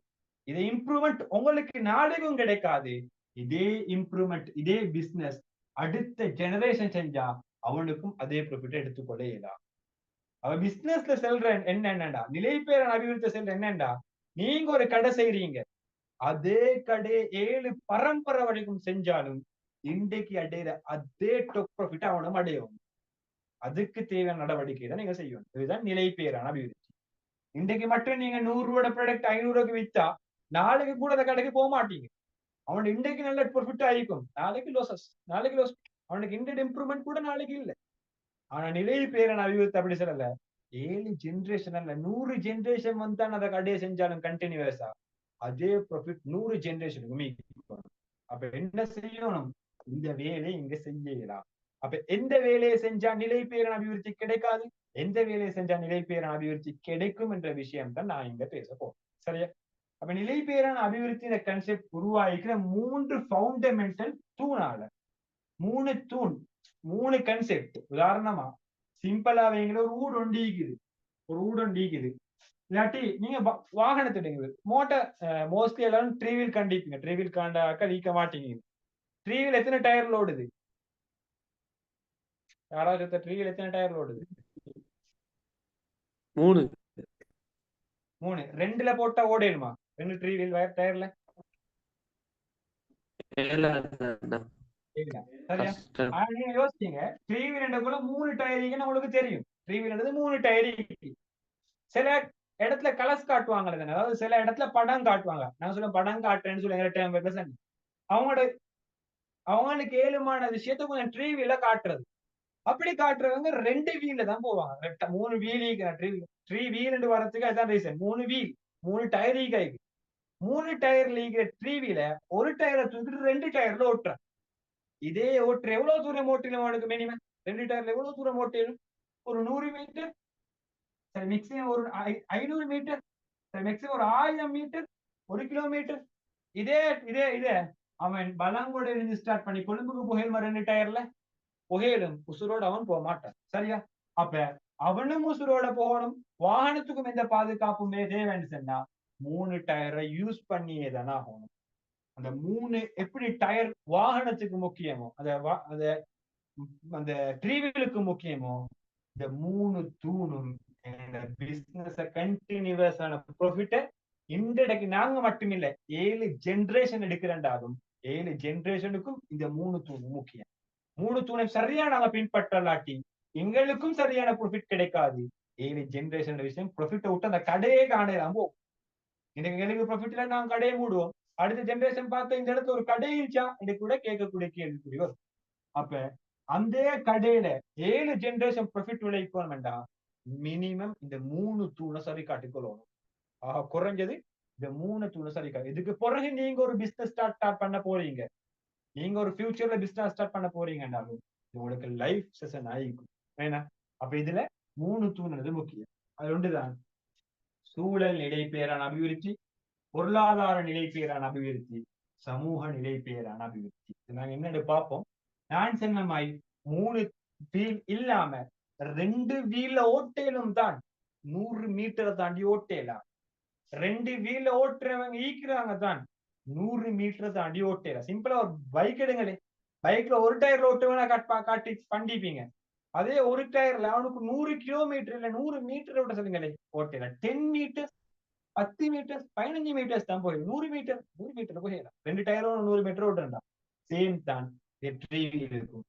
இதே இம்ப்ரூவ்மெண்ட் உங்களுக்கு நாளைக்கும் கிடைக்காது. இதே இம்ப்ரூவ்மெண்ட் இதே பிசினஸ் அடுத்த ஜெனரேஷன் செஞ்சா அவனுக்கும் அதே ப்ராஃபிட் எடுத்துக்கொள்ள இயலாம். அவன் பிசினஸ்ல செல்ற என்னண்டா, நிலை பேரான அபிவிருத்தி செல்ற என்னண்டா, நீங்க ஒரு கடை செய்றீங்க, அதே கடை 7 பரம்பரை வரைக்கும் செஞ்சாலும் இன்றைக்கு அடையிற அதே டொக் ப்ராஃபிட் அவனும் அடையும். அதுக்கு தேவையான நடவடிக்கை தான் நீங்க செய்யணும். இதுதான் நிலை பேரான அபிவிருத்தி. இன்றைக்கு மட்டும் நீங்க 100 ரூபாய் ப்ராடக்ட் 500 ரூபாய்க்கு வித்தா நாளைக்கு கூட அந்த கடைக்கு போக மாட்டீங்க. அவன் இன்றைக்கு நல்ல ப்ராஃபிட் ஆயிக்கும், நாளைக்கு லோசஸ், நாளைக்கு லோஸ். அவனுக்கு இன்றைய இம்ப்ரூவ்மெண்ட் கூட நாளைக்கு இல்லை. ஆனா நிலை பேரான அபிவிருத்தி அப்படி சொல்லல, 7 ஜெனரேஷன் அல்ல 100 ஜெனரேஷன் வந்தா அந்த கடையை செஞ்சாலும் கண்டினியூஸா அதே ப்ராஃபிட் 100 ஜெனரேஷனுக்கு. அப்ப என்ன செய்யணும், இந்த வேலையை இங்க செய்யலாம். அப்ப எந்த வேலையை செஞ்சா நிலை பேரான அபிவிருத்தி கிடைக்காது, எந்த வேலையை செஞ்சா நிலை பேரான அபிவிருத்தி கிடைக்கும் என்ற விஷயம் தான் நான் இங்க பேச போறேன். சரியா? அப்ப நிலை பேரான அபிவிருத்தி கன்செப்ட் உருவாக்கிற 3 ஃபவுண்டமெண்டல் தூணால, 3 தூண் மூணு கன்செப்ட். உதாரணமா சிம்பிளா வைங்கள ஒரு ஊடு ஒண்டிக்குது, ஒரு ஊடு ஒண்டிக்குது. இல்லாட்டி நீங்க வாகனத்தை எடுங்க, மோட்டார் மோஸ்ட்லி எல்லாரும் த்ரீ வீல் கண்டிப்பீங்க, த்ரீ வீல் காண்டாக்க நீக்க மாட்டீங்க. த்ரீ வீல் எத்தனை டயர்ல ஓடுது? யாராவது த்ரீ வீல் எத்தனை டயர்ல ஓடுது? 3. 3. ரெண்டுல போட்டா ஓடிடுமா? ரெண்டு த்ரீ வீல் டயர்ல சரியா? கஷ்டம். ஆனா நீங்க யோசிச்சீங்க, த்ரீ வீல் மூணு டயர் உங்களுக்கு தெரியும். த்ரீ வீல் மூணு டயர். சில இடத்துல கலர்ஸ் காட்டுவாங்க, அதாவது சில இடத்துல படம் காட்டுவாங்க. நான் சொல்ல படம் காட்டுறேன்னு சொல்லி அவங்களோட அவங்களுக்கு ஏழுமான விஷயத்த கொஞ்சம் த்ரீ வீல காட்டுறது. அப்படி காட்டுறவங்க ரெண்டு வீல்ல தான் போவாங்க. மூணு வீல் த்ரீ வீல் வரதுக்கு அதுதான் ரீசன். மூணு வீல், மூணு டயர் கைக்கு. மூணு டயர்ல இருக்கிற த்ரீ வீல ஒரு டயரை தூக்கிட்டு ரெண்டு டயர்ல ஓட்டுறேன். இதே ஓட்டுற எவ்வளவு தூரம் ஓட்டிலும் அவனுக்கு மினிமம் ரெண்டு டயர்ல எவ்வளவு தூரம் ஓட்டிலும்? ஒரு 100 மீட்டர், சரி மேக்சிமம் ஒரு 500 மீட்டர், சரி மேக்சிமம் ஒரு 1000 மீட்டர், 1 கிலோமீட்டர். இதே இதே இதே அவன் பலாங்கோட இருந்து ஸ்டார்ட் பண்ணி கொழும்புக்கு புகையில ரெண்டு டயர்ல புகையிலும் உசுரோட அவன் போக மாட்டான். சரியா? அப்ப அவனும் உசுரோட போகணும், வாகனத்துக்கும் எந்த பாதுகாப்புமே தேவைன்னு சொன்னா மூணு டயரை யூஸ் பண்ணியே தானே ஆகணும். அந்த மூணு எப்படி டயர் வாகனத்துக்கு முக்கியமோ அந்த அந்த ட்ரீவீலுக்கு முக்கியமோ, இந்த மூணு தூணும் பிசினஸ் கண்டினியூஸான ப்ராஃபிட்ட இன்றைக்கு நாங்க மட்டுமில்லை 7 ஜெனரேஷன் எடுக்கிறண்டாலும் 7 ஜெனரேஷனுக்கும் இந்த மூணு தூண் முக்கியம். மூணு தூணை சரியா நாங்க பின்பற்றலாட்டி எங்களுக்கும் சரியான ப்ராஃபிட் கிடைக்காது. 7 ஜெனரேஷன் விஷயம் ப்ராஃபிட்டை விட்டு அந்த கடையே காணலாம். இன்னைக்கு எங்களுக்கு ப்ராஃபிட் இல்லை, நாங்க கடையை மூடுவோம். அடுத்த ஜெனரேஷன் பார்த்த இந்த இடத்துல ஒரு கடை இருச்சா என்று கூட கேட்கக்கூடிய கேள்விக்குரிய வரும். அப்ப அந்த கடையில 7 ஜெனரேஷன் ப்ராஃபிட் விளைவிக்கணும் வேண்டாம், மினிமம் இந்த மூணு தூணை சரி காட்டிக்கொள்ளணும். ஆக குறைஞ்சது இந்த மூணு தூணை சரி காட்டு. இதுக்கு பிறகு நீங்க ஒரு பிசினஸ் ஸ்டார்ட் பண்ண போறீங்க, நீங்க ஒரு ஃபியூச்சர்ல பிசினஸ் ஸ்டார்ட் பண்ண போறீங்கன்னாலும் உங்களுக்கு லைஃப் செஷன் ஆகிக்கும். ஏன்னா அப்ப இதுல மூணு தூணுறது முக்கியம். அது ஒன்றுதான் சூழல் நிலைப்பேறான அபிவிருத்தி, பொருளாதார நிலைப்பேறான அபிவிருத்தி, சமூக நிலைப்பேறான அபிவிருத்தி. நாங்க என்னன்னு பார்ப்போம். நான் சொன்ன மாதிரி மூணு வீல் இல்லாம ரெண்டு வீல்ல ஓட்டேலும் தான் 100 மீட்டரை தாண்டி ஓட்டேலாம். ரெண்டு வீல்ல ஓட்டுறவங்க ஈக்குறாங்க தான் 100 மீட்டரை தாண்டி ஓட்டேலாம். சிம்பிளா ஒரு பைக் எடுங்களே, பைக்ல ஒரு டயர்ல ஓட்டுவேனா காட்டி பண்ணிப்பீங்க. அதே ஒரு டயர்ல அவனுக்கு 100 கிலோமீட்டர் இல்ல 100 மீட்டர் ஓட்ட சொல்லுங்களே ஓட்டேலாம். 10 மீட்டர், 10 மீட்டர், 15 மீட்டர்ஸ் தான் போயிடும். 100 மீட்டர் போயிடலாம். ரெண்டு டயரும் 100 மீட்டர் ஓட்டுறா. சேம் தான் த்ரீ வீல் இருக்கும்.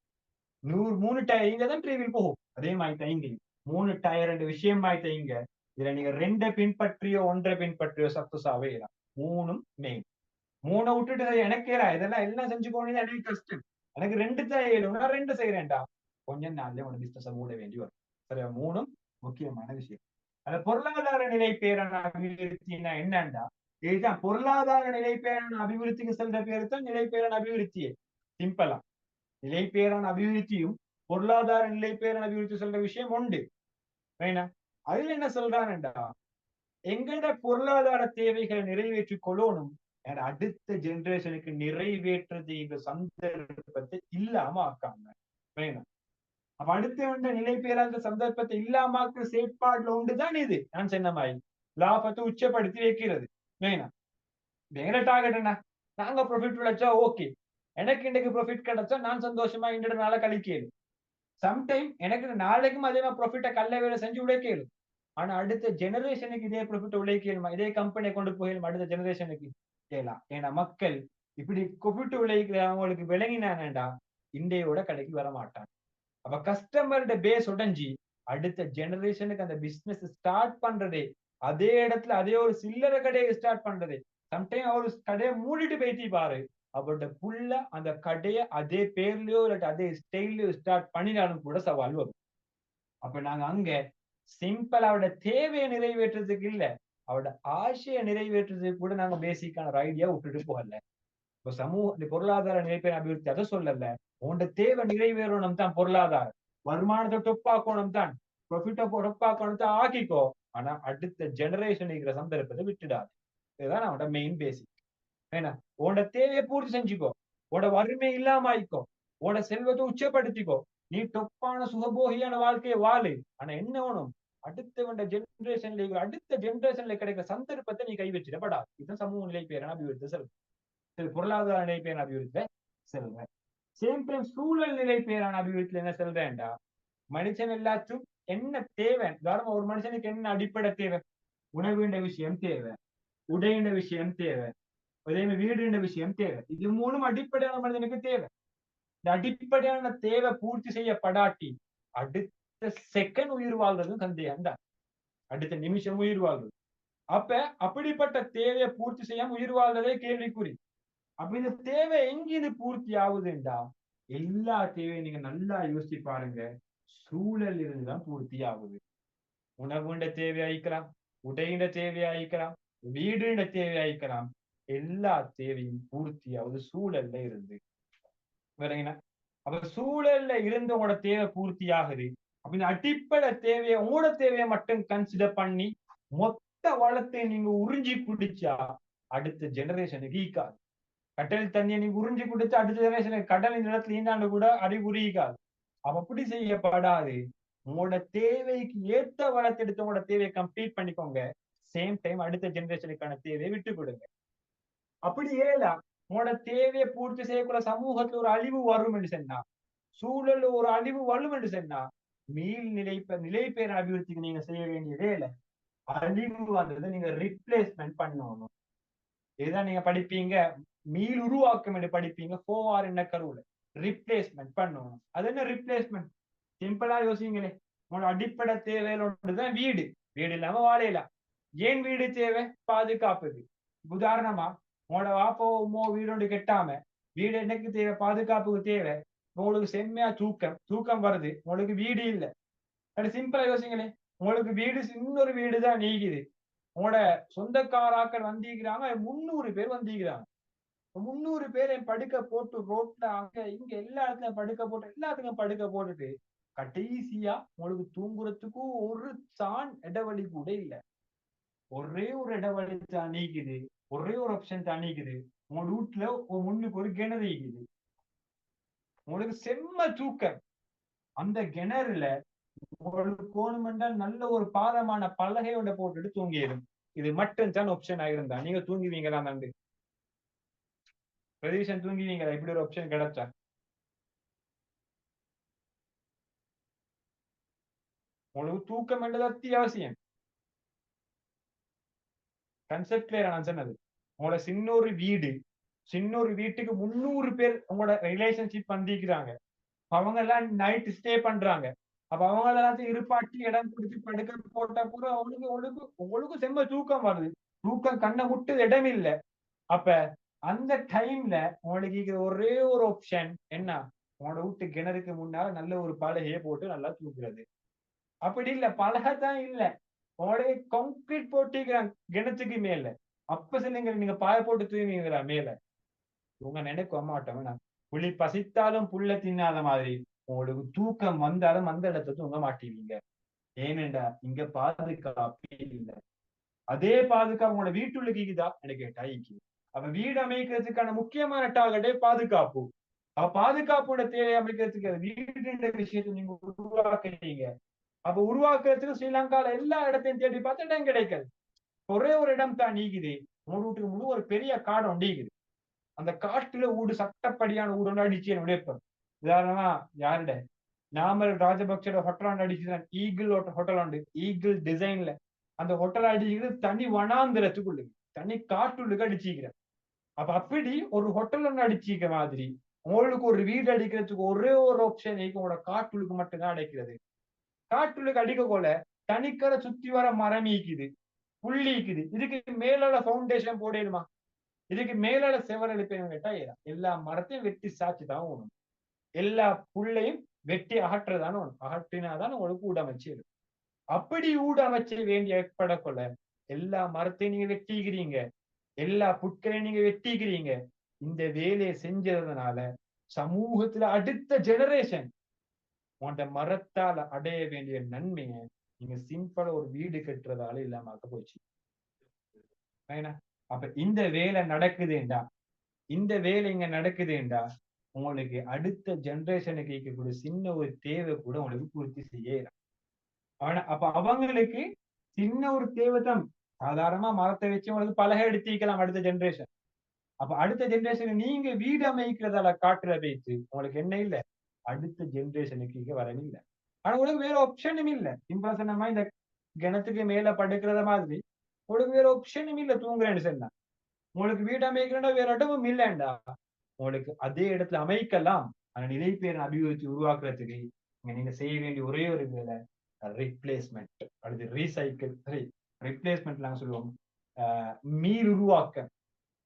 3 டயர் இங்க தான் த்ரீ வீல் போகும். அதே மாதிரி தான் இங்க மூணு டயர் ரெண்டு விஷயம் மாதிரி இங்க. இதுல நீங்க ரெண்டை பின்பற்றியோ ஒன்றை பின்பற்றியோ சக்சஸ் ஆகவே இல்லை. மூணும் மெயின். மூணை விட்டுட்டு எனக்கு இதெல்லாம் எல்லாம் செஞ்சுக்கோன்னு எனக்கு கஷ்டம், எனக்கு ரெண்டு தான் ஏழும், நான் ரெண்டு செய்யறேன்டா, கொஞ்சம் நாள்லயே உன பிசினஸ் மூட வேண்டி வரும். சரியா? மூணும் முக்கியமான விஷயம். அந்த பொருளாதார நிலை பேரான அபிவிருத்தினா என்னண்டா, இதுதான் பொருளாதார நிலை பேரான அபிவிருத்திக்கு சென்ற பேரு தான் நிலை பேரான அபிவிருத்தியே. சிம்பிளா நிலை பேரான அபிவிருத்தியும் பொருளாதார நிலை பேரான அபிவிருத்தி சொல்ற விஷயம் உண்டு. அதுல என்ன சொல்றான்டா, எங்களோட பொருளாதார தேவைகளை நிறைவேற்றிக் கொள்ளணும், அடுத்த ஜெனரேஷனுக்கு நிறைவேற்றுறது இந்த சந்தர்ப்பத்தை இல்லாம ஆக்காம. அப்ப அடுத்த வந்த நிலை பேராத சந்தர்ப்பத்தை இல்லாமக்கிற செயற்பாடுல உண்டுதான் இது. நான் சொன்ன மாதிரி லாபத்தை உச்சப்படுத்தி வைக்கிறது. எங்கட டார்கெட் என்ன, நாங்க ப்ராஃபிட் விளைச்சா ஓகே, எனக்கு இன்னைக்கு ப்ராஃபிட் கிடைச்சா நான் சந்தோஷமா இன்றைய நாள கழிக்கலும். சம்டைம் எனக்கு நாளைக்கும் அதே மாதிரி ப்ராஃபிட்டை கல்ல வேலை செஞ்சு உழைக்கலும். ஆனா அடுத்த ஜெனரேஷனுக்கு இதே ப்ராஃபிட் உழைக்கலுமா, இதே கம்பெனியை கொண்டு போயிடும் அடுத்த ஜெனரேஷனுக்கு கேட்கலாம். ஏன்னா மக்கள் இப்படி ப்ராஃபிட் உழைக்கிற அவங்களுக்கு விளங்கினானேண்டா இண்டையோட கடைக்கு வர மாட்டாங்க. அப்ப கஸ்டமரோட பேஸ் உடைஞ்சி அடுத்த ஜெனரேஷனுக்கு அந்த பிசினஸ் ஸ்டார்ட் பண்றதே அதே இடத்துல அதே ஒரு சில்லறை கடையை ஸ்டார்ட் பண்றது. சம்டைம் அவரு கடையை மூடிட்டு பேசி பாரு, அவரோட புள்ள அந்த கடையை அதே பேர்லயோ இல்லாட்டி அதே ஸ்டைல்லயோ ஸ்டார்ட் பண்ணினாலும் கூட சவால் வரும். அப்ப நாங்க அங்க சிம்பிள் அவரோட தேவையை நிறைவேற்றுறதுக்கு இல்ல, அவரோட ஆசையை நிறைவேற்றுறதுக்கு கூட நாங்க பேசிக்கான ஒரு ஐடியா விட்டுட்டு போகல. இப்ப இந்த பொருளாதார நிலைப்பேன் அபிவிருத்தி அதை சொல்லல, உன்னோட தேவை நிறைவேறணும் தான் பொருளாதாரம், வருமானத்தை டொப்பாக்கணும் தான், ப்ராஃபிட்டை டொப்பாக்கணும் தான் ஆக்கிக்கோ. ஆனா அடுத்த ஜெனரேஷன் இருக்கிற சந்தர்ப்பத்தை விட்டுடாது. இதுதான் அவனோட மெயின் பேசிக். ஏன்னா உன்னோட தேவையை பூர்த்தி செஞ்சுக்கோ, உன்னோட வறுமை இல்லாம ஆயிக்கோ, உன்னோட செல்வத்தை உச்சப்படுத்திக்கோ, நீ டொப்பான சுகபோகியான வாழ்க்கையை வாழு. ஆனா என்ன வேணும், அடுத்த ஜெனரேஷன்ல கிடைக்கிற சந்தர்ப்பத்தை நீ கைவச்சிடப்படா. இதுதான் சமூக நிலைப்பேறான அபிவிருத்தி செல்வம். பொருளாதார நிலைப்பேறான அபிவிருத்தி செல்வம். சேம் டைம் சூழல் நிலைப்பேறான அபிவிருத்தியில என்ன செல்றேன்டா, மனுஷன் எல்லாச்சும் என்ன தேவை, உதாரணமா ஒரு மனுஷனுக்கு என்ன அடிப்படை தேவை, உணவுன்ற விஷயம் தேவை, உடையின விஷயம் தேவை, அதே மாதிரி வீடுன்ற விஷயம் தேவை. இது மூணும் அடிப்படையான மனிதனுக்கு தேவை. இந்த அடிப்படையான தேவை பூர்த்தி செய்யப்படாட்டி அடுத்த செகண்ட் உயிர் வாழ்றதும் சந்தேகம் தான். அடுத்த நிமிஷம் உயிர் வாழ்றது. அப்ப அப்படிப்பட்ட தேவையை பூர்த்தி செய்யாம உயிர் வாழ்றதே கேள்விக்குறி. அப்ப இந்த தேவை எங்கிருந்து பூர்த்தி ஆகுதுண்டா, எல்லா தேவையும் நீங்க நல்லா யோசிச்சு பாருங்க, சூழல் இருந்துதான் பூர்த்தி ஆகுது. உணவுண்ட தேவை அழிக்கலாம், உடையின தேவை அழிக்கலாம், வீடுண்ட தேவை அழிக்கலாம். எல்லா தேவையும் பூர்த்தி ஆகுது சூழல்ல இருந்து. வேறங்க, அப்ப சூழல்ல இருந்து உங்களோட தேவை பூர்த்தி ஆகுது. அப்ப இந்த அடிப்படை தேவையை, உங்களோட தேவையை மட்டும் கன்சிடர் பண்ணி மொத்த வளத்தை நீங்க உறிஞ்சி குடிச்சா அடுத்த ஜெனரேஷனுக்கு ஈக்காது. கடல் தண்ணியை நீங்க உறிஞ்சி குடிச்சா அடுத்த ஜெனரேஷனுக்கு கடல் நிலத்துல ஈண்டாண்டு கூட அறிகுறிக்காது. அப்ப அப்படி செய்யப்படாது. உங்களோட தேவைக்கு ஏற்ற வளத்தை எடுத்து உங்களோட தேவையை கம்ப்ளீட் பண்ணிக்கோங்க. சேம் டைம் அடுத்த ஜெனரேஷனுக்கான தேவையை விட்டு கொடுங்க. அப்படி ஏலா உங்களோட தேவையை பூர்த்தி செய்யக்கூட சமூகத்துல ஒரு அழிவு வரும் என்று சொன்னா, சூழல்ல ஒரு அழிவு வரும் என்று சொன்னா, நிலைப்பேற அபிவிருத்திக்கு நீங்க செய்ய வேண்டிய வேலை, அழிவு வந்ததை நீங்க ரிப்ளேஸ்மெண்ட் பண்ணணும். இதுதான் நீங்க படிப்பீங்க, மீள் உருவாக்கம் என்று படிப்பீங்க 4R என்ன கருவுல ரிப்ளேஸ்மெண்ட் பண்ணணும். அது என்ன ரிப்ளேஸ்மெண்ட்? சிம்பிளா யோசிங்களே, உங்களோட அடிப்படை தேவையிலொன்றுதான் வீடு. வீடு இல்லாம வாழையலாம். ஏன் வீடு தேவை? பாதுகாப்புக்கு. உதாரணமா உங்களோட வாப்போ உம்மோ வீடோடு கெட்டாம, வீடு என்னக்கு தேவை? பாதுகாப்புக்கு தேவை. உங்களுக்கு செம்மையா தூக்கம் வருது, உங்களுக்கு வீடு இல்லை. அது சிம்பிளா யோசிங்களே, உங்களுக்கு வீடு இன்னொரு வீடு தான் நீக்குது. உங்களோட சொந்தக்காராக்கள் வந்திருக்கிறாங்க, 300 பேர் வந்திருக்கிறாங்க. 300 பேர் என் படுக்க போட்டு ரோட்ல அங்க இங்க எல்லா இடத்துலயும் படுக்க போட்டு எல்லாத்துக்கும் படுக்க போட்டுட்டு கடைசியா உங்களுக்கு தூங்குறதுக்கு ஒரு சான் இடைவெளி கூட இல்லை. ஒரே ஒரு இடைவெளி தான் நீக்குது, ஒரே ஒரு ஆப்ஷன் தான் நீக்குது. உங்க வீட்டுல முன்னுக்கு ஒரு கிணறு இருக்குது, உங்களுக்கு செம்ம தூக்கம். அந்த கிணறுல உங்களுக்கு கோணுமென்றால் நல்ல ஒரு பாதமான பலகையோட போட்டுட்டு தூங்கிடும். இது மட்டும் தான் ஆப்ஷன் ஆயிருந்தா நீங்க தூங்குவீங்களா? நன்றி பிரதீஷன், தூங்குவீங்களா இப்படி ஒரு ஆப்ஷன் கிடைச்சா? உங்களுக்கு தூக்கம் என்றது அத்தியாவசியம். கன்செப்ட் கிளியரா நான் சொன்னது? உங்களோட சின்னொரு வீட்டுக்கு 300 பேர் உங்களோட ரிலேஷன்ஷிப் வந்திருக்கிறாங்க. அவங்க எல்லாம் நைட் ஸ்டே பண்றாங்க. அப்ப அவங்க எல்லாத்தையும் இருப்பாட்டி இடம் பிடிச்சி படுக்க போட்டா கூட உங்களுக்கு செம்ம தூக்கம் வருது. தூக்கம் கண்ணை விட்டு இடம் இல்லை. அப்ப அந்த டைம்ல உங்களுக்கு ஒரே ஒரு ஆப்ஷன் என்ன? உங்களோட வீட்டு கிணறுக்கு முன்னால நல்ல ஒரு பலகையை போட்டு நல்லா தூக்குறது. அப்படி இல்ல, பலகைதான் இல்ல, உங்களுடைய கான்கிரீட் போட்டிக்கிறாங்க கிணத்துக்கு மேல. அப்ப சொல்லுங்க, நீங்க பாய போட்டு தூங்குவீங்களா மேல? உங்க நினைக்க மாட்டோம். புலி பசித்தாலும் புல்ல தின்னாத மாதிரி உங்களுக்கு தூக்கம் வந்தாலும் அந்த இடத்துல தூங்க மாட்டீங்க. ஏனென்றா இங்க பாதுகாப்பு இல்லை. அதே பாதுகாப்பு உங்களோட வீட்டுள்ளுக்கு இருக்குதா எனக்கு கேட்டா இருக்குது. அப்ப வீடு அமைக்கிறதுக்கான முக்கியமான டார்கெட்டே பாதுகாப்பு. அப்ப பாதுகாப்போட தேவை அமைக்கிறதுக்கு வீடுன்ற விஷயத்தை நீங்க உருவாக்குறீங்க. அப்ப உருவாக்குறதுக்கு ஸ்ரீலங்கால எல்லா இடத்தையும் தேடி பார்த்து இடம் கிடைக்காது. ஒரே ஒரு இடம் தான் நீக்குது. உங்க வீட்டுக்கு முழு ஒரு பெரிய காடு ஒண்டிக்குது. அந்த காட்டுல ஊடு சட்டப்படியான ஊடு ஒன்று அடிச்சு உடைப்போம். உதாரணமா யாருட நாமல் ராஜபக்சோட ஹோட்டல் அடிச்சுதான் ஈகிள் ஹோட்டல் உண்டு. ஈகிள் டிசைன்ல அந்த ஹோட்டல் அடிக்கிறது தனி வனாந்திரத்துக்குள்ளு, தனி காட்டுள்ளுக்கு அடிச்சுக்கிறேன். அப்ப அப்படி ஒரு ஹோட்டல் ஒன்று அடிச்சிக்க மாதிரி உங்களுக்கு ஒரு வீடு அடிக்கிறதுக்கு ஒரே ஒரு ஆப்ஷன் உங்களோட காட்டுள்ளுக்கு மட்டும்தான் அடைக்கிறது. காட்டுள்ளுக்கு அடிக்க போல தனிக்கரை சுத்தி வர மரம் ஈக்குது, புள்ளி ஈக்குது. இதுக்கு மேலால பவுண்டேஷன் போடணுமா? இதுக்கு மேலால செவர் எழுப்பேன்னு கேட்டா எல்லா மரத்தையும் வெட்டி சாச்சுதான் ஓணும். எல்லா புள்ளையும் வெட்டி அகற்றதான ஒண்ணு. அகற்றினாதான் உங்களுக்கு ஊடமைச்சு. அப்படி ஊடமைச்ச வேண்டிய ஏற்பட கொள்ள எல்லா மரத்தையும் நீங்க வெட்டிக்கிறீங்க, எல்லா புட்களையும் நீங்க வெட்டிக்கிறீங்க. இந்த வேலையை செஞ்சதுனால சமூகத்துல அடுத்த ஜெனரேஷன் உன்ட மரத்தால் அடைய வேண்டிய நன்மையை நீங்க சிம்பிளா ஒரு வீடு கட்டுறதால இல்லாம போச்சு. அப்ப இந்த வேலை நடக்குதுண்டா, இந்த வேலை இங்க நடக்குதுண்டா உங்களுக்கு அடுத்த ஜெனரேஷனுக்கு இருக்கக்கூடிய சின்ன ஒரு தேவை கூட உங்களுக்கு பூர்த்தி செய்யலாம். ஆனா அப்ப அவங்களுக்கு சின்ன ஒரு தேவை தான். சாதாரணமா மரத்தை வச்சு உங்களுக்கு பலகை எடுத்திக்கலாம் அடுத்த ஜெனரேஷன். அப்ப அடுத்த ஜெனரேஷன் நீங்க வீடு அமைக்கிறதால காட்டுற பேச்சு உங்களுக்கு என்ன இல்ல, அடுத்த ஜெனரேஷனுக்கு இங்க வரவில்லை. ஆனா உங்களுக்கு வேற ஆப்ஷனும் இல்ல. சிம்பிளா சொன்னமா இந்த கிணத்துக்கு மேல படுக்கிறத மாதிரி உங்களுக்கு வேற ஆப்ஷனும் இல்ல தூங்குறேன்னு சொன்னா. உங்களுக்கு வீடு அமைக்கிறா வேற இடமும் இல்லைண்டா உங்களுக்கு அதே இடத்துல அமைக்கலாம். ஆனா நிலைப்பேர் அபிவிருத்தி உருவாக்குறதுக்கு நீங்க செய்ய வேண்டிய ஒரே ஒரு வேலை ரீப்ளேஸ்மெண்ட் அல்லது ரீசைக்கிள். சரி, ரீப்ளேஸ்மெண்ட் நாங்க சொல்லுவோம் மீள் உருவாக்கம்.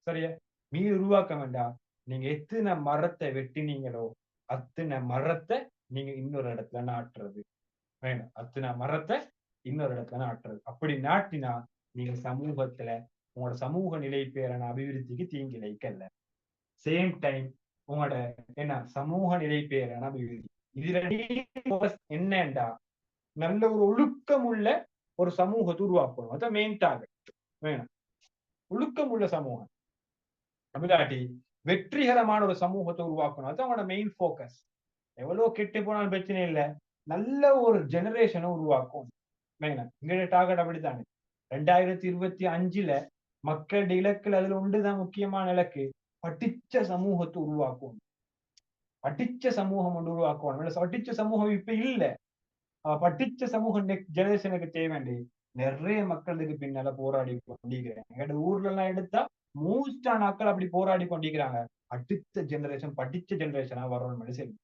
சரியா, மீள் உருவாக்கம் வேண்டாம். நீங்க எத்தனை மரத்தை வெட்டினீங்களோ அத்தனை மரத்தை நீங்க இன்னொரு இடத்துல நாட்டுறது வேணும். அத்தனை மரத்தை இன்னொரு இடத்துல நாட்டுறது. அப்படி நாட்டினா நீங்க சமூகத்துல உங்களோட சமூக நிலை பேரான அபிவிருத்திக்கு தீங்கு இழைக்கல. சேம் டைம் உங்களோட என்ன சமூக நிலை பேரான அபிவிருத்தி இதுல என்னண்டா நல்ல ஒரு ஒழுக்கம் உள்ள ஒரு சமூகத்தை உருவாக்கணும். அதான் மெயின் டார்கெட் வேணும். ஒழுக்கம் உள்ள சமூகம் அப்படிலாட்டி வெற்றிகரமான ஒரு சமூகத்தை உருவாக்கணும். அதான் அவங்களோட மெயின் போக்கஸ். எவ்வளவு கெட்டு போனாலும் பிரச்சனை இல்லை, நல்ல ஒரு ஜெனரேஷனை உருவாக்கும். மெயினா இங்க டார்கெட் அப்படித்தானே. 2025 மக்களுடைய இலக்குல அதுல ஒன்றுதான் முக்கியமான இலக்கு, படிச்ச சமூகத்தை உருவாக்கும். படிச்ச சமூகம் ஒன்று உருவாக்குவாங்க. படிச்ச சமூகம் இப்ப இல்ல. படிச்ச சமூகம் நெக்ஸ்ட் ஜெனரேஷனுக்கு தேவைண்டி நிறைய மக்களுக்கு பின்னால போராடி கொண்டிருக்கிறேன். எங்க ஊர்ல எல்லாம் எடுத்தா மோஸ்டா நாட்கள் அப்படி போராடி கொண்டிருக்கிறாங்க. அடுத்த ஜெனரேஷன் படிச்ச ஜெனரேஷனா வரணும்னு சொல்லி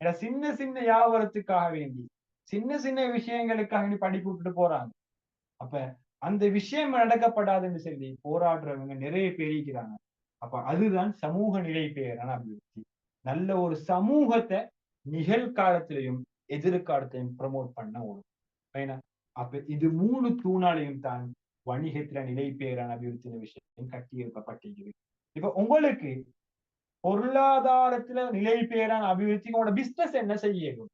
ஏன்னா சின்ன சின்ன வியாபாரத்துக்காக வேண்டி சின்ன சின்ன விஷயங்களுக்காக வேண்டி படிப்பு விட்டுட்டு போறாங்க. அப்ப அந்த விஷயம் நடக்கப்படாதுன்னு சொல்லி போராடுறவங்க நிறைய பேர் இருக்கிறாங்க. அப்ப அதுதான் சமூக நிலை பேரான அபிவிருத்தி. நல்ல ஒரு சமூகத்தை நிகழ்காலத்திலையும் எதிர்காலத்தையும் ப்ரமோட் பண்ண ஓடும். அப்ப இது 3 தூணாலையும் தான் வணிகத்துல நிலை பேரான அபிவிருத்தி விஷயம் கட்டி எழுப்பப்பட்டிருக்குது. இப்ப உங்களுக்கு பொருளாதாரத்துல நிலை பேரான அபிவிருத்தி உங்களோட பிசினஸ் என்ன செய்யணும்?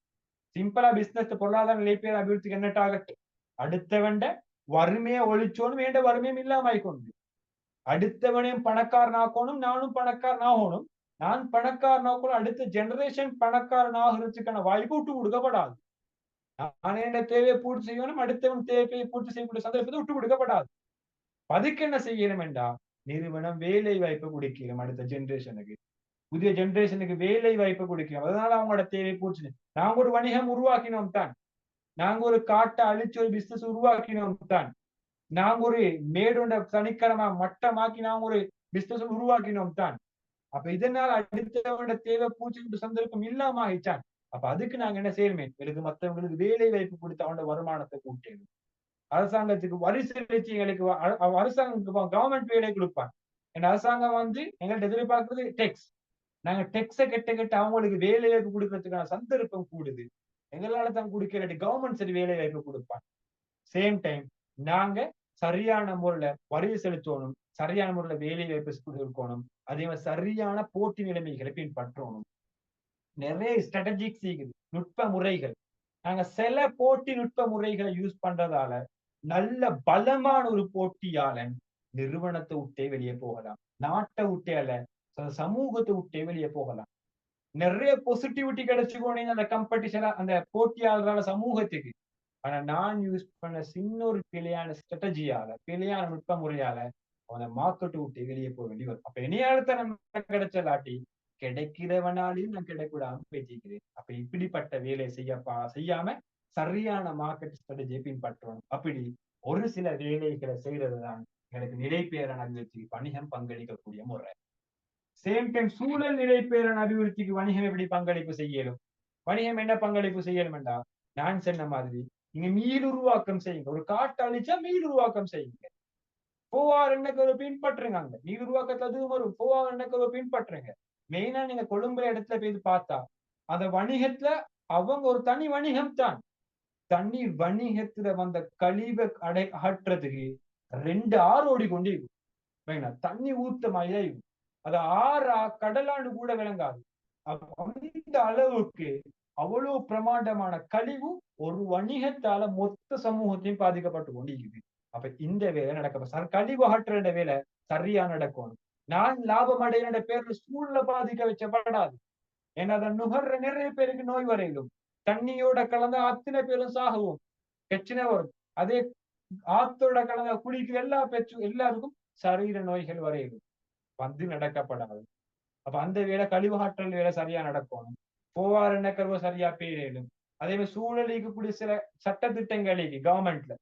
சிம்பிளா பிசினஸ் பொருளாதார நிலை பேரான அபிவிருத்திக்கு என்ன டார்கெட்? அடுத்தவண்ட வறுமையை ஒழிச்சோனும் வேண்ட வறுமையும் இல்லாம ஆயிக்கொண்டு அடுத்தவனையும் பணக்காரனாக்கணும், நானும் பணக்காரனாகணும். நான் பணக்காரனாக்கணும், அடுத்த ஜெனரேஷன் பணக்காரனாகிறதுக்கான வாய்ப்பு விட்டு கொடுக்கப்படாது. நான் என்ன தேவையை பூர்த்தி செய்யணும், அடுத்தவன் தேவையை பூர்த்தி செய்யக்கூடிய சந்தர்ப்பத்தை விட்டு கொடுக்கப்படாது. அதுக்கு என்ன செய்யணும் என்றா நிறுவனம் வேலை வாய்ப்பை கொடுக்கணும். அடுத்த ஜெனரேஷனுக்கு புதிய ஜெனரேஷனுக்கு வேலை வாய்ப்பை கொடுக்கணும். அதனால அவங்களோட தேவையை பூர்த்தி. நாங்க ஒரு வணிகம் உருவாக்கினோம் தான், நாங்க ஒரு காட்டை அழிச்சு ஒரு பிசினஸ் உருவாக்கினோம் தான், நாங்க ஒரு மேடுண்ட சனிக்கிழமை மட்டமாக்கி நாங்க ஒரு பிசினஸ் உருவாக்கினோம் தான். அப்ப இதனால அடுத்தவங்களோட தேவை பூச்சி சந்தர்ப்பம் இல்லாம ஆயிடுச்சான். அப்ப அதுக்கு நாங்க என்ன செய்யணுமே, எனக்கு மற்றவங்களுக்கு வேலை வாய்ப்பு கொடுத்து அவனோட வருமானத்தை கூட்டணும். அரசாங்கத்துக்கு வரி செலுத்தி எங்களுக்கு அரசாங்கம் கவர்மெண்ட் வேலை கொடுப்பாங்க. என் அரசாங்கம் எங்கள்ட்ட எதிர்பார்க்கறது டெக்ஸ். நாங்க டெக்ஸை கெட்ட அவங்களுக்கு வேலை வாய்ப்பு கொடுக்கறதுக்கான சந்தர்ப்பம் கூடுது. எங்களால தான் கொடுக்கல, கவர்மெண்ட் சரி வேலை வாய்ப்பு கொடுப்பாங்க. சேம் டைம் நாங்க சரியான முறையில வரி செலுத்தணும், சரியான முறையில வேலை வாய்ப்பு இருக்கணும், அதே மாதிரி சரியான போட்டி நிலைமைகளை பின்பற்றணும். நிறைய ஸ்ட்ராட்டஜிக்ஸ் இருக்குது, நுட்ப முறைகள். நாங்க சில போட்டி நுட்ப முறைகளை யூஸ் பண்றதால நல்ல பலமான ஒரு போட்டியாளன் நிறுவனத்தை விட்டே வெளியே போகலாம், நாட்டை விட்டே அல்ல சமூகத்தை விட்டே வெளியே போகலாம். நிறைய பாசிட்டிவிட்டி கிடைச்சுக்கோனீங்க அந்த காம்படிஷனா அந்த போட்டியாளரான சமூகத்துக்கு. ஆனா நான் யூஸ் பண்ண சின்ன ஒரு பிழையான ஸ்ட்ராட்டஜியால பிழையான நுட்ப முறையால அவனை மார்க்கெட்டு விட்டு வெளியே போக வேண்டி வரும். அப்ப இணையாளத்தை நம்ம கிடைச்சலாட்டி கிடைக்கிறவனாலையும் நான் கிடைக்கூடாம பேசிக்கிறேன். அப்ப இப்படிப்பட்ட வேலையை செய்யாம சரியான மார்க்கெட் ஸ்ட்ராட்டஜியை பின்பற்றணும். அப்படி ஒரு சில வேலைகளை செய்யறதுதான் எனக்கு நிலைப்பேரான அபிவிருத்திக்கு வணிகம் பங்களிக்கக்கூடிய முறை. சேம் டைம் சூழல் நிலைப்பேரான அபிவிருத்திக்கு வணிகம் எப்படி பங்களிப்பு செய்யலும்? வணிகம் என்ன பங்களிப்பு செய்யலும் என்றா நான் சொன்ன மாதிரி நீங்க மீள் உருவாக்கம் செய்யுங்க. ஒரு காட்டு அழிச்சா மீள் உருவாக்கம் செய்யுங்க. போவார் எண்ணக்கருவை பின்பற்றுங்க. அங்க மீள் உருவாக்கத்தை அதுவும் வரும். போவார் எண்ணக்கருவை பின்பற்றுங்க. மெயினா நீங்க கொழும்புல இடத்துல போய் பார்த்தா அந்த வணிகத்துல அவங்க ஒரு தனி வணிகம் தான். தனி வணிகத்துல வந்த கழிவை அகற்றதுக்கு 2 ஆறு ஓடிக்கொண்டே இருக்கும். தண்ணி ஊத்தமாயிதான் இருக்கும். அது ஆறா கடலாண்டு கூட விளங்காது. அந்த அளவுக்கு அவ்வளவு பிரமாண்டமான கழிவு ஒரு வணிகத்தால மொத்த சமூகத்தையும் பாதிக்கப்பட்டு கொண்டிருக்குது. அப்ப இந்த வேலை நடக்க கழிவு அகற்ற வேலை சரியா நடக்கணும். நான் லாபம் அடைகிற பேர்ல சூழல பாதிக்க வச்சப்படாது. ஏன்னா அதை நுகர்ற நிறைய பேருக்கு நோய் வரையிலும். தண்ணியோட கலந்த அத்தனை பேரும் சாகவும் பிரச்சனை வரும். அதே ஆத்தோட கலந்த குடிக்கிற எல்லாருக்கும் சரீர நோய்கள் வரையிலும் வந்து நடக்கப்படாது. அப்ப அந்த வேலை கழிவாற்றல் வேலை சரியா நடக்கணும். போவார் என்ன கருவ சரியா பேரேலும். அதே மாதிரி சூழலுக்கு கூடிய சில சட்டத்திட்டங்களுக்கு கவர்மெண்ட்ல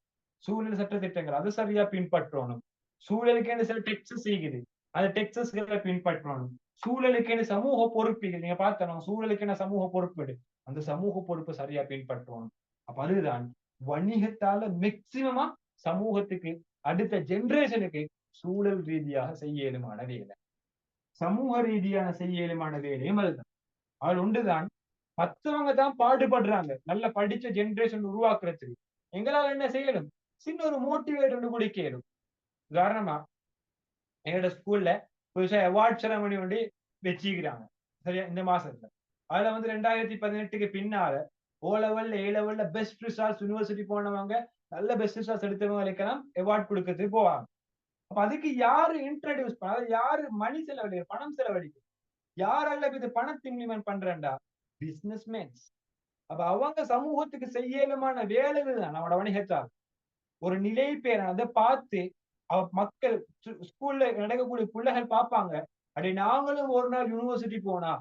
சூழல் சட்டத்திட்டங்கள் அது சரியா பின்பற்றணும். சூழலுக்கு சில டெக்ஸஸ் இருக்குது, அந்த டெக்ஸஸ்களை பின்பற்றணும். சூழலுக்கு சமூக பொறுப்பு நீங்க பார்த்தணும். சூழலுக்கு சமூக பொறுப்பு, அந்த சமூக பொறுப்பை சரியா பின்பற்றணும். அப்ப அதுதான் வணிகத்தால மேக்சிமமா சமூகத்துக்கு அடுத்த ஜெனரேஷனுக்கு சூழல் ரீதியாக செய்ய இயலுமான வேலை, சமூக ரீதியான செய்ய இயலுமான வேலையும் அதுதான். அவள் ஒன்றுதான் மற்றவங்க தான் பாடுபடுறாங்க நல்ல படிச்ச ஜெனரேஷன் உருவாக்குறதுக்கு. எங்களால் என்ன செய்யணும்? சின்ன ஒரு மோட்டிவேட் ஒன்று குடிக்கலும். உதாரணமா எங்களோட ஸ்கூல்ல புதுசா அவார்ட் செரமனி ஒன்று வச்சுக்கிறாங்க சரியா இந்த மாசத்துல. அதுல வந்து 2018க்கு பின்னால ஓ லெவல்ல ஏ லெவல்ல பெஸ்ட் ரிசல்ட்ஸ் யூனிவர்சிட்டி போனவங்க நல்ல பெஸ்ட் ரிசல்ட்ஸ் எடுத்தவங்களுக்கெல்லாம் அவார்ட் கொடுக்கறதுக்கு போவாங்க. அப்ப அதுக்கு யாரு இன்ட்ரடியூஸ் பண்ண, யாரு மணி செலவழிக்க, பணம் செலவழிக்க, யாரால இது பணத்தை இம்ப்ளிமெண்ட் பண்றேன்டா? Business mens. அப்ப அவங்க சமூகத்துக்கு செய்யலுமான வேலைகள் தான் நம்மளோட வணிகத்தால் ஒரு நிலை பேர் அதை பார்த்து மக்கள் ஸ்கூல்ல நடக்கக்கூடிய பிள்ளைகள் பார்ப்பாங்க. அப்படி நாங்களும் ஒரு நாள் யூனிவர்சிட்டி போனா,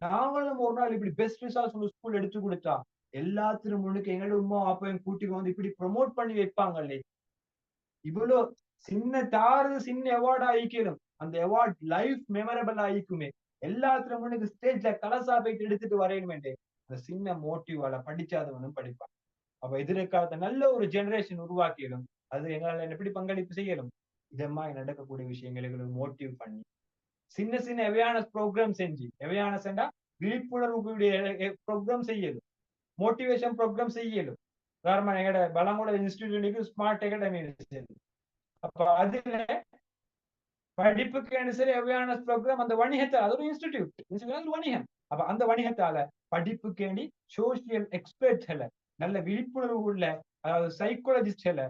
நாங்களும் ஒரு நாள் இப்படி பெஸ்ட் ரிசல்ட்ஸ் ஸ்கூல் எடுத்து கொடுத்தா எல்லாத்திலும் முன்னுக்கு எங்களோட உமா அப்பையும் கூட்டிக்கு வந்து இப்படி ப்ரொமோட் பண்ணி வைப்பாங்களே. இவ்வளவு சின்ன சின்ன அவார்ட் ஆயிக்கணும், அந்த அவார்ட் லைஃப் மெமரபிள் ஆயிக்குமே. எல்லாத்திலும் முன்னுக்கு ஸ்டேஜ்ல கலசா போயிட்டு எடுத்துட்டு வரையணுமே. அந்த சின்ன மோட்டிவால படிச்சாதவனும் படிப்பான். அப்ப எதிர்காலத்தை நல்ல ஒரு ஜெனரேஷன் உருவாக்கிடும். அது எங்களால் எப்படி பங்களிப்பு செய்யணும்? இதமா நடக்கக்கூடிய விஷயங்களுக்கு மோட்டிவ் பண்ணி சின்ன சின்ன அவேர்னஸ் ப்ரோக்ராம் செஞ்சு, அவேர்னஸ் விழிப்புணர்வு ப்ரோக்ராம் செய்யலும், மோட்டிவேஷன் ப்ரோக்ராம் செய்யலும். உதாரணமா எங்கட பலங்கோட இன்ஸ்டிடியூட் ஸ்மார்ட் அகாடமி. அப்ப அதுல படிப்புக்கு சரி அவேர்னஸ் ப்ரோக்ராம் அந்த வணிகத்தை, அது ஒரு இன்ஸ்டிடியூட் வணிகம். அப்ப அந்த வணிகத்தால படிப்புக்கேண்டி சோசியல் எக்ஸ்பர்ட்களை நல்ல விழிப்புணர்வு உள்ள, அதாவது சைக்காலஜிஸ்ட்களை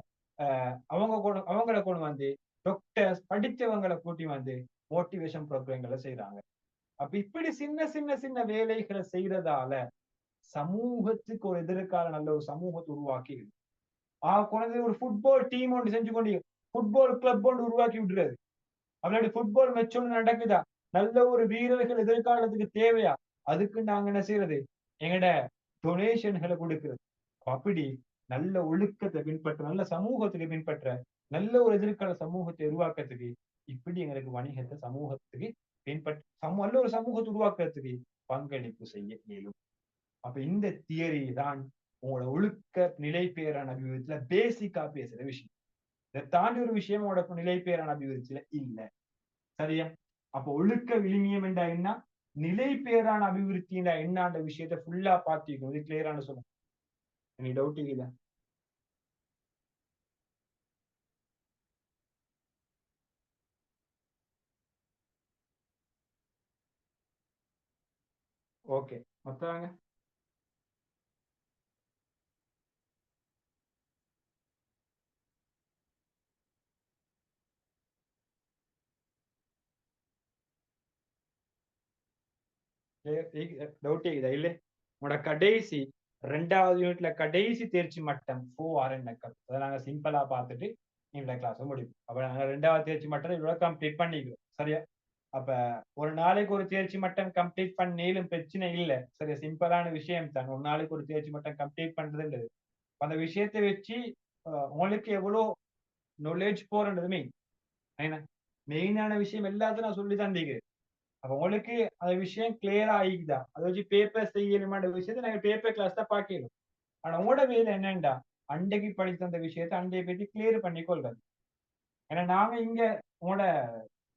அவங்களை கொண்டு வந்து டாக்டர்ஸ் படித்தவங்களை கூட்டி வந்து மோட்டிவேஷன் ப்ரோக்ராம்களை செய்யறாங்க. அப்ப இப்படி சின்ன சின்ன சின்ன வேலைகளை செய்யறதால சமூகத்துக்கு ஒரு எதிர்கால நல்ல ஒரு சமூகத்தை உருவாக்கி குறைஞ்சது ஒரு ஃபுட்பால் டீம் ஒன்று செஞ்சு கொண்டு ஃபுட்பால் கிளப் ஒன்று உருவாக்கி விடுறது. அப்படி ஃபுட்பால் மேட்ச் ஒன்று நடக்குதா, நல்ல ஒரு வீரர்கள் எதிர்காலத்துக்கு தேவையா, அதுக்கு நாங்க என்ன செய்யறது? எங்கட டொனேஷன்களை கொடுக்கிறது. அப்படி நல்ல ஒழுக்கத்தை பின்பற்ற, நல்ல சமூகத்துக்கு பின்பற்ற, நல்ல ஒரு எதிர்கால சமூகத்தை உருவாக்குறதுக்கு இப்படி எங்களுக்கு வணிகத்தை சமூகத்துக்கு பின்பற்ற நல்ல ஒரு சமூகத்தை உருவாக்குறதுக்கு பங்களிப்பு செய்ய இயலும். அப்ப இந்த தியரி தான் உங்களோட ஒழுக்க நிலை பேரான அபிவிருத்தியில பேசிக்கா பேசுற விஷயம். இதை தாண்டி ஒரு விஷயம் உங்களோட நிலை பேரான அபிவிருத்தியில இல்ல. சரியா? அப்ப ஒழுக்க விளிமியம் என்றா என்ன, நிலை பேரான அபிவிருத்தினா என்னான்ற விஷயத்த ஃபுல்லா பாத்திக்கணும். இது கிளியரான சொல்லுங்க. எனி டவுட் இல்ல? ஓகே, மொத்தவாங்க. டவுட் இதா இல்ல? உங்களோட கடைசி 2வது யூனிட்ல கடைசி தேர்ச்சி மட்டம் 4 நக்கல். அதை நாங்க சிம்பிளா பார்த்துட்டு இந்த கிளாஸ் முடிப்போம். அப்ப நாங்க 2வது தேர்ச்சி மட்டம் இவ்வளவு கம்ப்ளீட் பண்ணிக்கிறோம். சரியா? அப்ப ஒரு நாளைக்கு ஒரு தேர்ச்சி மட்டம் கம்ப்ளீட் பண்ணேலும் பிரச்சனை இல்லை. சரியா? சிம்பிளான விஷயம் தான் ஒரு நாளைக்கு ஒரு தேர்ச்சி மட்டம் கம்ப்ளீட் பண்றதுன்றது. அந்த விஷயத்தை வச்சு உங்களுக்கு எவ்வளவு நாலேஜ் போறன்றது மெயினான விஷயம் எல்லாத்தையும் நான் சொல்லி தந்தீங்க. அப்ப உங்களுக்கு அந்த விஷயம் கிளியரா ஆகிக்குதா, அதை வச்சு பேப்பர் செய்யணுமான விஷயத்த நாங்க பேப்பர் கிளாஸ் தான் பார்க்கணும். ஆனா உங்களோட வேலை என்னண்டா, அண்டைக்கு படித்த அந்த விஷயத்த அண்டையை பற்றி கிளியர் பண்ணி கொள்றது. ஏன்னா நாங்க இங்க உங்களோட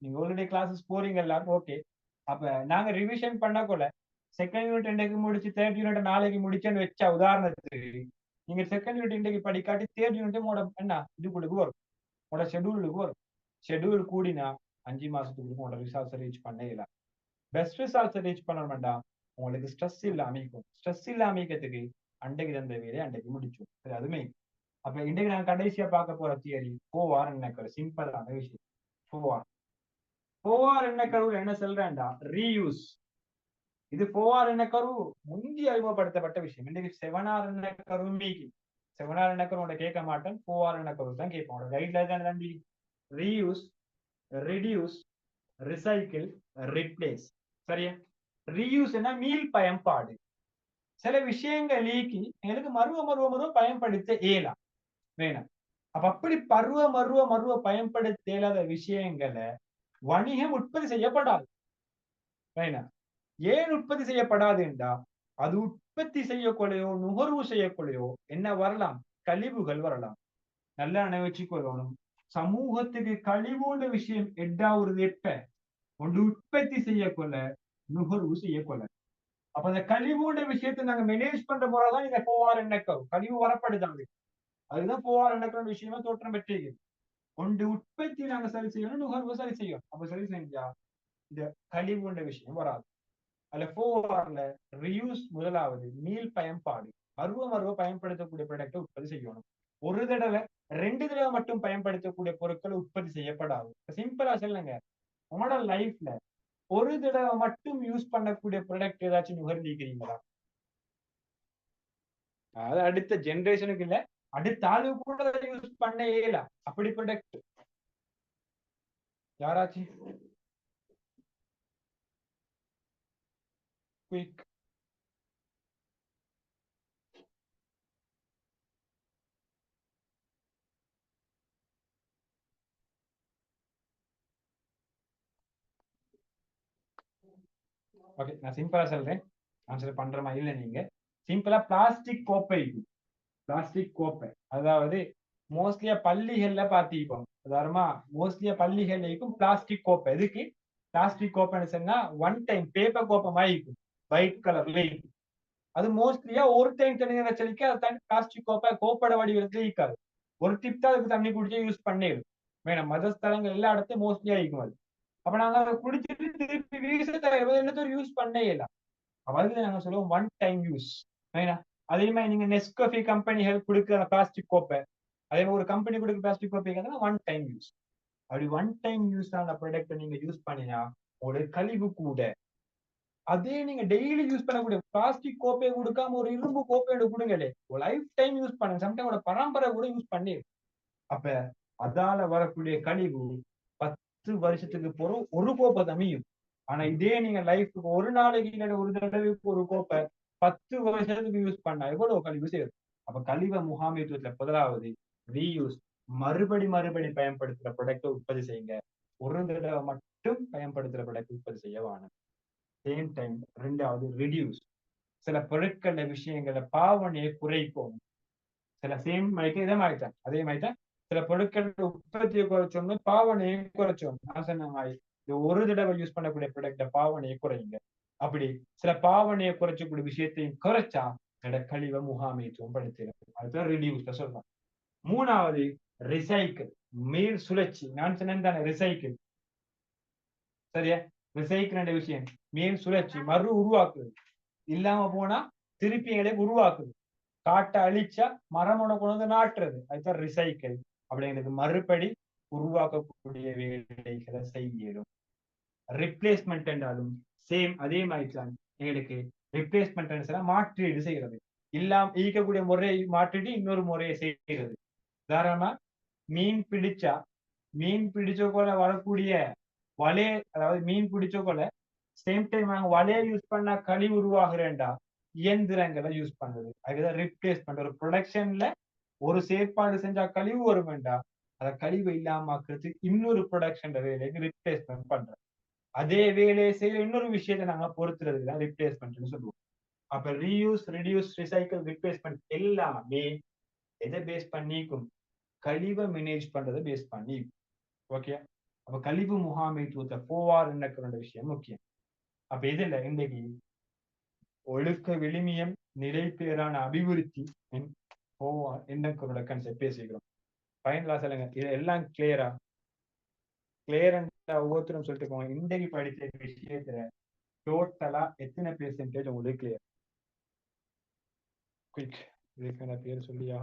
நீங்க ஆல்ரெடி கிளாஸஸ் போறீங்கல்ல, ஓகே. அப்ப நாங்க ரிவிஷன் பண்ண கொள்ள செகண்ட் யூனிட் இன்றைக்கு முடிச்சு தேர்ட் யூனிட் நாளைக்கு முடிச்சேன்னு வச்சா உதாரணத்துக்கு, நீங்க செகண்ட் யூனிட் இன்றைக்கு படிக்காட்டி தேர்ட் யூனிட் உங்களோட என்ன இதுக்குள்ளுக்கு வரும், உங்களோட ஷெடியூலுக்கு வரும். ஷெடியூல் கூடினா 5 மாசத்துக்கு உங்களோட ரிசல்ட்ஸ் ரீச் பண்ண பெஸ்ட் ரிசல்ட்ஸ் ரீச் பண்ணணும்டா உங்களுக்கு ஸ்ட்ரெஸ் இல்ல அமைக்கும். ஸ்ட்ரெஸ் இல்ல அமைக்கிறதுக்கு அன்றைக்கு தந்த வேலையை அன்றைக்கு முடிச்சோம். சரி, அதுமே. அப்ப இன்றைக்கு நான் கடைசியா பார்க்க போற தியரி 4R என்ன சிம்பிளான விஷயம். 4R என்ன சொல்றேன்டா, ரீயூஸ். இது 4R எண்ண கரு முந்தி அறிமுகப்படுத்தப்பட்ட விஷயம். இன்னைக்கு 7R எண்ண கரு மீகி 7R எண்ண கரு கேட்க மாட்டேன், 4R எண்ண கரு தான் கேட்போம். கைட்ல தான் தம்பி ரீயூஸ், ரெடியூஸ், ரிசைக்கிள், ரிப்ளேஸ். சரியா? ரீயூஸ் என்ன மீள் பயன்பாடு. சில விஷயங்கள் நீக்கி எங்களுக்கு மறுவ பயன்படுத்த இயலாம் வேணும். அப்ப அப்படி மறுவ பயன்படுத்த இயலாத விஷயங்களை வணிகம் உற்பத்தி செய்யப்படாது வேணும். ஏன் உற்பத்தி செய்யப்படாது என்றா அது உற்பத்தி செய்யக்கொள்ளையோ நுகர்வு செய்யக்கொள்ளையோ என்ன வரலாம், கழிவுகள் வரலாம். நல்லா நினைச்சு கொள்ளணும். சமூகத்துக்கு கழிவுன்ற விஷயம் எட்டாவது எப்ப ஒன்று உற்பத்தி செய்யக்கொள்ள நுகர்வு செய்யக்கொள்ள. அப்ப அந்த கழிவுன்ற விஷயத்தை நாங்க மேனேஜ் பண்ற முறைதான் இந்த 4R எண்ணக்கம். கழிவு வரப்படுதாங்க, அதுதான் 4R எண்ணக்கம் விஷயமா தோற்றம் பெற்றிருக்கு. ஒன்று உற்பத்தி நாங்க சரி செய்யணும், நுகர்வு சரி செய்யணும். அப்ப சரி செஞ்சா இந்த கழிவுன்ற விஷயம் வராது. அதுல 4Rல ரியூஸ் முதலாவது மீள் பயன்பாடு. மறுவ பயன்படுத்தக்கூடிய ப்ராடக்டை உற்பத்தி செய்யணும். ஒரு தடவை 2 தடவை மட்டும் பயன்படுத்தக்கூடிய பொருட்கள் உற்பத்தி செய்யப்படாது. சிம்பிளா சொல்லுங்க, உங்களோட லைஃப்ல ஒரு தடவை மட்டும் யூஸ் பண்ணக்கூடிய ப்ராடக்ட் ஏதாச்சும் நுகர்ந்திருக்கிறீங்களா? அதாவது அடுத்த ஜெனரேஷனுக்கு இல்ல, அடுத்த ஆளு கூட யூஸ் பண்ண இயலாம் அப்படி ப்ராடக்ட் யாராச்சும்? குயிக். ஓகே, நான் சிம்பிளா சொல்றேன், ஆன்சர் பண்ற மாதிரி இல்ல. நீங்க சிம்பிளா பிளாஸ்டிக் கோப்பை, பிளாஸ்டிக் கோப்பை அதாவது மோஸ்ட்லியா பள்ளிகள்ல பாத்திப்போம். உதாரணமா மோஸ்ட்லியா பள்ளிகளுக்கும் பிளாஸ்டிக் கோப்பை. எதுக்கு பிளாஸ்டிக் கோப்பைன்னு சொன்னா ஒன் டைம் பேப்பர் கோப்பை மாதிரி இருக்கும், ஒயிட் கலர்ல இருக்கும். அது மோஸ்ட்லியா ஒரு டைம் தண்ணி வச்சலிக்க அது தண்ணி பிளாஸ்டிக் கோப்பை கோப்பட வடிவத்துல இருக்காது. ஒரு டிப் தான் அதுக்கு தண்ணி குடிச்சு யூஸ் பண்ணிடும் வேணும். மதஸ்தலங்கள் எல்லா இடத்தையும் மோஸ்ட்லியா இருக்கும் அது. அப்ப நாங்க அதை குடிச்சிட்டு திருப்பி வீச யூஸ் பண்ணே இல்லை. அதுல நாங்க சொல்லுவோம் ஒன் டைம் யூஸ் வேணா. அதே மாதிரி நீங்க நெஸ்கஃபி கம்பெனிகள் கொடுக்குற பிளாஸ்டிக் கோப்பை, அதே மாதிரி ஒரு கம்பெனி கொடுக்குற பிளாஸ்டிக் கோப்பை ஒன் டைம் யூஸ். அப்படி ஒன் டைம் யூஸ் ஆன ப்ராடக்ட் நீங்க யூஸ் பண்ணினா ஒரு கழிவு கூட. அதே நீங்க டெய்லி யூஸ் பண்ணக்கூடிய பிளாஸ்டிக் கோப்பையை கொடுக்காம ஒரு இரும்பு கோப்பையோட கொடுங்களே, ஒரு லைஃப் டைம் யூஸ் பண்ணுங்க. சம்டைம் பரம்பரை கூட யூஸ் பண்ணி. அப்ப அதால வரக்கூடிய கழிவு 10 வருஷத்துக்கு போறோம் ஒரு கோப்பை தமியும். ஆனா இதே நீங்க லைஃபுக்கு ஒரு நாளைக்கு ஒரு தடவைக்கு ஒரு கோப்பை 10 வருஷத்துக்கு யூஸ் பண்ணா எவ்வளவு கழிவு செய்யும். அப்ப கழிவை முகாமைத்துவத்துல முதலாவது ரீயூஸ், மறுபடி பயன்படுத்துற ப்ராடக்டை உற்பத்தி செய்யுங்க. ஒரு தடவை மட்டும் பயன்படுத்துற ப்ராடக்ட் உற்பத்தி செய்ய வேணும். சேம் டைம் ரெண்டாவது ரிடியூஸ், சில பொருட்கள விஷயங்களை பாவனையை குறைக்கும். சில சேம் மாதிரி இதே மாதிரி தான், அதே மாதிரி தான் சில பொருட்கள் உற்பத்தியை குறைச்சோம்னா பாவனையை குறைச்சோம். நான் சொன்ன மாதிரி ஒரு தடவை யூஸ் பண்ணக்கூடிய ப்ராடக்ட பாவனையை குறையுங்க. அப்படி சில பாவனையை குறைச்சக்கூடிய விஷயத்தையும் குறைச்சா கழிவை முகாமைத்துவம் படுத்திடும். அதுதான் ரிடியூஸ்ல சொல்லலாம். மூணாவது ரிசைக்கிள், மீள் சுழற்சி. நான் சொன்னேன் தானே ரிசைக்கிள், சரியா? ரிசைக்கிள் விஷயம் மீள் சுழற்சி, மறு உருவாக்குது. இல்லாம போனா திருப்பி எங்களை உருவாக்குது. காட்டை அழிச்சா மரமோட கொண்டு வந்து நாட்டுறது, அதுதான் ரிசைக்கிள். அப்படி எனக்கு மறுபடி உருவாக்கக்கூடிய வேலைகளை செய்யணும். ரிப்ளேஸ்மெண்ட் என்றாலும் சேம் அதே மாதிரி தான். எங்களுக்கு ரிப்ளேஸ்மெண்ட் மாற்றீடு செய்கிறது, இல்லாம ஈக்கக்கூடிய முறையை மாற்றிட்டு இன்னொரு முறையை செய்கிறது. உதாரணமா மீன் பிடிச்சா மீன் பிடிச்ச போல வரக்கூடிய வலைய, அதாவது மீன் பிடிச்ச போல சேம் டைம் நாங்க வலையை யூஸ் பண்ணா கழிவு உருவாகிறேன்டா இயந்திரங்களை யூஸ் பண்றது, அதுதான் ரிப்ளேஸ்மெண்ட். ஒரு ப்ரொடக்ஷன்ல ஒரு செயற்பாடு செஞ்சா கழிவு வரும் வேண்டாம், அதை கழிவு இல்லாம ஆக்குறதுக்கு இன்னொரு ப்ரொடக்ஷன் வேலைக்கு ரிப்ளேஸ்மெண்ட் பண்றோம். அதே வேலையை செய்யற இன்னொரு விஷயத்தை நாங்க பொறுத்துறது தான் ரிப்ளேஸ்மெண்ட் சொல்லுவோம். அப்ப ரீயூஸ், ரெடியூஸ், ரிசைக்கிள், ரிப்ளேஸ்மெண்ட் எல்லாமே எதை பேஸ் பண்ணிக்கும், கழிவை மேனேஜ் பண்றதை பேஸ் பண்ணி. ஓகே, அப்ப கழிவு முகாமைத்துவத்தை 4R என்ற விஷயம் முக்கியம். அப்ப இதுல இன்றைக்கு ஒழுக்க விழுமியம் நிலை பேரான அபிவிருத்தி 4R என்ற கான்செப்ட் பேசிக்கிறோம். ஃபைனலா சொல்லுங்க, இது எல்லாம் கிளியரா? கிளியரா ஒவ்வொருத்தரும் சொல்லிட்டு போங்க. இன்றைக்கு படித்த விஷயத்துல டோட்டலா எத்தனை பெர்சன்டேஜ் உங்களுக்கு கிளியர்? குயிக், இதுக்கான பேர் சொல்லியா?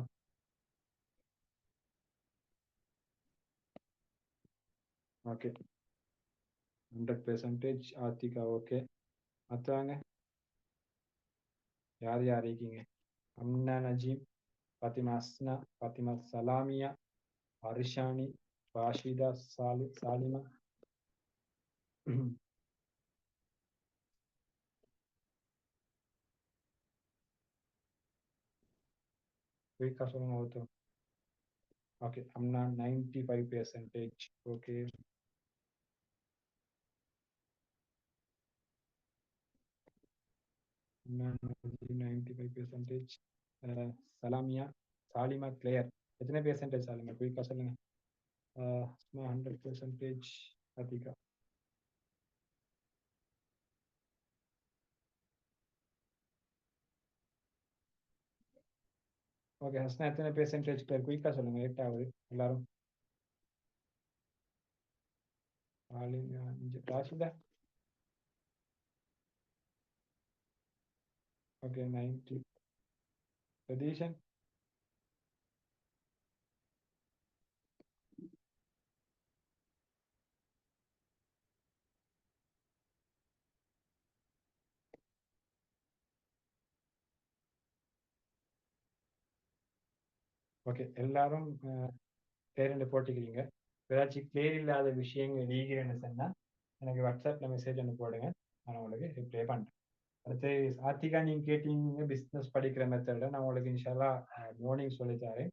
ஓகே, 100% ஆர்த்திகா. ஓகே, மற்றவங்க யார் யார் இருக்கீங்க? அம்னா நஜீம், பாத்திமா அஸ்னா, பாத்திமா சலாமியா, அரிஷானி, ராஷிதா, சாலிமா. குயிக்கா சொல்லுங்க ஒருத்தர். ஓகே, அம்னா 95%. ஓகே, அம்னா 95%. சலாமியா, சாலிமா, கிளியர். எத்தனை பெர்சன்டேஜ் சாலிமா? குயிக்கா சொல்லுங்க. 100%. அதிகா. ஓகே, ஹஸ்னா எத்தனை பெர்சன்டேஜ் கிளியர்? குயிக்கா சொல்லுங்க, லேட் ஆகுது எல்லாரும். ராஷிதா. ஓகே, 90. சதீஷன். ஓகே, எல்லாரும் கிளியர் போட்டிக்கிறீங்க. ஏதாச்சும் கிளியர் இல்லாத விஷயங்கள் நீங்கிறேன்னு சொன்னா எனக்கு வாட்ஸ்அப்ல மெசேஜ் ஒன்று போடுங்க, நான் உங்களுக்கு ரிப்ளை பண்றேன். அடுத்து ஆர்த்திகா, நீங்க கேட்டீங்க பிசினஸ் படிக்கிற மெத்தட. நான் உங்களுக்கு இன்ஷால்லா மார்னிங் சொல்லித்தரேன்.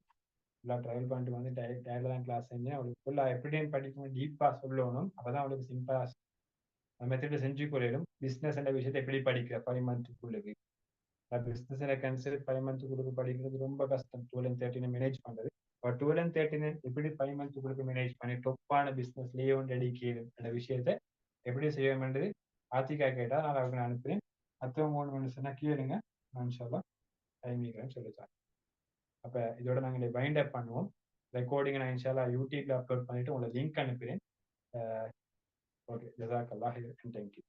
ஃபுல்லாக ட்ரைவல் பண்ணிட்டு வந்து டேரில் தான் கிளாஸ் செஞ்சேன். அவளுக்கு ஃபுல்லாக எப்படின்னு படிக்கணும், டீப்பாக சொல்லணும். அப்பதான் அவளுக்கு சிம்பிளாக மெத்தட் செஞ்சு கொள்ளையிடும். பிஸ்னஸ் என்ற விஷயத்தை எப்படி படிக்கிற 5 மந்த்துக்குள்ளுக்கு பிஸ்னஸ் கன்சிடர் 5 மந்த்துக்குள்ளுக்கு படிக்கிறது ரொம்ப கஷ்டம். 12 and 13 மேனேஜ் பண்றது. 12 and 13 எப்படி 5 மந்த்துக்குள்ளுக்கு மேனேஜ் பண்ணி டொப்பான பிஸ்னஸ் லேவன் அடிக்கிறது அந்த விஷயத்தை எப்படி செய்ய வேண்டியது ஆர்த்திகா கேட்டா நான் அவருக்கு நான் அனுப்புறேன். மற்றவங்க 3 மனுஷனா கேளுங்க, நான் இன்ஷால்லா டைமிங்கிறேன்னு சொல்லித்தரேன். அப்ப இதோட நாங்கள் பைண்ட் அப் பண்ணுவோம். ரெக்கார்டிங்கை நான் இன்ஷால்லா யூடியூப்ல அப்லோட் பண்ணிட்டு உங்களுக்கு லிங்க் அனுப்புறேன். ஓகே, ஜஸாக்கல்லாஹ், தேங்க்யூ.